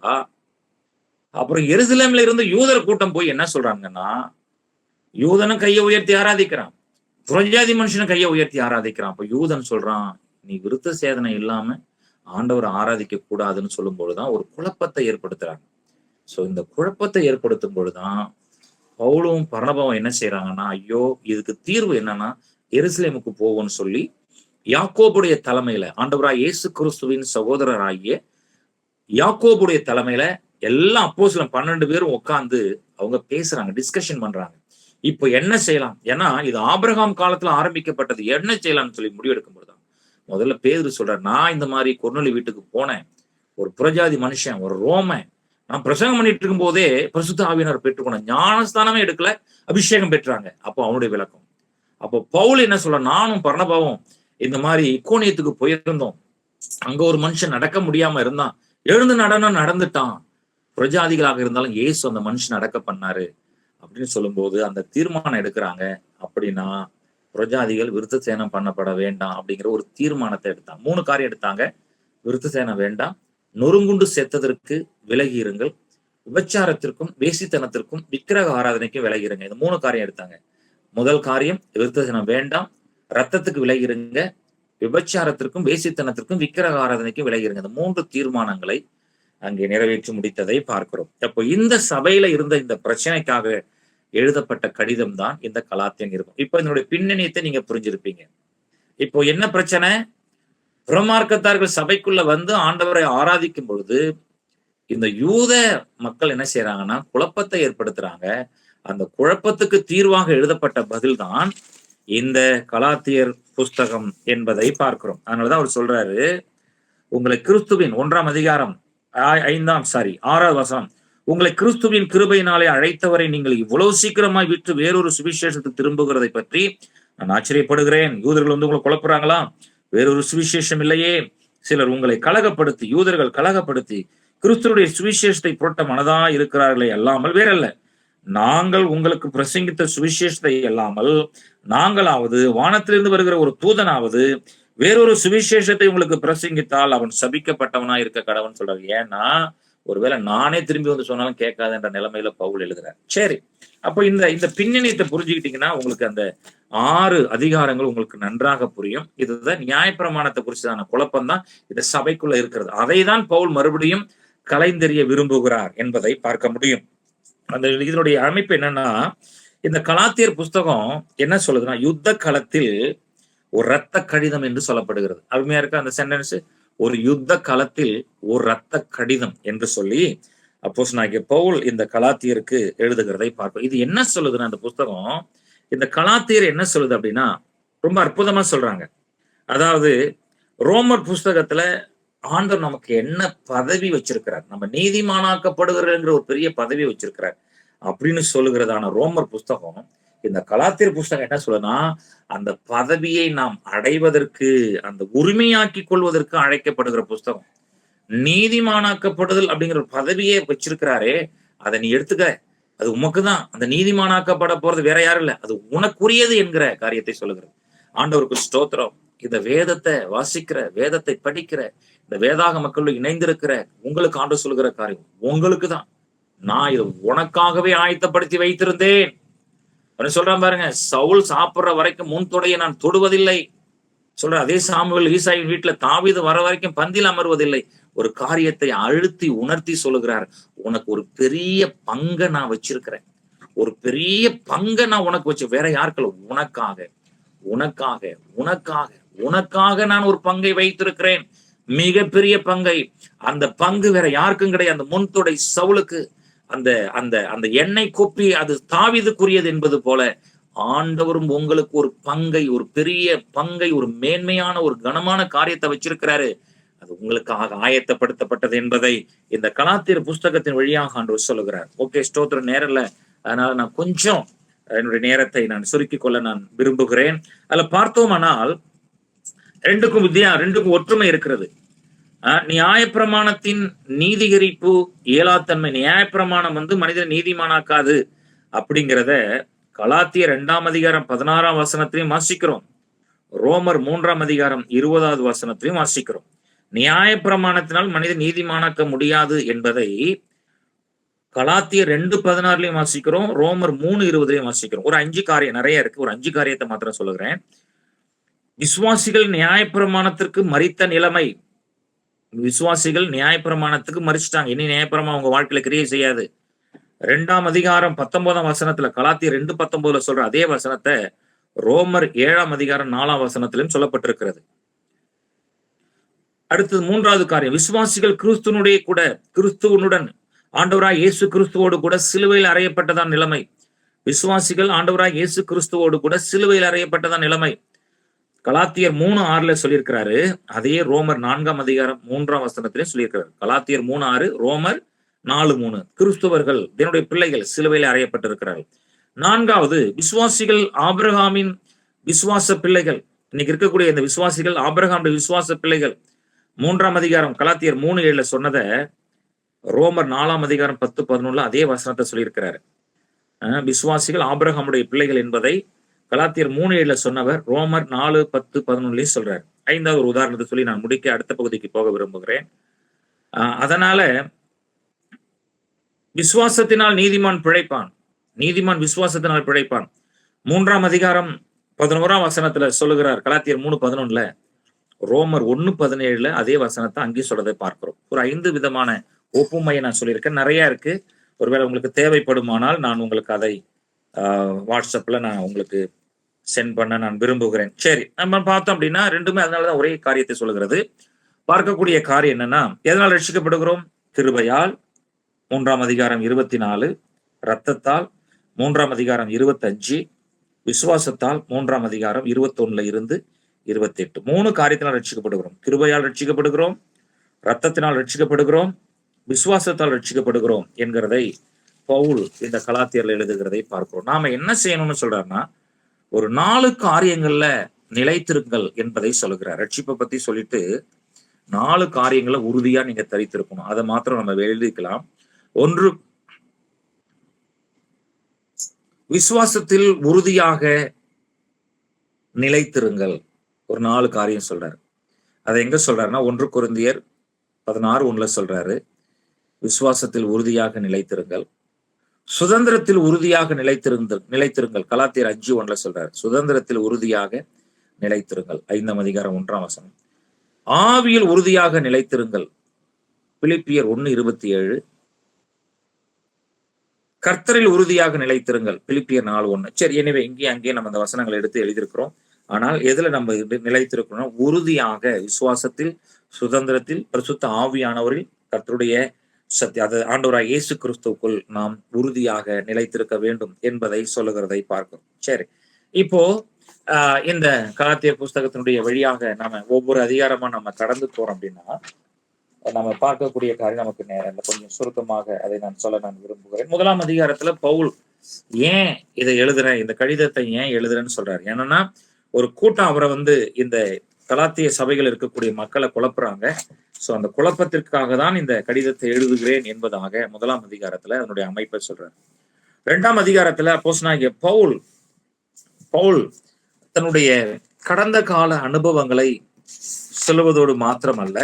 அப்புறம் எருசலேம்ல இருந்து யூதர் கூட்டம் போய் என்ன சொல்றாங்கன்னா, யூதனும் கையை உயர்த்தி ஆராதிக்கிறான், புறஜாதி மனுஷனும் கையை உயர்த்தி ஆராதிக்கிறான். அப்ப யூதன் சொல்றான், நீ விருத்த சேதனை இல்லாம ஆண்டவரை ஆராதிக்க கூடாதுன்னு சொல்லும் பொழுதுதான் ஒரு குழப்பத்தை ஏற்படுத்துறாங்க. சோ இந்த குழப்பத்தை ஏற்படுத்தும் பொழுதுதான் பவுலும் பர்னபாவும் என்ன செய்யறாங்கன்னா, ஐயோ இதுக்கு தீர்வு என்னன்னா எருசலேமுக்கு போவோம்னு சொல்லி யாக்கோபுடைய தலைமையில, ஆண்டவராய் இயேசு கிறிஸ்துவின் சகோதரராகிய யாக்கோபுடைய தலைமையில எல்லா அப்போஸ்தலர் 12 பேரும் உட்கார்ந்து அவங்க பேசுறாங்க, டிஸ்கஷன் பண்றாங்க. இப்ப என்ன செய்யலாம், ஏன்னா இது ஆபிரகாம் காலத்துல ஆரம்பிக்கப்பட்டது, என்ன செய்யலாம்னு சொல்லி முடிவெடுக்கும் பொழுதுதான் முதல்ல பேதுரு சொல்றாரு, நான் இந்த மாதிரி கொர்நேலியு வீட்டுக்கு போனேன், ஒரு புறஜாதி மனுஷன், ஒரு ரோமன், நான் பிரசங்கம் பண்ணிட்டு இருக்கும் போதே பரிசுத்த ஆவியானவர் பெற்றுக்கொண்டேன், ஞானஸ்தானமே எடுக்கல, அபிஷேகம் பெற்றாங்க. அப்போ அவனுடைய விளக்கம், அப்போ பவுல் என்ன சொல்ற, நானும் பர்னபாவும் இந்த மாதிரி இக்கோனியத்துக்கு போயிருந்தோம். அங்க ஒரு மனுஷன் நடக்க முடியாம இருந்தான், எழுந்து நடந்துட்டான். பிரஜாதிகளாக இருந்தாலும் இயேசு அந்த மனுஷன் நடக்க பண்ணாரு அப்படின்னு சொல்லும்போது அந்த தீர்மானம் எடுக்கிறாங்க. அப்படின்னா பிரஜாதிகள் விருத்த சேனம் பண்ணப்பட வேண்டாம் அப்படிங்கிற ஒரு தீர்மானத்தை எடுத்தாங்க. 3 காரியம் எடுத்தாங்க. விருத்த சேனம் வேண்டாம், நொறுங்குண்டு செத்ததற்கு விலகி இருங்கள், விபச்சாரத்திற்கும் வேசித்தனத்திற்கும் விக்கிரக ஆராதனைக்கும் விலகி இருங்க. இந்த 3 காரியம் எடுத்தாங்க. முதல் காரியம் விருத்த சேனம் வேண்டாம், ரத்தத்துக்கு விலகி இருங்க, விபச்சாரத்திற்கும் வேசித்தனத்திற்கும் விக்கிரக ஆராதனைக்கும் விலகி இருங்க. இந்த 3 தீர்மானங்களை அங்கே நிறைவேற்றி முடித்ததை பார்க்கிறோம். அப்போ இந்த சபையில இருந்த இந்த பிரச்சனைக்காக எழுதப்பட்ட கடிதம் தான் இந்த கலாத்தியன் இருக்கும். இப்போ இதனுடைய பின்னணியத்தை நீங்க புரிஞ்சிருப்பீங்க. இப்போ என்ன பிரச்சனை? புறமார்க்கத்தார்கள் சபைக்குள்ள வந்து ஆண்டவரை ஆராதிக்கும் பொழுது இந்த யூத மக்கள் என்ன செய்யறாங்கன்னா குழப்பத்தை ஏற்படுத்துறாங்க. அந்த குழப்பத்துக்கு தீர்வாக எழுதப்பட்ட பதில் தான் இந்த கலாத்தியர் புஸ்தகம் என்பதை பார்க்கிறோம். அதனாலதான் அவர் சொல்றாரு, உங்களை கிறிஸ்துவின் 1ஆம் அதிகாரம் 6வது வசனம், உங்களை கிறிஸ்துவின் கிருபையினாலே அழைத்தவரை நீங்கள் இவ்வளவு சீக்கிரமாய் விட்டு வேறொரு சுவிசேஷத்துக்கு திரும்புகிறதை பற்றி நான் ஆச்சரியப்படுகிறேன். யூதர்கள் வந்து உங்களை குழப்புறாங்களா? வேறொரு சுவிசேஷம் இல்லையே. சிலர் உங்களை கலகப்படுத்தி, யூதர்கள் கலகப்படுத்தி கிறிஸ்துடைய சுவிசேஷத்தை புரட்ட மனதா இருக்கிறார்களே அல்லாமல் வேறல்ல. நாங்கள் உங்களுக்கு பிரசங்கித்த சுவிசேஷத்தை அல்லாமல் நாங்களாவது வானத்திலிருந்து வருகிற ஒரு தூதனாவது வேறொரு சுவிசேஷத்தை உங்களுக்கு பிரசங்கித்தால் அவன் சபிக்கப்பட்டவனா இருக்க கடவுன்னு சொல்றாரு. ஏன்னா ஒருவேளை நானே திரும்பி வந்து சொன்னாலும் கேட்காதுன்ற நிலைமையில பவுல் எழுதுறாரு. சரி, அப்ப இந்த பின்னணியத்தை புரிஞ்சுக்கிட்டீங்கன்னா உங்களுக்கு அந்த 6 அதிகாரங்கள் உங்களுக்கு நன்றாக புரியும். இதுதான் நியாயப்பிரமாணத்தை குறிச்சதான குழப்பம் தான் இந்த சபைக்குள்ள இருக்கிறது. அதை தான் பவுல் மறுபடியும் கலைந்தெறிய விரும்புகிறார் என்பதை பார்க்க முடியும். அந்த இதனுடைய அமைப்பு என்னன்னா, இந்த கலாத்தியர் புஸ்தகம் என்ன சொல்லுதுன்னா, யுத்த களத்தில் ஒரு ரத்த கடிதம் என்று சொல்லப்படுகிறது. அருமையா இருக்க அந்த சென்டென்ஸ், ஒரு யுத்த களத்தில் ஒரு ரத்த கடிதம் என்று சொல்லி அப்போஸ்தலனாகிய பவுல் இந்த கலாத்தியருக்கு எழுதுகிறதை பார்ப்போம். இது என்ன சொல்லுதுன்னா, அந்த புஸ்தகம் இந்த கலாத்தியர் என்ன சொல்லுது அப்படின்னா ரொம்ப அற்புதமா சொல்றாங்க. அதாவது ரோமர் புஸ்தகத்துல ஆண்டவர் நமக்கு என்ன பதவி வச்சிருக்கிறார், நம்ம நீதிமானாக்கப்படுகிற ஒரு பெரிய பதவி வச்சிருக்கிறார் அப்படின்னு சொல்லுகிறதான ரோமர் புஸ்தகம் இந்த கலாத்தியர் புஸ்தகம் என்ன சொல்லுன்னா, அந்த பதவியை நாம் அடைவதற்கு, அந்த உரிமையாக்கி கொள்வதற்கு அழைக்கப்படுகிற புஸ்தகம். நீதிமானாக்கப்படுதல் அப்படிங்கிற ஒரு பதவியே வச்சிருக்கிறாரே, அதை நீ எடுத்துக்க, அது உமக்குதான். அந்த நீதிமானாக்கப்பட போறது வேற யாரும் இல்ல, அது உனக்குரியது என்கிற காரியத்தை சொல்லுகிறது. ஆண்டவருக்கு ஸ்தோத்திரம். இந்த வேதத்தை வாசிக்கிற, வேதத்தை படிக்கிற, இந்த வேதாக மக்கள் இணைந்திருக்கிற உங்களுக்கு ஆண்டு சொல்லுகிற காரியம் உங்களுக்கு தான். நான் இதை உனக்காகவே ஆயத்தப்படுத்தி வைத்திருந்தேன். சொல்றான் பாருங்க, சவுல் சாப்பிடுற வரைக்கும் முன் தொடைய நான் தொடுவதில்லை சொல்ற. அதே சாமுவேல் ஈசாயின் வீட்டுல தாவீது வர வரைக்கும் பந்தியில் அமர்வதில்லை. ஒரு காரியத்தை அழுத்தி உணர்த்தி சொல்லுகிறார், உனக்கு ஒரு பெரிய பங்கை நான் வச்சிருக்கிறேன், ஒரு பெரிய பங்கை நான் உனக்கு வச்சு, வேற யாருக்கள், உனக்காக உனக்காக உனக்காக உனக்காக நான் ஒரு பங்கை வைத்திருக்கிறேன், மிகப்பெரிய பங்கை. அந்த பங்கு வேற யாருக்கும் கிடையாது. அந்த முன்தொடை சவுலுக்கு அந்த அந்த அந்த எண்ணெய் கொப்பி அது தாவீதுக்குரியது என்பது போல ஆண்டவரும் உங்களுக்கு ஒரு பங்கை, ஒரு பெரிய பங்கை, ஒரு மேன்மையான ஒரு கனமான காரியத்தை வச்சிருக்கிறாரு. அது உங்களுக்காக ஆயத்தப்படுத்தப்பட்டது என்பதை இந்த கலாத்தியர் புஸ்தகத்தின் வழியாக ஆண்டவர் சொல்லுகிறார். ஓகே, ஸ்தோத்திரம். நேரம் இல்ல, அதனால நான் கொஞ்சம் என்னுடைய நேரத்தை நான் சுருக்கிக் கொள்ள நான் விரும்புகிறேன். அதுல பார்த்தோமானால் ரெண்டுக்கும் ஒற்றுமை இருக்கிறது. நியாயப்பிரமாணத்தின் நீதிகரிப்பு இயலாத்தன்மை, நியாயப்பிரமாணம் வந்து மனிதன் நீதிமானாக்காது அப்படிங்கிறத கலாத்தியர் 2ஆம் அதிகாரம் 16ஆம் வசனத்திலையும் வாசிக்கிறோம். ரோமர் 3ஆம் அதிகாரம் 20வது வசனத்திலையும் வாசிக்கிறோம். நியாயப்பிரமாணத்தினால் மனிதன் நீதிமானாக்க முடியாது என்பதை கலாத்தியர் 2:16 வாசிக்கிறோம், ரோமர் 3:20 வாசிக்கிறோம். ஒரு 5 காரியம் நிறைய இருக்கு, ஒரு 5 காரியத்தை மாத்திரம் சொல்லுகிறேன். விசுவாசிகள் நியாயப்பிரமாணத்திற்கு மரித்த நிலைமை. விசுவாசிகள் நியாயப்பிரமாணத்துக்கு மறிச்சிட்டாங்க, இனி நியாயப்பிரமாணம் உங்க வாழ்க்கையில கிரியை செய்யாது. 2ஆம் அதிகாரம் 19ஆம் வசனத்துல, கலாத்தியர் 2:19 சொல்ற அதே வசனத்தை ரோமர் 7ஆம் அதிகாரம் 4ஆம் வசனத்திலும் சொல்லப்பட்டிருக்கிறது. அடுத்தது 3வது காரியம், விசுவாசிகள் கிறிஸ்துவனுடன் ஆண்டவராய் இயேசு கிறிஸ்துவோடு கூட சிலுவையில் அறையப்பட்டதான் நிலைமை. விசுவாசிகள் ஆண்டவராய் இயேசு கிறிஸ்துவோடு கூட சிலுவையில் அறையப்பட்டதான் நிலைமை. கலாத்தியர் 3:6 சொல்லியிருக்கிறாரு. அதே ரோமர் 4ஆம் அதிகாரம் 3ஆம் வசனத்திலே சொல்லியிருக்கிறார். கலாத்தியர் 3:6, ரோமர் 4:3. கிறிஸ்துவர்கள், தேவனுடைய பிள்ளைகள் சிலுவையில் அறையப்பட்டிருக்கிறார்கள். 4வது, விசுவாசிகள் ஆபிரகாமின் விசுவாச பிள்ளைகள். இன்னைக்கு இருக்கக்கூடிய இந்த விசுவாசிகள் ஆபிரகாமுடைய விசுவாச பிள்ளைகள். 3ஆம் அதிகாரம் கலாத்தியர் 3:7 சொன்னதை ரோமர் 4ஆம் அதிகாரம் 10-11 அதே வசனத்தை சொல்லியிருக்கிறாரு. விசுவாசிகள் ஆபிரகாமுடைய பிள்ளைகள் என்பதை கலாத்தியர் 3:7 சொன்னவர் ரோமர் 4:10-11 சொல்றாரு. 5வது ஒரு உதாரணத்தை சொல்லி நான் முடிக்க அடுத்த பகுதிக்கு போக விரும்புகிறேன். அதனால விசுவாசத்தினால் நீதிமான் பிழைப்பான். நீதிமான் விசுவாசத்தினால் பிழைப்பான். 3ஆம் அதிகாரம் 11ஆம் வசனத்துல சொல்லுகிறார் கலாத்தியர் 3:11. ரோமர் 1:17 அதே வசனத்தை அங்கே சொல்றதை பார்க்கிறோம். ஒரு 5 விதமான ஒப்புமையை நான் சொல்லியிருக்கேன். நிறைய இருக்கு. ஒருவேளை உங்களுக்கு தேவைப்படுமானால் நான் உங்களுக்கு அதை வாட்ஸ்அப்ல நான் உங்களுக்கு சென்ட் பண்ண நான் விரும்புகிறேன். சரி, நம்ம பார்த்தோம் அப்படின்னா ரெண்டுமே அதனாலதான் ஒரே காரியத்தை சொல்லுகிறது. பார்க்கக்கூடிய காரியம் என்னன்னா, எதனால் ரட்சிக்கப்படுகிறோம்? கிருபையால் 3ஆம் அதிகாரம் 24, இரத்தத்தால் 3ஆம் அதிகாரம் 25, விசுவாசத்தால் 3ஆம் அதிகாரம் 21 இருந்து 28. 3 காரியத்தினால் ரட்சிக்கப்படுகிறோம். கிருபையால் ரட்சிக்கப்படுகிறோம், இரத்தத்தினால் ரட்சிக்கப்படுகிறோம், விசுவாசத்தால் ரட்சிக்கப்படுகிறோம் என்கிறதை பவுல் இந்த கலாத்தியர்ல எழுதுகிறதை பார்க்கிறோம். நாம என்ன செய்யணும்னு சொல்றாருன்னா, ஒரு 4 காரியங்கள்ல நிலைத்திருங்கள் என்பதை சொல்லுகிறார். ரட்சிப்பை பத்தி சொல்லிட்டு 4 காரியங்களை உறுதியா நீங்க தரித்திருக்கணும். அதை மாத்திரம் நம்ம எழுதிக்கலாம். 1, விசுவாசத்தில் உறுதியாக நிலைத்திருங்கள். ஒரு 4 காரியம் சொல்றாரு. அதை எங்க சொல்றாருன்னா 1 கொரிந்தியர் 16:1 சொல்றாரு, விசுவாசத்தில் உறுதியாக நிலைத்திருங்கள். சுதந்திரத்தில் உறுதியாக நிலைத்திருங்கள். கலாத்தியர் 5:1 சொல்றாரு, சுதந்திரத்தில் உறுதியாக நிலைத்திருங்கள். 5ஆம் அதிகாரம் 1ஆம் வசனம். ஆவியில் உறுதியாக நிலைத்திருங்கள். பிலிப்பியர் 1:27. கர்த்தரில் உறுதியாக நிலைத்திருங்கள். பிலிப்பியர் 4:1. சரி, எனவே இங்கே அங்கே நம்ம அந்த வசனங்களை எடுத்து எழுதியிருக்கிறோம். ஆனால் எதுல நம்ம நிலைத்திருக்கிறோம்? உறுதியாக விசுவாசத்தில், சுதந்திரத்தில், பரிசுத்த ஆவியானவரில், கர்த்தருடைய அது ஆண்டவராய் இயேசு கிறிஸ்துவுக்குள் நாம் உறுதியாக நிலைத்திருக்க வேண்டும் என்பதை சொல்லுகிறதை பார்க்கிறோம். சரி, இப்போ இந்த கலாத்தியர் புஸ்தகத்தினுடைய வழியாக நாம ஒவ்வொரு அதிகாரமா நம்ம கடந்து போறோம் அப்படின்னா நம்ம பார்க்கக்கூடிய காரியம் நமக்கு கொஞ்சம் சுருக்கமாக அதை நான் சொல்ல நான் விரும்புகிறேன். 1ஆம் அதிகாரத்துல பவுல் ஏன் இதை எழுதுறேன், இந்த கடிதத்தை ஏன் எழுதுறேன்னு சொல்றாரு. ஏன்னா ஒரு கூட்டம் அவரை இந்த கலாத்திய சபைகள் இருக்கக்கூடிய மக்களை குழப்புறாங்க. சோ அந்த குழப்பத்திற்காக தான் இந்த கடிதத்தை எழுதுகிறேன் என்பதாக 1ஆம் அதிகாரத்துல அதனுடைய அமைப்பை சொல்றாரு. 2ஆம் அதிகாரத்துல அப்போஸ்தலனாகிய பவுல் தன்னுடைய கடந்த கால அனுபவங்களை சொல்லுவதோடு மாத்திரமல்ல,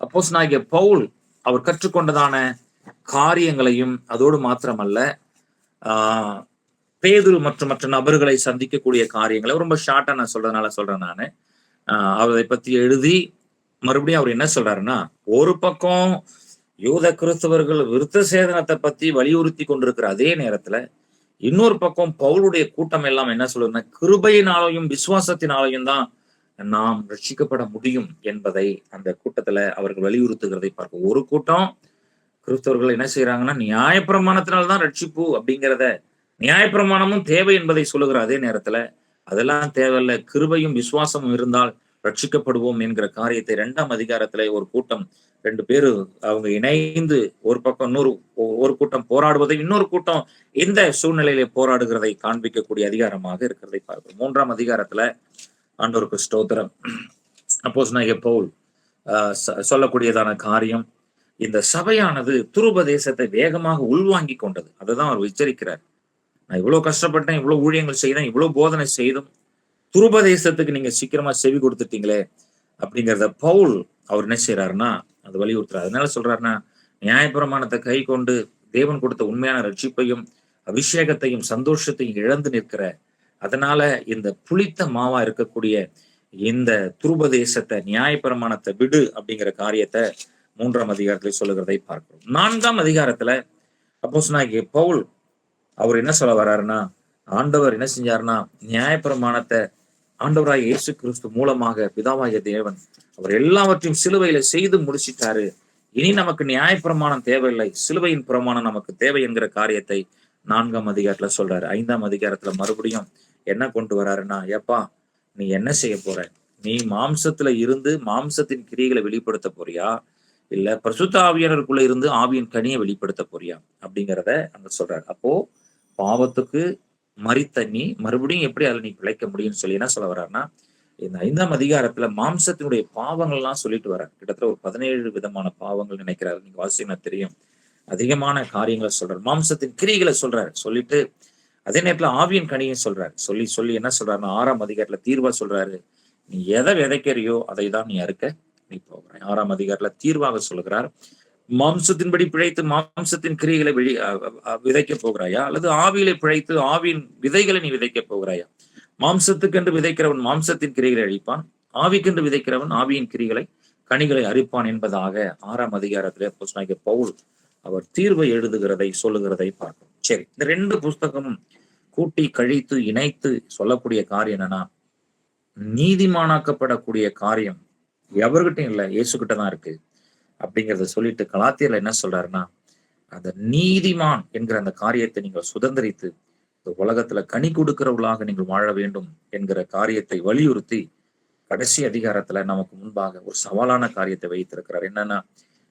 அப்போஸ்தலனாகிய பவுல் அவர் கற்றுக்கொண்டதான காரியங்களையும் அதோடு மாத்திரமல்ல, பேதுரு மற்றும் மற்ற நபர்களை சந்திக்கக்கூடிய காரியங்களை ரொம்ப ஷார்ட்டா நான் சொல்றேன் நானு. அவரை பத்தி எழுதி மறுபடியும் அவர் என்ன சொல்றாருன்னா, ஒரு பக்கம் யூத கிறிஸ்தவர்கள் விருத்த சேதனத்தை பத்தி வலியுறுத்தி கொண்டிருக்கிற அதே நேரத்துல இன்னொரு பக்கம் பவுலுடைய கூட்டம் எல்லாம் என்ன சொல்றதுன்னா, கிருபையினாலையும் விசுவாசத்தினாலையும் தான் நாம் ரட்சிக்கப்பட முடியும் என்பதை அந்த கூட்டத்துல அவர்கள் வலியுறுத்துகிறதை பார்க்க. ஒரு கூட்டம் கிறிஸ்தவர்கள் என்ன செய்யறாங்கன்னா, நியாயப்பிரமாணத்தினால்தான் ரட்சிப்பு அப்படிங்கிறத, நியாயப்பிரமாணமும் தேவை என்பதை சொல்லுகிற அதே நேரத்துல அதெல்லாம் தேவையில்லை, கிருபையும் விசுவாசமும் இருந்தால் ரட்சிக்கப்படுவோம் என்கிற காரியத்தை 2ஆம் அதிகாரத்துல ஒரு கூட்டம் 2 பேரு அவங்க இணைந்து ஒரு பக்கம் ஒரு கூட்டம் போராடுவதை, இன்னொரு கூட்டம் இந்த சூழ்நிலையிலே போராடுகிறதை காண்பிக்கக்கூடிய அதிகாரமாக இருக்கிறதை பார்க்கிறோம். 3ஆம் அதிகாரத்துல ஆண்டவருக்கு ஸ்தோத்திரம், அப்போஸ்தலனாகிய பவுல் சொல்லக்கூடியதான காரியம், இந்த சபையானது துருபதேசத்தை வேகமாக உள்வாங்கி கொண்டது. அதுதான் அவர் எச்சரிக்கிறார். நான் இவ்வளவு கஷ்டப்பட்டேன், இவ்வளவு ஊழியங்கள் செய்தேன், இவ்வளவு போதனை செய்தும் துருபதேசத்துக்கு நீங்க சீக்கிரமா செவி கொடுத்துட்டீங்களே அப்படிங்கிறத பவுல் அவர் என்ன செய்யறாருன்னா அது வலியுறுத்துறாரு. அதனால சொல்றாருன்னா, நியாயப்பிரமாணத்தை கை கொண்டு தேவன் கொடுத்த உண்மையான ரட்சிப்பையும் அபிஷேகத்தையும் சந்தோஷத்தையும் இழந்து நிற்கிற, அதனால இந்த புளித்த மாவா இருக்கக்கூடிய இந்த துருபதேசத்தை, நியாயப்பிரமாணத்தை விடு அப்படிங்கிற காரியத்தை 3ஆம் அதிகாரத்துல சொல்லுகிறதை பார்க்கிறோம். 4ஆம் அதிகாரத்துல அப்போஸ்தலனாகிய பவுல் அவர் என்ன சொல்ல வர்றாருன்னா, ஆண்டவர் என்ன செஞ்சாருன்னா, நியாயப்பிரமாணத்தை ஆண்டவராய் இயேசு கிறிஸ்து மூலமாக பிதாவாகிய தேவன் அவர் எல்லாவற்றையும் சிலுவையில செய்து முடிச்சிட்டாரு. இனி நமக்கு நியாயப்பிரமாணம் தேவையில்லை, சிலுவையின் பிரமாணம் நமக்கு தேவை என்கிற காரியத்தை 4ஆம் அதிகாரத்துல சொல்றாரு. 5ஆம் அதிகாரத்துல மறுபடியும் என்ன கொண்டு வராருன்னா, ஏப்பா நீ என்ன செய்ய போற, நீ மாம்சத்துல இருந்து மாம்சத்தின் கிரியைகளை வெளிப்படுத்த போறியா, இல்ல பரிசுத்த ஆவியானவருக்குள்ள இருந்து ஆவியின் கனியை வெளிப்படுத்த போறியா அப்படிங்கிறத அங்க சொல்றாரு. அப்போ பாவத்துக்கு மரித்த நீ மறுபடியும் எப்படி அதுல நீ பிழைக்க முடியும்னு சொல்லி என்ன சொல்ல வர்றாருன்னா, இந்த 5ஆம் அதிகாரத்துல மாம்சத்தினுடைய பாவங்கள்லாம் சொல்லிட்டு வர்றார். கிட்டத்தட்ட ஒரு 17 விதமான பாவங்கள் நினைக்கிறாரு. நீங்க வாசிங்கன்னா தெரியும். அதிகமான காரியங்களை சொல்றாரு. மாம்சத்தின் கிரிகளை சொல்றாரு. சொல்லிட்டு அதே நேரத்துல ஆவியின் கனியும் சொல்றாரு. சொல்லி சொல்லி என்ன சொல்றாருன்னா 6ஆம் அதிகாரத்துல தீர்வா சொல்றாரு. நீ எதை விதைக்கிறியோ அதை தான் நீ அறுக்க நீ போகிறாய். 6ஆம் அதிகாரத்துல தீர்வாக சொல்லுகிறார். மாம்சத்தின்படி பிழைத்து மாம்சத்தின் கிரிகளை விதைக்க போகிறாயா, அல்லது ஆவியிலே பிழைத்து ஆவியின் விதைகளை நீ விதைக்க போகிறாயா? மாம்சத்துக்கென்று விதைக்கிறவன் மாம்சத்தின் கிரிகளை அழிப்பான், ஆவிக்கென்று விதைக்கிறவன் ஆவியின் கிரிகளை கனிகளை அரிப்பான் என்பதாக 6ஆம் அதிகாரத்திலே அப்போஸ்தலனாகிய பவுல் அவர் தீர்வை எழுதுகிறதை சொல்லுகிறதை பார்ப்போம். சரி, இந்த 2 புஸ்தகமும் கூட்டி கழித்து இணைத்து சொல்லக்கூடிய காரியம் என்னன்னா, நீதிமானாக்கப்படக்கூடிய காரியம் எவர்கிட்டையும் இல்லை, இயேசுகிட்ட தான் இருக்கு அப்படிங்கிறத சொல்லிட்டு கலாத்தியர்ல என்ன சொல்றாருன்னா, அந்த நீதிமான் என்கிற அந்த காரியத்தை நீங்கள் சுதந்திரித்து இந்த உலகத்துல கனி கொடுக்கிறவர்களாக நீங்கள் வாழ வேண்டும் என்கிற காரியத்தை வலியுறுத்தி கடைசி அதிகாரத்துல நமக்கு முன்பாக ஒரு சவாலான காரியத்தை வைத்திருக்கிறார். என்னன்னா,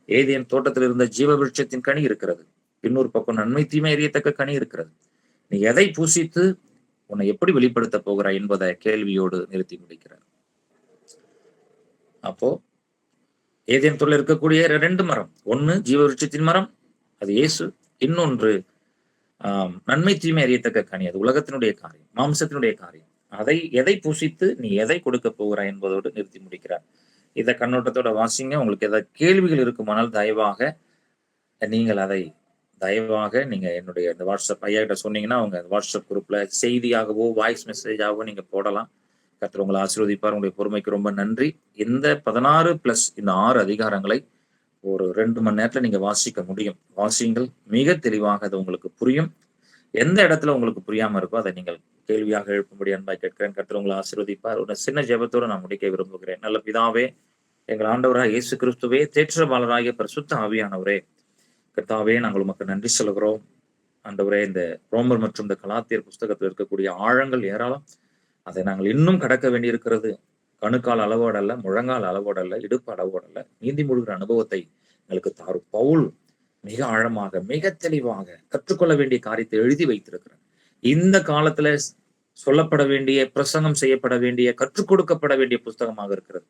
ஏதேன் தோட்டத்தில் இருந்த ஜீவ விருட்சத்தின் கனி இருக்கிறது, இன்னொரு பக்கம் நன்மை தீமை அறியத்தக்க கனி இருக்கிறது. நீ எதை பூசித்து உன்னை எப்படி வெளிப்படுத்த போகிறாய் என்பதை கேள்வியோடு நிறுத்தி முடிக்கிறார். அப்போ ஏதேன் தோட்டத்தில் இருக்கக்கூடிய 2 மரம், ஒண்ணு ஜீவ விருட்சத்தின் மரம், அது இயேசு. இன்னொன்று நன்மை தீமை அறியத்தக்க கனி, அது உலகத்தினுடைய காரியம், மாம்சத்தினுடைய காரியம். எதை புசித்து நீ எதை கொடுக்க போகிறாய் என்பதோடு நிறுத்தி முடிக்கிறார். இதை கண்ணோட்டத்தோட வாசிங்க. உங்களுக்கு ஏதாவது கேள்விகள் இருக்குமானால் தயவாக நீங்க என்னுடைய இந்த வாட்ஸ்அப் ஐயா கிட்ட சொன்னீங்கன்னா அவங்க வாட்ஸ்அப் குரூப்ல செய்தியாகவோ வாய்ஸ் மெசேஜாகவோ நீங்க போடலாம். கர்த்தர் உங்களை ஆசீர்வதிப்பார். உங்களுடைய பொறுமைக்கு ரொம்ப நன்றி. இந்த 16 பிளஸ் இந்த 6 அதிகாரங்களை ஒரு 2 மணி நேரத்துல நீங்க வாசிக்க முடியும். வாசியுங்கள், மிக தெளிவாக அது உங்களுக்கு புரியும். எந்த இடத்துல உங்களுக்கு புரியாம இருக்கோ அதை நீங்கள் கேள்வியாக எழுப்பும்படி அன்பாய் கேட்கிறேன். கர்த்தர் உங்களை ஆசீர்வதிப்பார். ஒரு சின்ன ஜெபத்தோடு நான் முடிக்க விரும்புகிறேன். நல்ல பிதாவே, எங்கள் ஆண்டவராக இயேசு கிறிஸ்துவே, தேற்றவாளராகிய பரிசுத்த ஆவியானவரே, கர்த்தாவே, நாங்கள் உமக்கு நன்றி சொல்கிறோம். ஆண்டவரே, இந்த ரோமர் மற்றும் இந்த கலாத்தியர் புஸ்தகத்தில் இருக்கக்கூடிய ஆழங்கள் ஏராளம். அதை நாங்கள் இன்னும் கடக்க வேண்டியிருக்கிறது. கணுக்கால் அளவோடு அல்ல, முழங்கால் அளவோடு அல்ல, இடுப்பு அளவோடு அல்ல, நீந்தி முழுகிற அனுபவத்தை எங்களுக்கு தாரும். பவுல் மிக ஆழமாக மிக தெளிவாக கற்றுக்கொள்ள வேண்டிய காரியத்தை எழுதி வைத்திருக்கிறார். இந்த காலத்துல சொல்லப்பட வேண்டிய, பிரசங்கம் செய்யப்பட வேண்டிய, கற்றுக் கொடுக்கப்பட வேண்டிய புஸ்தகமாக இருக்கிறது.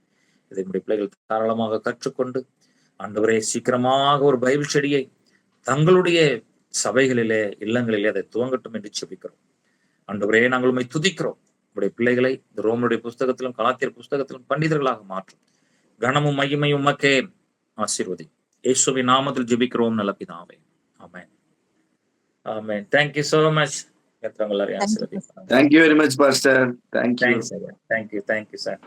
இதை நம்முடைய பிள்ளைகள் தாராளமாக கற்றுக்கொண்டு ஆண்டவரே, சீக்கிரமாக ஒரு பைபிள் ஸ்டடியை தங்களுடைய சபைகளிலே, இல்லங்களிலே அதை துவங்கட்டும் என்று செபிக்கிறோம். ஆண்டவரே, நாங்கள் உம்மை துதிக்கிறோம். உடைய பிள்ளைகளை இந்த ரோமனுடைய புஸ்தகத்திலும் கலாத்தியர் புஸ்தகத்திலும் பண்டிதர்களாக மாற்றும். கனமும் மகிமையும் உமக்கே. ஆசீர்வதி. இயேசுவின் நாமத்தில் ஜெபிக்கிறோம் நல்ல பிதாவே. ஆமென். ஆமென். Thank you so much. கர்த்தர் உங்களை ஆசீர்வதிப்பார். Thank you very much, Pastor. Thank you. Thank you, sir.